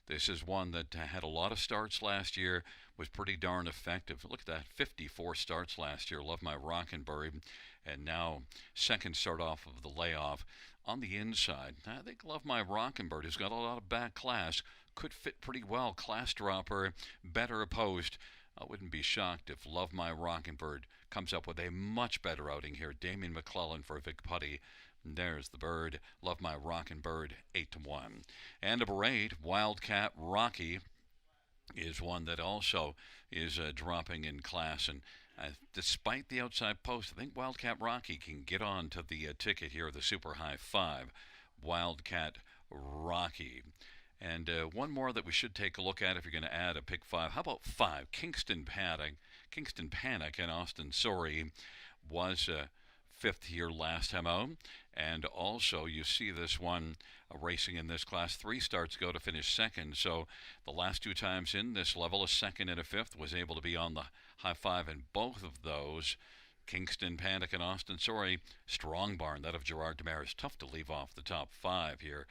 this is one that had a lot of starts last year, was pretty darn effective. Look at that, 54 starts last year, Love My Rockin' Bird, and now second start off of the layoff. On the inside, I think Love My Rockin' Bird has got a lot of back class, could fit pretty well. Class dropper, better opposed. I wouldn't be shocked if Love My Rockin' Bird comes up with a much better outing here. Damien McClellan for Vic Putty. There's the bird. Love My Rockin' Bird, 8 to 1. And number 8, Wildcat Rocky, is one that also is dropping in class. And despite the outside post, I think Wildcat Rocky can get on to the ticket here, the Super High 5. Wildcat Rocky. And one more that we should take a look at if you're going to add a pick 5. How about 5? Kingston Panic. Kingston Panic and Austin Sorry was 5th here last time out. And also, you see this one racing in this class. 3 starts go to finish second. So the last 2 times in this level, a second and a 5th, was able to be on the high 5 in both of those. Kingston Panic and Austin Sorry, strong barn, that of Gerard Demers. Tough to leave off the top 5 here.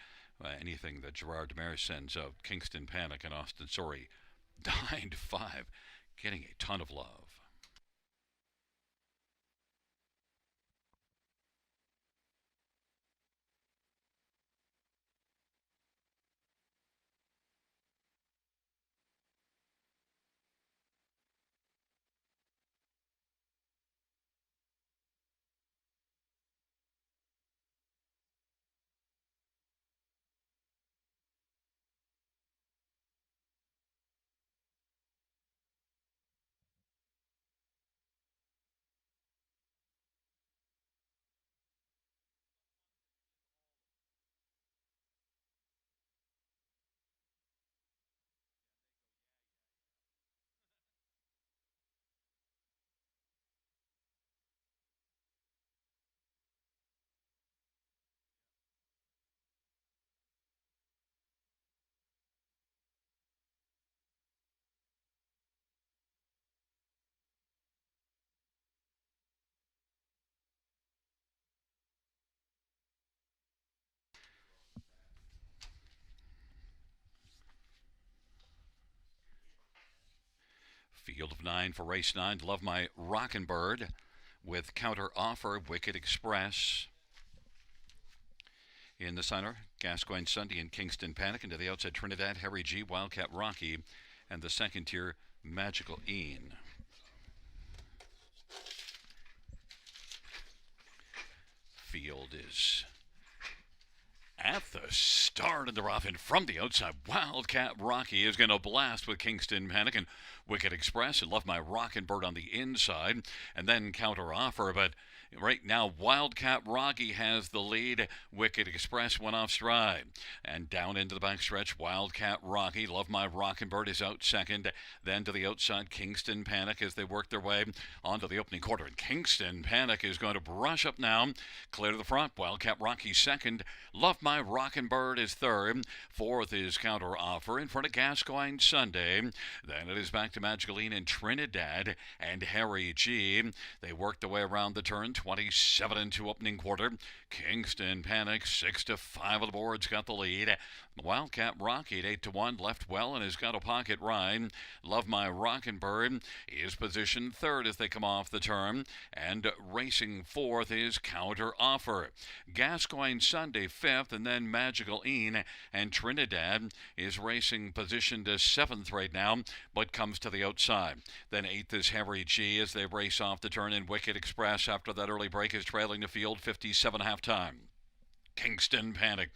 Anything that Gerard Demers sends out, Kingston Panic and Austin Sorry, 9 to 5, getting a ton of love. Field of 9 for race 9. Love My Rockin' Bird with Counter Offer, Wicked Express. In the center, Gascoigne Sunday and Kingston Panic. Into the outside, Trinidad, Harry G, Wildcat Rocky, and the second tier, Magical Ian. Field is at the start of the rough, and from the outside, Wildcat Rocky is going to blast with Kingston Panic and Wicked Express, and Love My Rockin' Bird on the inside, and then Counter Offer. But right now, Wildcat Rocky has the lead. Wicked Express went off stride. And down into the backstretch, Wildcat Rocky, Love My Rockin' Bird is out second. Then to the outside, Kingston Panic as they work their way onto the opening quarter. And Kingston Panic is going to brush up now, clear to the front. Wildcat Rocky second. Love My Rockin' Bird is third. Fourth is Counter Offer in front of Gascoigne Sunday. Then it is back to Magicaline and Trinidad and Harry G. They work their way around the turn. 27-2 opening quarter. Kingston Panic 6-5 on the boards got the lead. Wildcat Rocky at 8-1 left well and has got a pocket ride. Love My Rockin' Bird is positioned third as they come off the turn, and racing fourth is Counter Offer. Gascoigne Sunday fifth, and then Magical Ian and Trinidad is racing positioned as seventh right now, but comes to the outside. Then eighth is Harry G as they race off the turn, and Wicked Express after that early break is trailing the field 57 halftime. Kingston Panic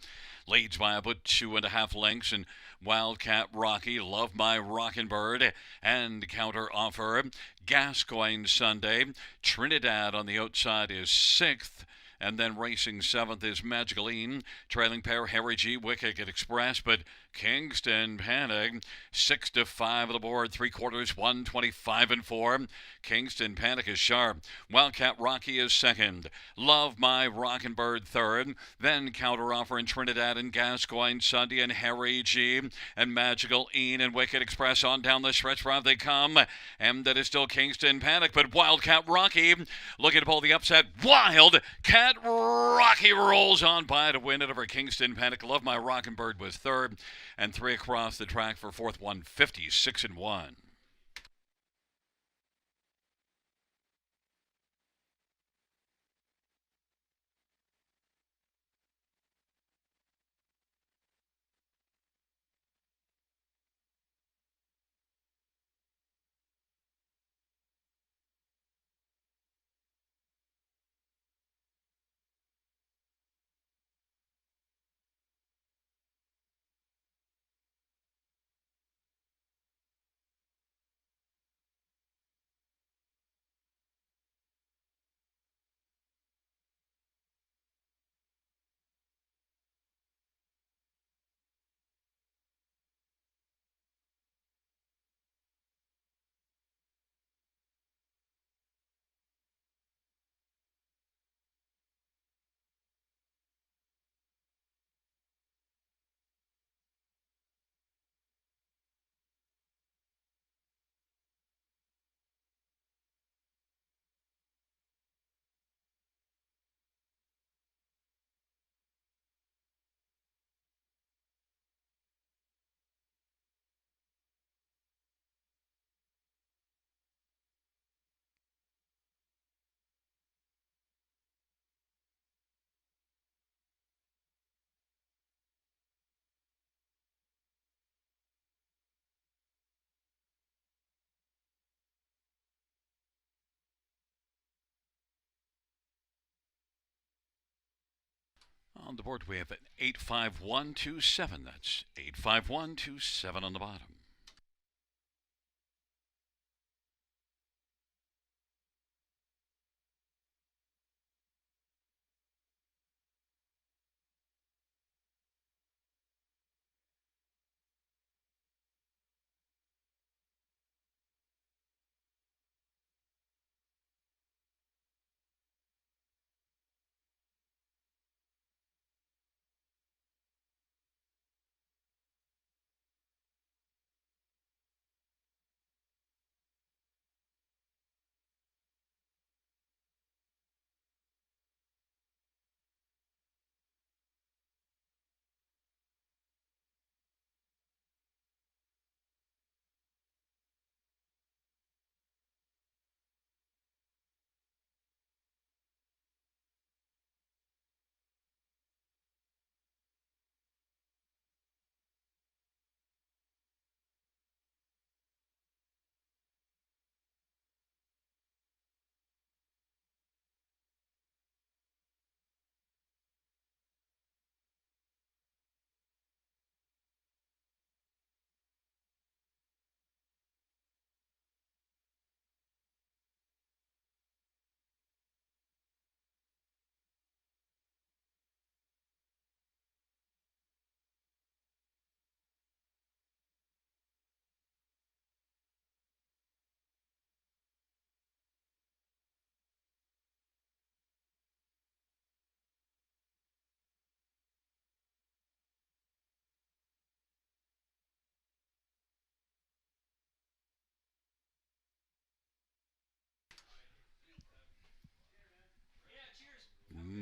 leads by about 2.5 lengths, and Wildcat Rocky, Love My Rockin' Bird, and Counter Offer. Gascoigne Sunday. Trinidad on the outside is sixth. And then racing seventh is Magical Ian. Trailing pair, Harry G, Wicked Express. But Kingston Panic, 6-5 of the board, 3/4, 125-4. Kingston Panic is sharp. Wildcat Rocky is second. Love My Rockin' Bird third. Then Counter Offer in Trinidad and Gascoigne Sunday and Harry G and Magical Ian and Wicked Express on down the stretch drive they come. And that is still Kingston Panic, but Wildcat Rocky looking to pull the upset. Wildcat Rocky rolls on by to win it over Kingston Panic. Love My Rockin' Bird was third, and three across the track for fourth, 156-1. On the board, we have 85127. That's 85127 on the bottom.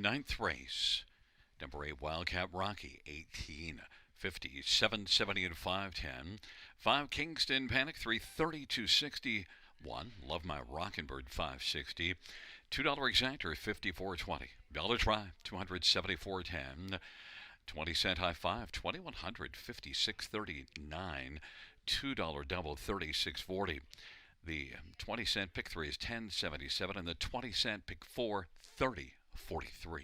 ninth race. Number 8, Wildcat Rocky, 1850, 770 and 510. 5, Kingston Panic, 330, 261. Love My Rockin' Bird, 560. $2 exactor, 54.20. Bella Try, 274.10. 20-cent high five, 2100, 56.39. $2 double, 36.40. The 20-cent pick 3 is 10.77, and the 20-cent pick 4, 30.43.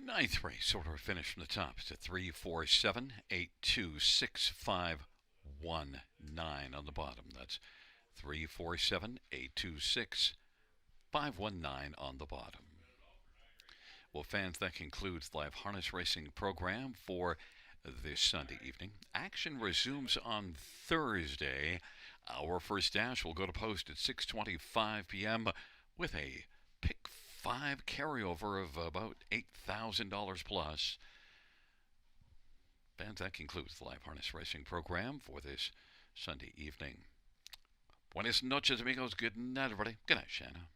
Ninth race, order of finish from the top to 3, 4, 7, 8, 2, 6, 5, 1, 9 on the bottom. That's 3, 4, 7, 8, 2, 6, 5, 1, 9 on the bottom. Well, fans, that concludes the live harness racing program for this Sunday evening. Action resumes on Thursday. Our first dash will go to post at 6:25 p.m. with a pick 5 carryover of about $8,000 plus. Fans, that concludes the live harness racing program for this Sunday evening. Buenas noches, amigos. Good night, everybody. Good night, Shanna.